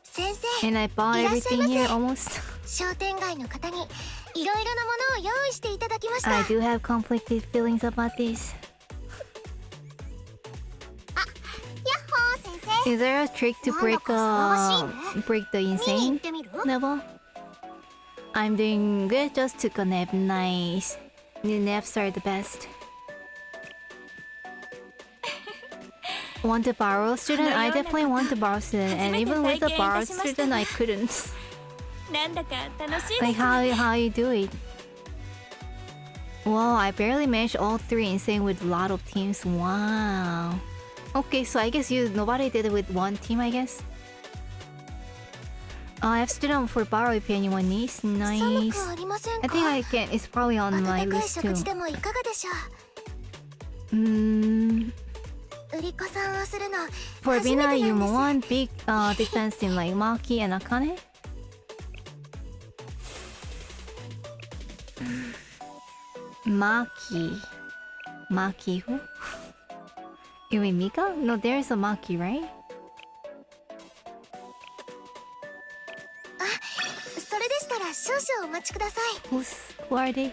先生。 And I bought everything here almost. 商店街の方にいろいろなものを用意していただきました。 I do have conflicted feelings about this. あ、やっほー先生。 Is there a trick to break the insane level? I'm doing good, just took a nap. Nice. The naps are the best. Want to borrow student? I definitely want to borrow student, and even with the borrowed student, I couldn't. Like how you do it? Wow, I barely managed all three insane with a lot of teams. Wow. Okay, so I guess nobody did it with one team, I guess. I have student for borrow if anyone needs. Nice. I think I can. It's probably on my list too. For Bina, you want big defense team like Maki and Akane? Maki who? You mean Mika? No, there's a Maki, right? Who are they?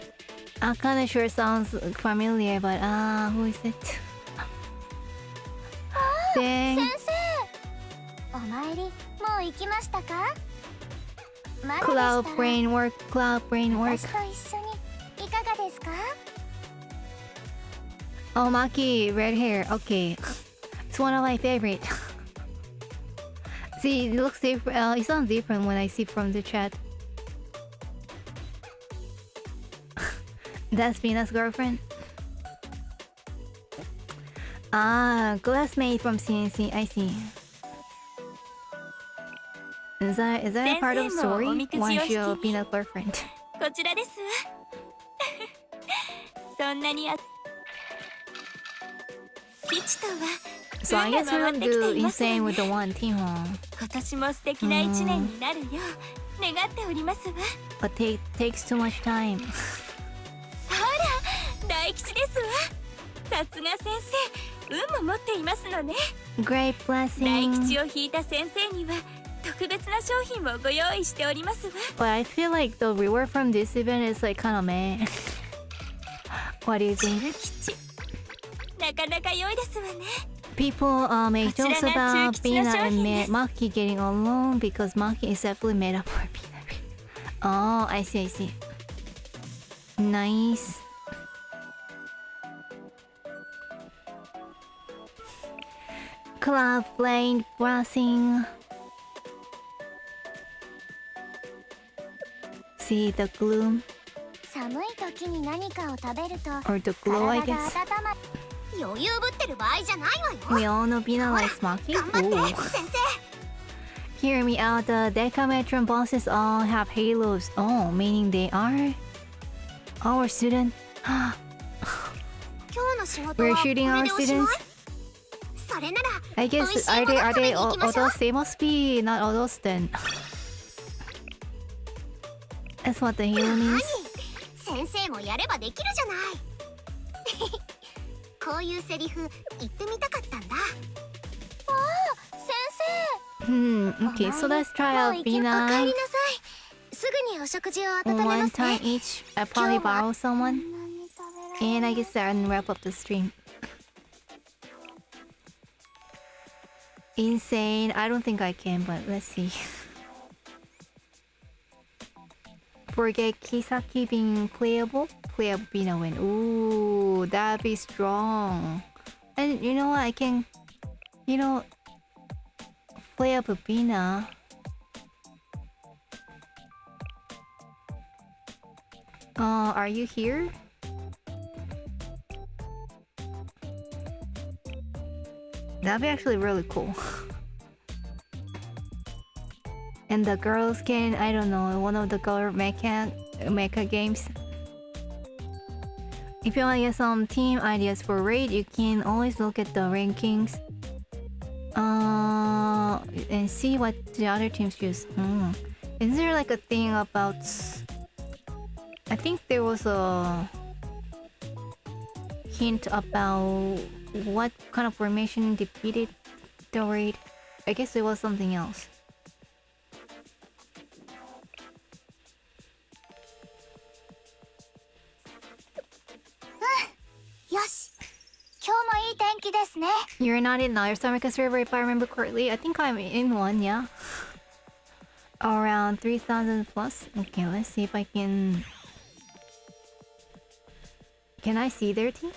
Akane sure sounds familiar, but who is it? Dang. 先生、お参りもう行きましたか？まだでしたら Cloud brain work. 私と一緒にいかがですか？ Oh, Maki, red hair. Okay, it's one of my favorite. See, it looks different. It sounds different when I see from the chat. That's Vina's girlfriend. Ah, classmate from CNC. I see. Is that a part of the story? Why is your Vina's girlfriend? こちらです。そんなに吉とは So I guess we don't do insane with the one team, huh? 今年も素敵な一年になるよう願っておりますわ。But takes too much time. ほら、大吉ですわ。さすが先生、運も持っていますのね。 Great 大 blessing. 吉を引いた先生には特別な商品をご用意しておりますわ。 But I feel like the reward from this event is like kind of meh. What do you think? 吉、なかなか良いですわね。 People make jokes about Bina and Maki getting along because Maki is definitely made up for Bina. Oh, I see. Nice. Club flame browsing. See the gloom 寒い時に何かを食べると or the glow, I 体 guess. が温まる。余裕ぶってる場合じゃないわよ。 We all know Bina likes Maki. 頑張 Ooh. って先生。 Hear me out. The Decametron bosses all have halos. Oh, meaning they are our student. 今日の仕事 We're は shooting こ our れでおしまい。 students. それなら I 美味 guess しいもの are 食べ they に行きましょう。 adults? They must be not adults then. That's what the halo 何 means. 先生もやればできるじゃない。こういうセリフ言ってみたかったんだ。おお、先生。 Okay, so let's try out お帰り Bina なさい。すぐにお食事を温めま one すね。 time each. I probably borrow someone. And I guess I'll wrap up the stream. Insane. I don't think I can, but let's see. Forget Kisaki being playable. Playable Bina win. Ooh, that'd be strong. And you know what? I can... You know... Display of Bina. Are you here? That'd be actually really cool. And the girls can, I don't know, one of the girl mecha games. If you want to get some team ideas for raid, you can always look at the rankings. And see what the other teams use. Is there like a thing about... I think there was a hint about what kind of formation defeated the raid. I guess it was something else. You're not in another Summer server if I remember correctly. I think I'm in one, yeah. Around 3,000 plus. Okay, let's see if I can... Can I see their team?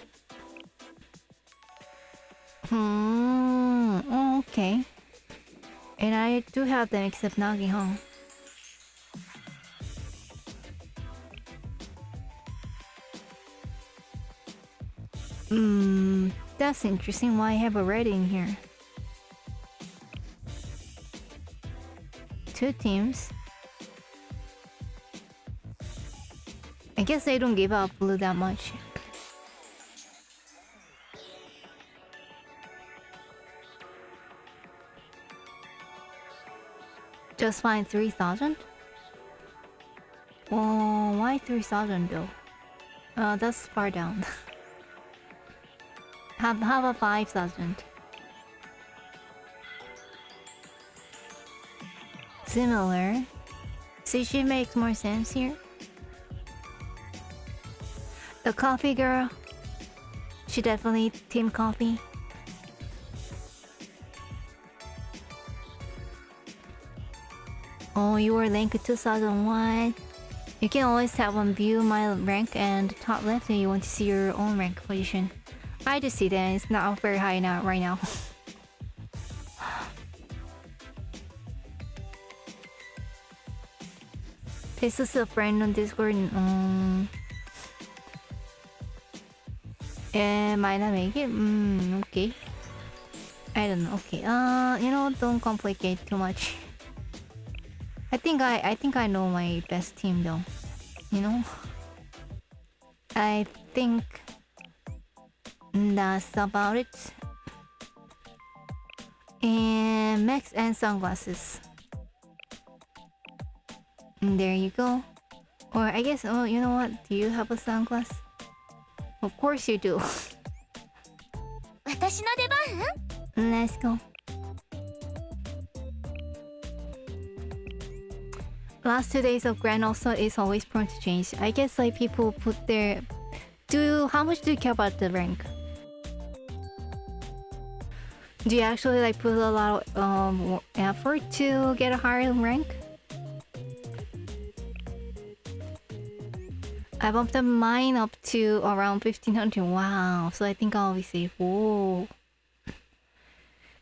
Oh, okay. And I do have them except Nagi, huh? That's interesting. Why I have a red in here? Two teams. I guess they don't give out blue that much. Just find 3,000? Oh, why 3,000 though? That's far down. How about 5,000? Similar. Sushi makes more sense here. The coffee girl. She definitely team coffee. Oh, you were ranked 2001. You can always tap on view my rank and top left if you want to see your own rank position. I just see that it's not very high now right now. This is a friend on Discord. Might not make it. Okay. I don't know. Okay. You know, don't complicate too much. I think I know my best team though. You know. I think that's about it. And Max and sunglasses. And there you go. Or I guess, oh, you know what? Do you have a sunglass? Of course you do. Let's go. Last 2 days of Grand also is always prone to change. I guess like people put their... How much do you care about the rank? Do you actually like put a lot of effort to get a higher rank? I bumped up mine up to around 1500. Wow, so I think I'll be safe. Whoa.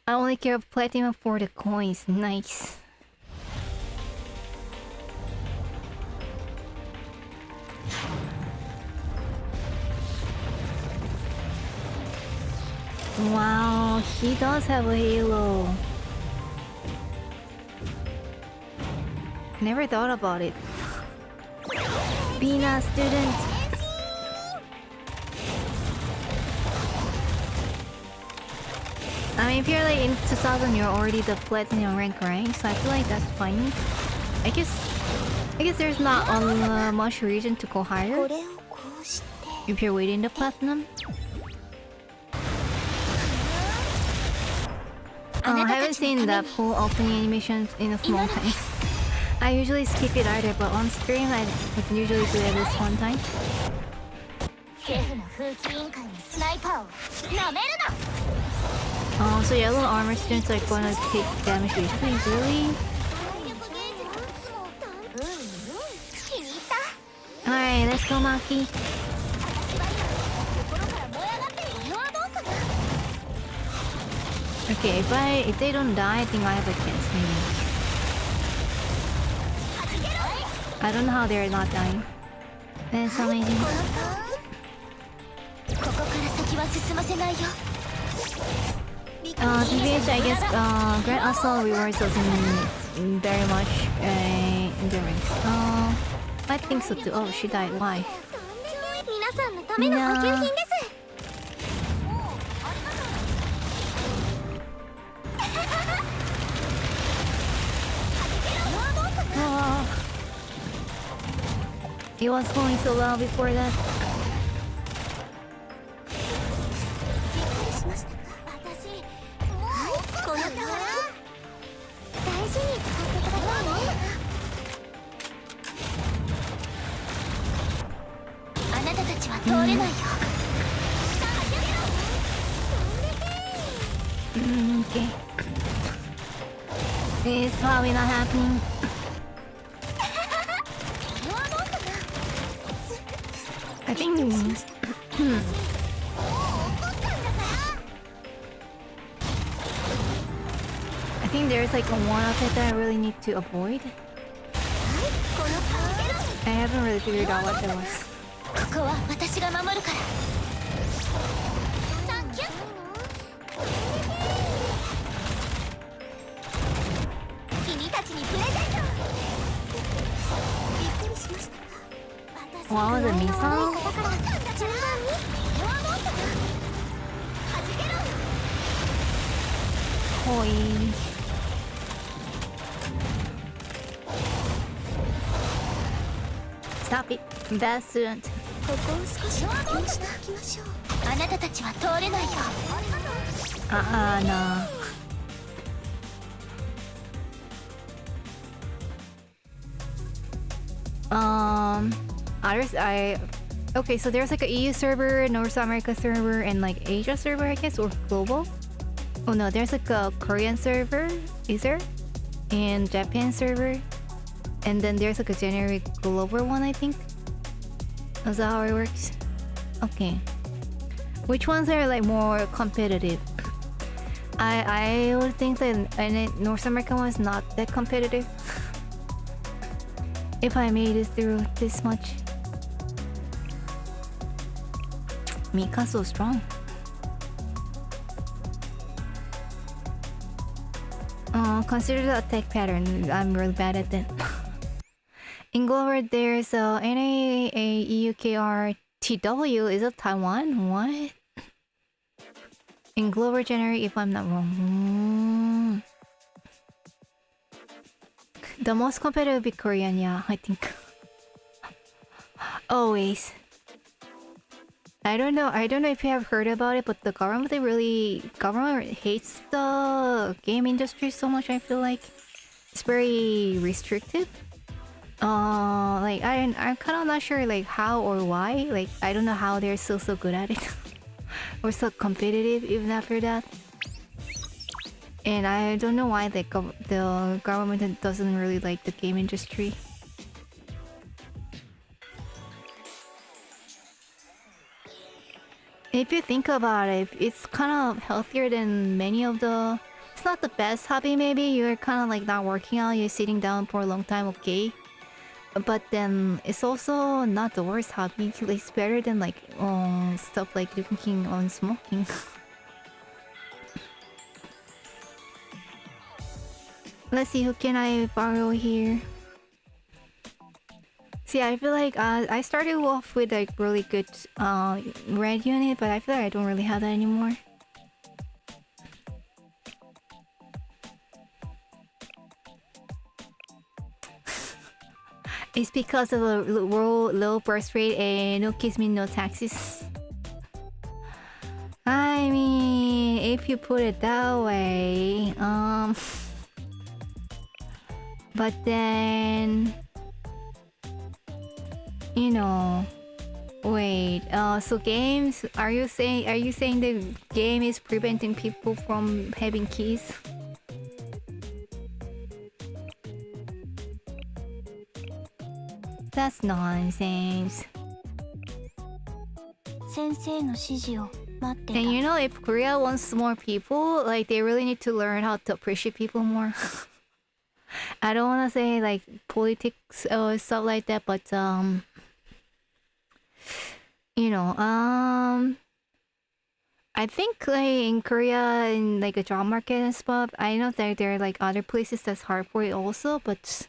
I only care about platinum for the coins. Nice. Wow, he does have a halo. Never thought about it. Being a student. I mean, if you're like in 2000, you're already the platinum rank, right? So I feel like that's fine. I guess there's not much reason to go higher if you're waiting the platinum. I haven't seen that full opening animation in a small time. I usually skip it either, but on stream I would usually do it at least one time. Oh, so yellow armor students are gonna take damage usually? Really? Alright, let's go, Maki. Okay, if they don't die, I think I have a chance maybe. I don't know how they're not dying. That's amazing. TBH, I guess Grand Assault rewards doesn't very much endurance. I think so too. Oh, she died. Why? No. Oh. It was going so well before that. Okay. It's probably not happening. I think I think there's like a one of it that I really need to avoid. I haven't really figured out what that was. Wow, the missile? Hoi. Stop it. Bad student. No. Others, okay, so there's like a EU server, North America server, and like Asia server, I guess, or global. Oh no, there's like a Korean server, is there? And Japan server, and then there's like a generic global one, I think. Is that how it works? Okay. Which ones are like more competitive? I would think that North America one is not that competitive. If I made it through this much. Mika's so strong. Consider the attack pattern. I'm really bad at that. In Glover, there's NAEUKRTW. Is it Taiwan? What? In Glover Generic, if I'm not wrong. The most competitive would be Korean, yeah, I think. Always. I don't know if you have heard about it, but the government hates the game industry so much. I feel like it's very restrictive. Like I'm kind of not sure like how or why. Like I don't know how they're still so good at it or so competitive even after that. And I don't know why the government doesn't really like the game industry. If you think about it, it's kind of healthier than many of the... It's not the best hobby maybe, you're kind of like not working out, you're sitting down for a long time, okay. But then it's also not the worst hobby, it's better than like stuff like drinking or smoking. Let's see, who can I borrow here? See, I feel like I started off with like really good red unit, but I feel like I don't really have that anymore. It's because of the low burst rate and no kiss me, no taxes. I mean, if you put it that way, but then, you know, wait. So games? Are you saying the game is preventing people from having keys? That's nonsense. 先生の指示を待ってた。 And you know, if Korea wants more people, like they really need to learn how to appreciate people more. I don't want to say like politics or stuff like that, but you know, I think like in Korea, in like a job market and stuff, I know that there are like other places that's hard for it also, but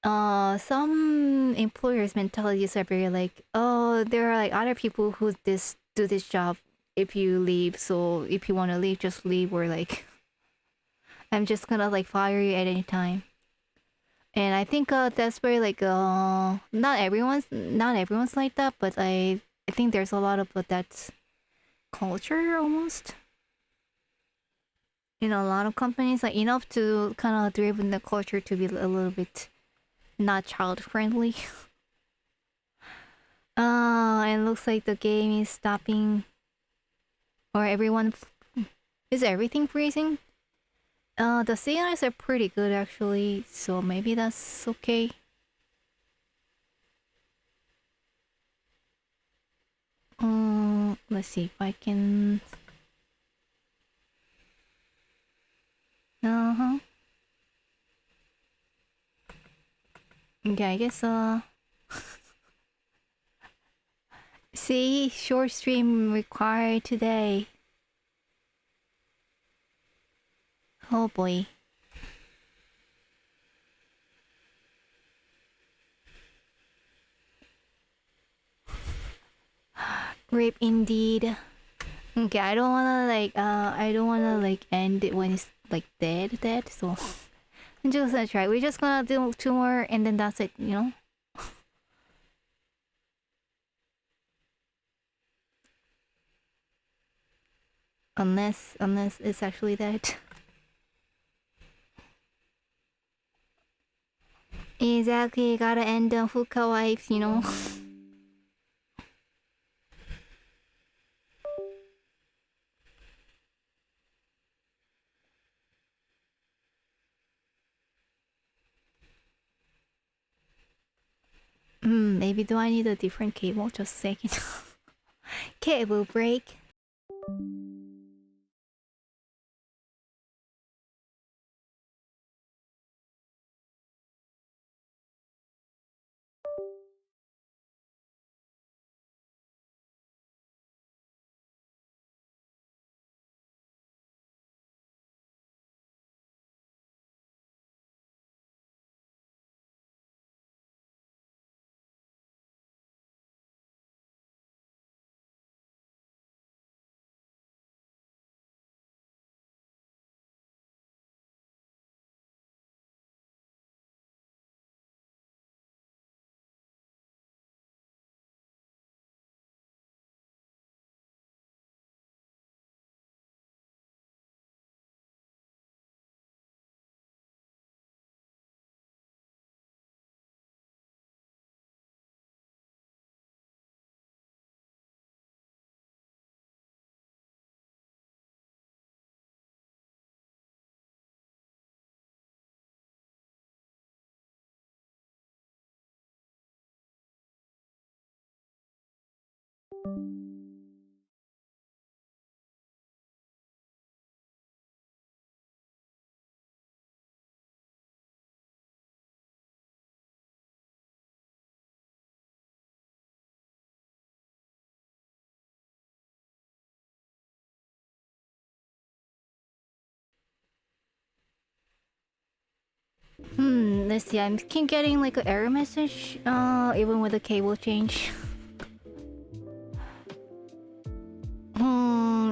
some employers' mentalities are very like, oh, there are like other people who do this job if you leave, so if you want to leave, just leave, or like I'm just gonna like fire you at any time. And I think that's very like not everyone's like that, but I think there's a lot of that culture almost. You know, a lot of companies like enough to kind of driven the culture to be a little bit not child friendly. And looks like the game is stopping, or everyone is everything freezing. The signals are pretty good actually, so maybe that's okay. Let's see if I can. Okay, I guess see, short stream required today. Oh boy. Rip indeed. Okay, I don't wanna like end it when it's like dead, so I'm just gonna try. We're just gonna do 2 more and then that's it, you know? Unless it's actually that. Exactly, gotta end the hookah wife, you know? Maybe do I need a different cable? Just a second. Cable break. Let's see. I keep getting like an error message, even with the cable change.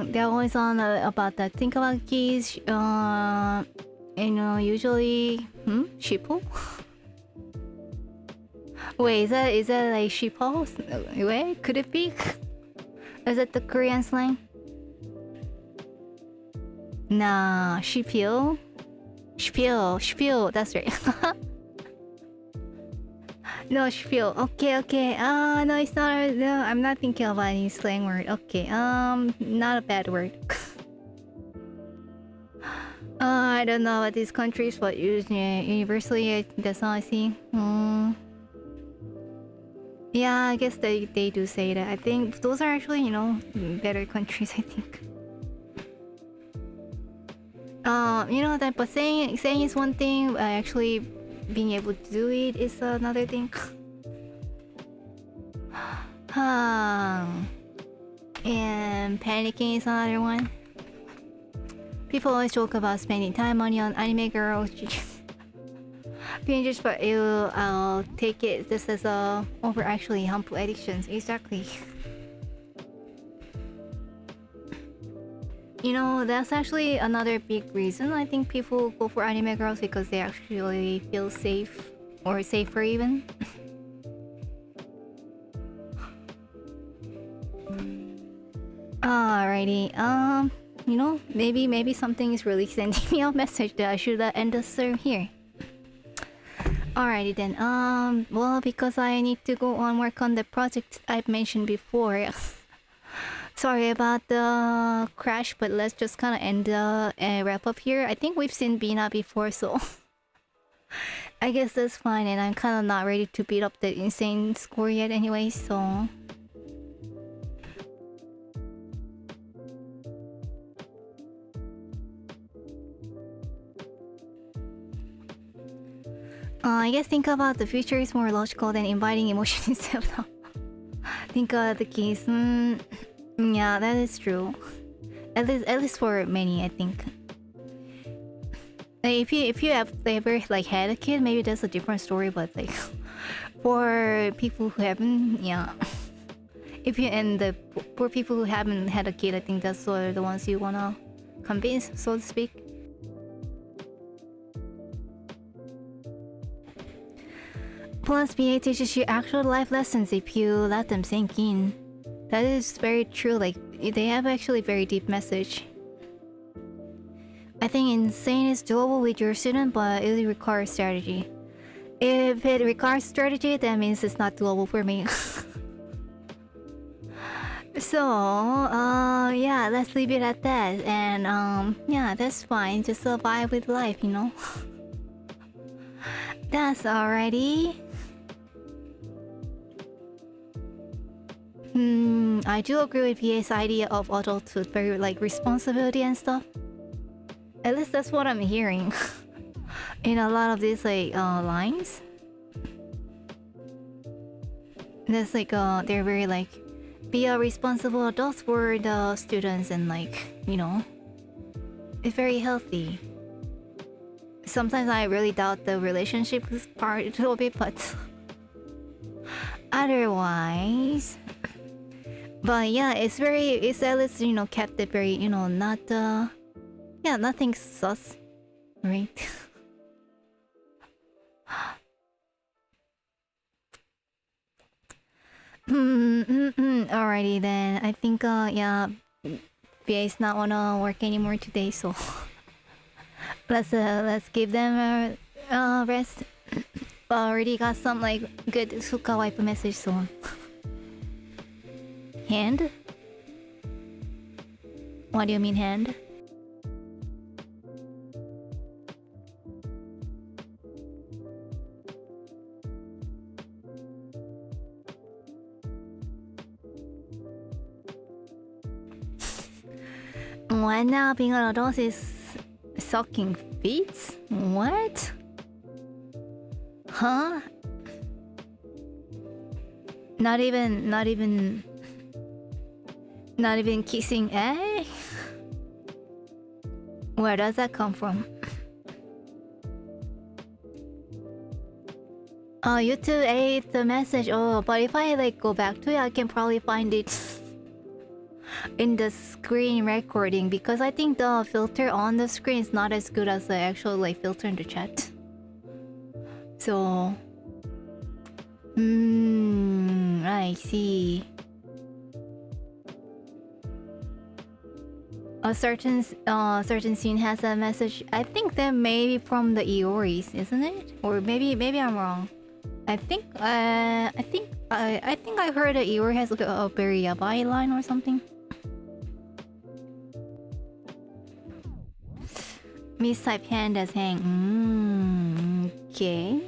They're always on about that. Think about keys. You know, usually, sheeple. Wait, is that like sheeple? Wait, could it be? Is that the Korean slang? Nah, sheepil. Spiel, that's right. No, spiel. Okay. No, it's not. No, I'm not thinking about any slang word. Okay, not a bad word. I don't know about these countries, but usually, universally, that's all I see. Yeah, I guess they do say that. I think those are actually, you know, better countries, I think. You know that, but saying is one thing, actually being able to do it is another thing. And panicking is another one. People always joke about spending time money on anime girls. Being just for you, I'll take it just as a over actually harmful addictions. Exactly. You know, that's actually another big reason I think people go for anime girls, because they actually feel safe, or safer even. Alrighty, you know, maybe something is really sending me a message that I should end the stream here. Alrighty then, well, because I need to go on work on the project I've mentioned before. Sorry about the crash, but let's just kind of end the wrap up here. I think we've seen Bina before, so I guess that's fine, and I'm kind of not ready to beat up the insane score yet anyway, so... I guess think about the future is more logical than inviting emotion instead of think about the case. Yeah, that is true. At least for many, I think. Like, if you have ever like had a kid, maybe that's a different story. But like for people who haven't, yeah. If you and the for people who haven't had a kid, I think that's sort of the ones you wanna convince, so to speak. Plus, BA teaches you actual life lessons if you let them sink in. That is very true, like, they have actually very deep message. I think insane is doable with your student, but it requires strategy. If it requires strategy, that means it's not doable for me. So, yeah, let's leave it at that. And, yeah, that's fine. Just survive with life, you know? That's alrighty. I do agree with PA's idea of adulthood, very like responsibility and stuff. At least that's what I'm hearing in a lot of these like lines. That's like they're very like be a responsible adult for the students, and like, you know, it's very healthy. Sometimes I really doubt the relationship part a little bit, but otherwise. But yeah, it's at least, you know, kept it very, you know, not yeah, nothing sus, right? Alrighty then. I think yeah, VA's not wanna work anymore today, so let's give them a rest. Already got some like good suka wipe message, so hand? What do you mean hand? What now? Being an adult is sucking feet? What? Huh? Not even kissing, eh? Where does that come from? Oh, you two ate the message. Oh, but if I like go back to it, I can probably find it in the screen recording, because I think the filter on the screen is not as good as the actual like filter in the chat. So, I see. A certain scene has a message. I think that maybe from the Ioris, isn't it? Or maybe I'm wrong. I think I heard that Iori has like a very yabai line or something. Mistype hand as hang. Okay.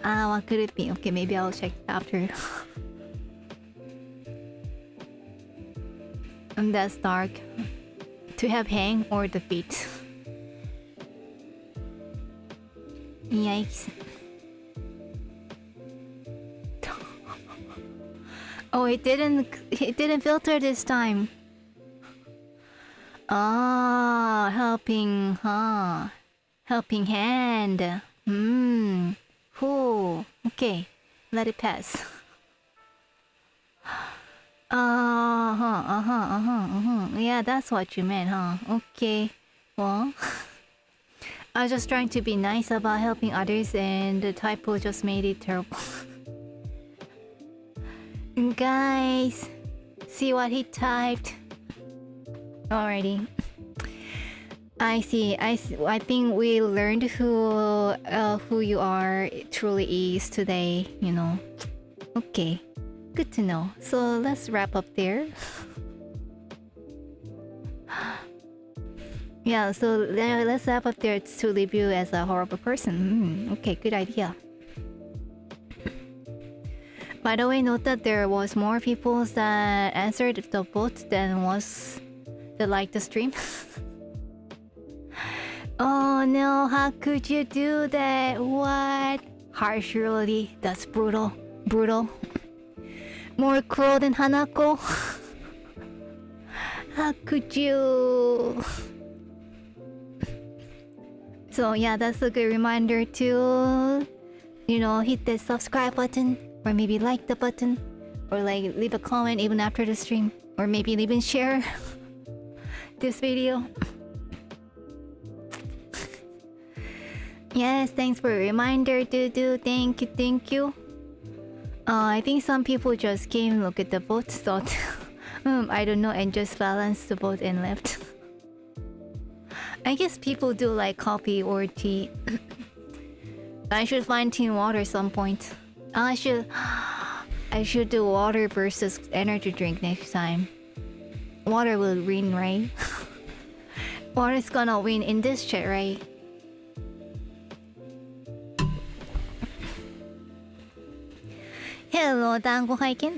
Ah, what could it be? Okay, maybe I'll check after. And that's dark. To have hang or the feet. Yikes. Oh, it didn't filter this time. Ah, helping, huh? Helping hand. Cool. Okay, let it pass. Yeah, that's what you meant, huh? Okay. Well, I was just trying to be nice about helping others, and the typo just made it terrible. Guys, see what he typed. Alrighty. I see. I think we learned who you are truly is today. You know. Okay. Good to know. So let's wrap up there. Yeah. So let's wrap up there to leave you as a horrible person. Okay. Good idea. By the way, note that there was more people that answered the vote than was that liked the stream. Oh no, how could you do that? What? Harshly, that's brutal. Brutal. More cruel than Hanako. How could you? So yeah, that's a good reminder to, you know, hit the subscribe button. Or maybe like the button. Or like leave a comment even after the stream. Or maybe even share this video. Yes, thanks for a reminder, DuDu. Thank you, thank you. I think some people just came, look at the vote, thought, I don't know, and just balanced the vote and left. I guess people do like coffee or tea. I should find tea and water some point. I should do water versus energy drink next time. Water will win, right? Water's gonna win in this chat, right? Hello, Dango Hiken.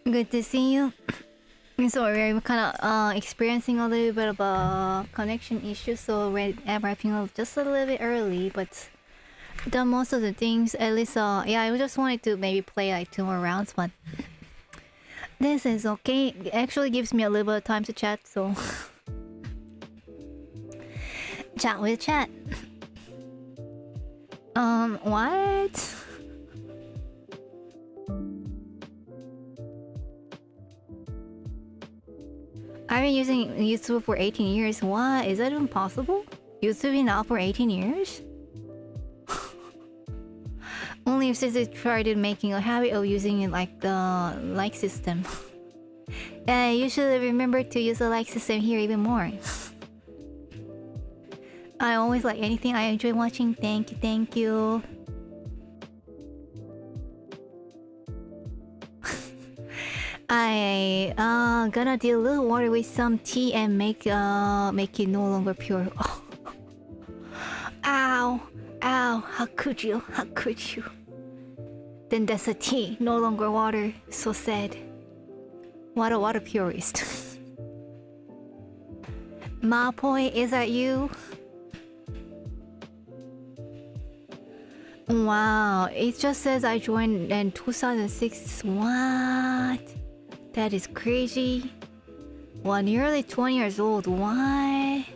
Good to see you. So we're kind of experiencing a little bit of a connection issue, so we're wrapping up just a little bit early, but done most of the things. At least, yeah, I just wanted to maybe play like 2 more rounds, but this is okay. It actually gives me a little bit of time to chat, so chat with chat. What? I've been using YouTube for 18 years. What? Is that even possible? YouTube been out for 18 years? Only since I started making a habit of using it like the like system. And I usually remember to use the like system here even more. I always like anything I enjoy watching. Thank you, thank you. I gonna dilute water with some tea and make it no longer pure. Oh. Ow, ow! How could you? How could you? Then that's a tea, no longer water. So sad. What a water purist. Mapoy, is that you? Wow, it just says I joined in 2006. What? That is crazy. Well, nearly 20 years old. Why?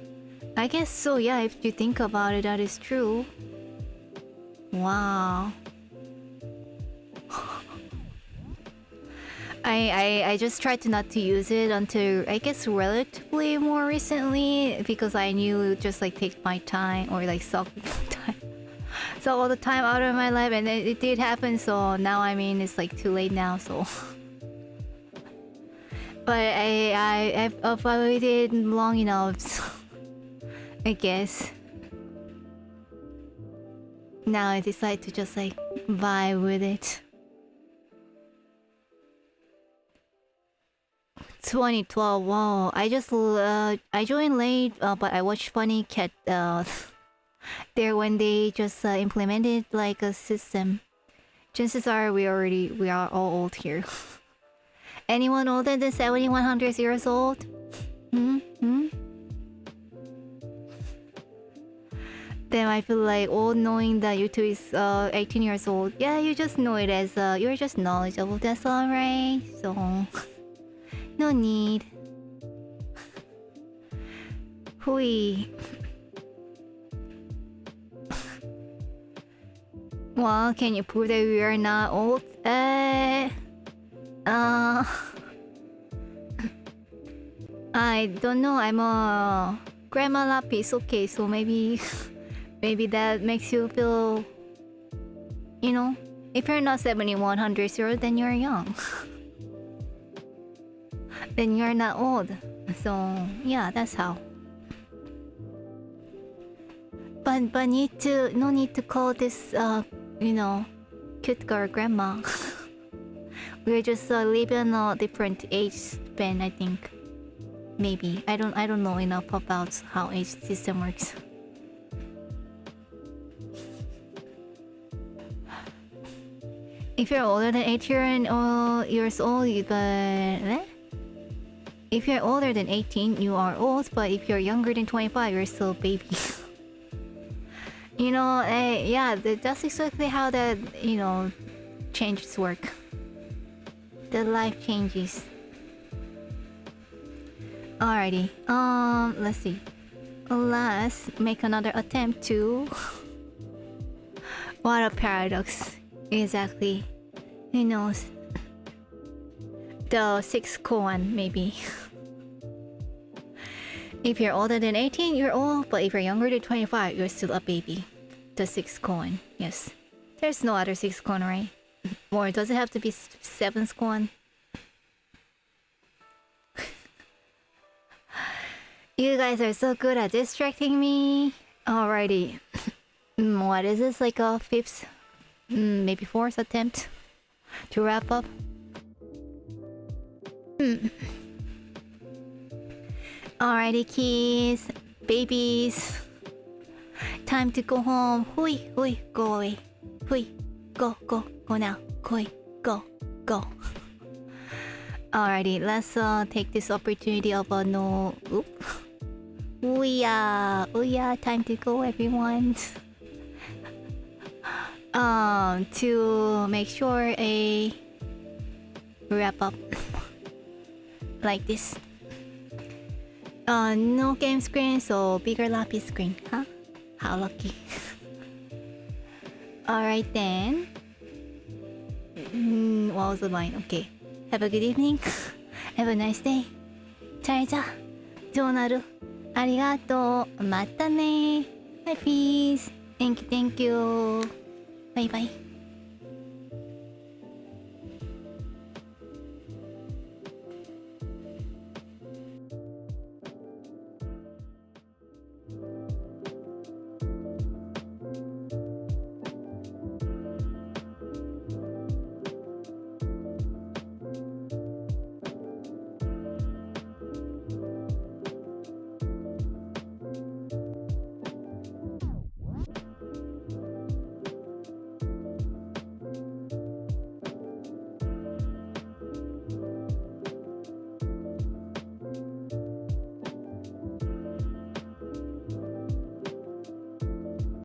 I guess so, yeah, if you think about it, that is true. Wow. I just tried to not to use it until I guess relatively more recently, because I knew it would just like take my time or like suck time. So all the time out of my life, and it did happen, so now I mean it's like too late now, so but I've avoided long enough, so I guess now I decide to just like vibe with it. 2012. Wow, I joined late, but I watched Funny Cat there when they just implemented like a system. Chances are we are all old here. Anyone older than 7100 years old? Hmm? Hmm? Then I feel like old knowing that YouTube is 18 years old. Yeah, you just know it as you're just knowledgeable. That's alright. So no need. Hui. Well, can you prove that we are not old? I don't know. I'm a Grandma Lapis. Okay, so maybe that makes you feel, you know, if you're not 7100 years, then you're young. Then you're not old. So yeah, that's how. But no need to call this you know, cute girl grandma. We're just living a different age span, I think. Maybe I don't know enough about how age system works. If you're older than 18 years old, if you're older than 18, you are old. But if you're younger than 25, you're still a baby. You know, yeah, that's exactly how that, you know, changes work. The life changes. Alrighty. Let's see. Let's make another attempt to. What a paradox. Exactly. Who knows? The 6th koan, maybe. If you're older than 18, you're old, but if you're younger than 25, you're still a baby. The 6th koan, yes. There's no other 6th koan, right? Or does it have to be 7th koan? You guys are so good at distracting me. Alrighty. What is this? Like a 5th, maybe 4th attempt to wrap up? Alrighty, kids, babies. Time to go home. Hui, go away. Hui, go now. Hui, go. Alrighty, let's take this opportunity of no. Oop. Ouya, time to go, everyone. To make sure a wrap up like this. No game screen, so bigger Lapis screen, huh? How lucky. Alright then. What was the line? Okay. Have a good evening. Have a nice day. 잘 자. 좋은 하루. 아리가또. またね. Bye, peace. Thank you. Bye bye.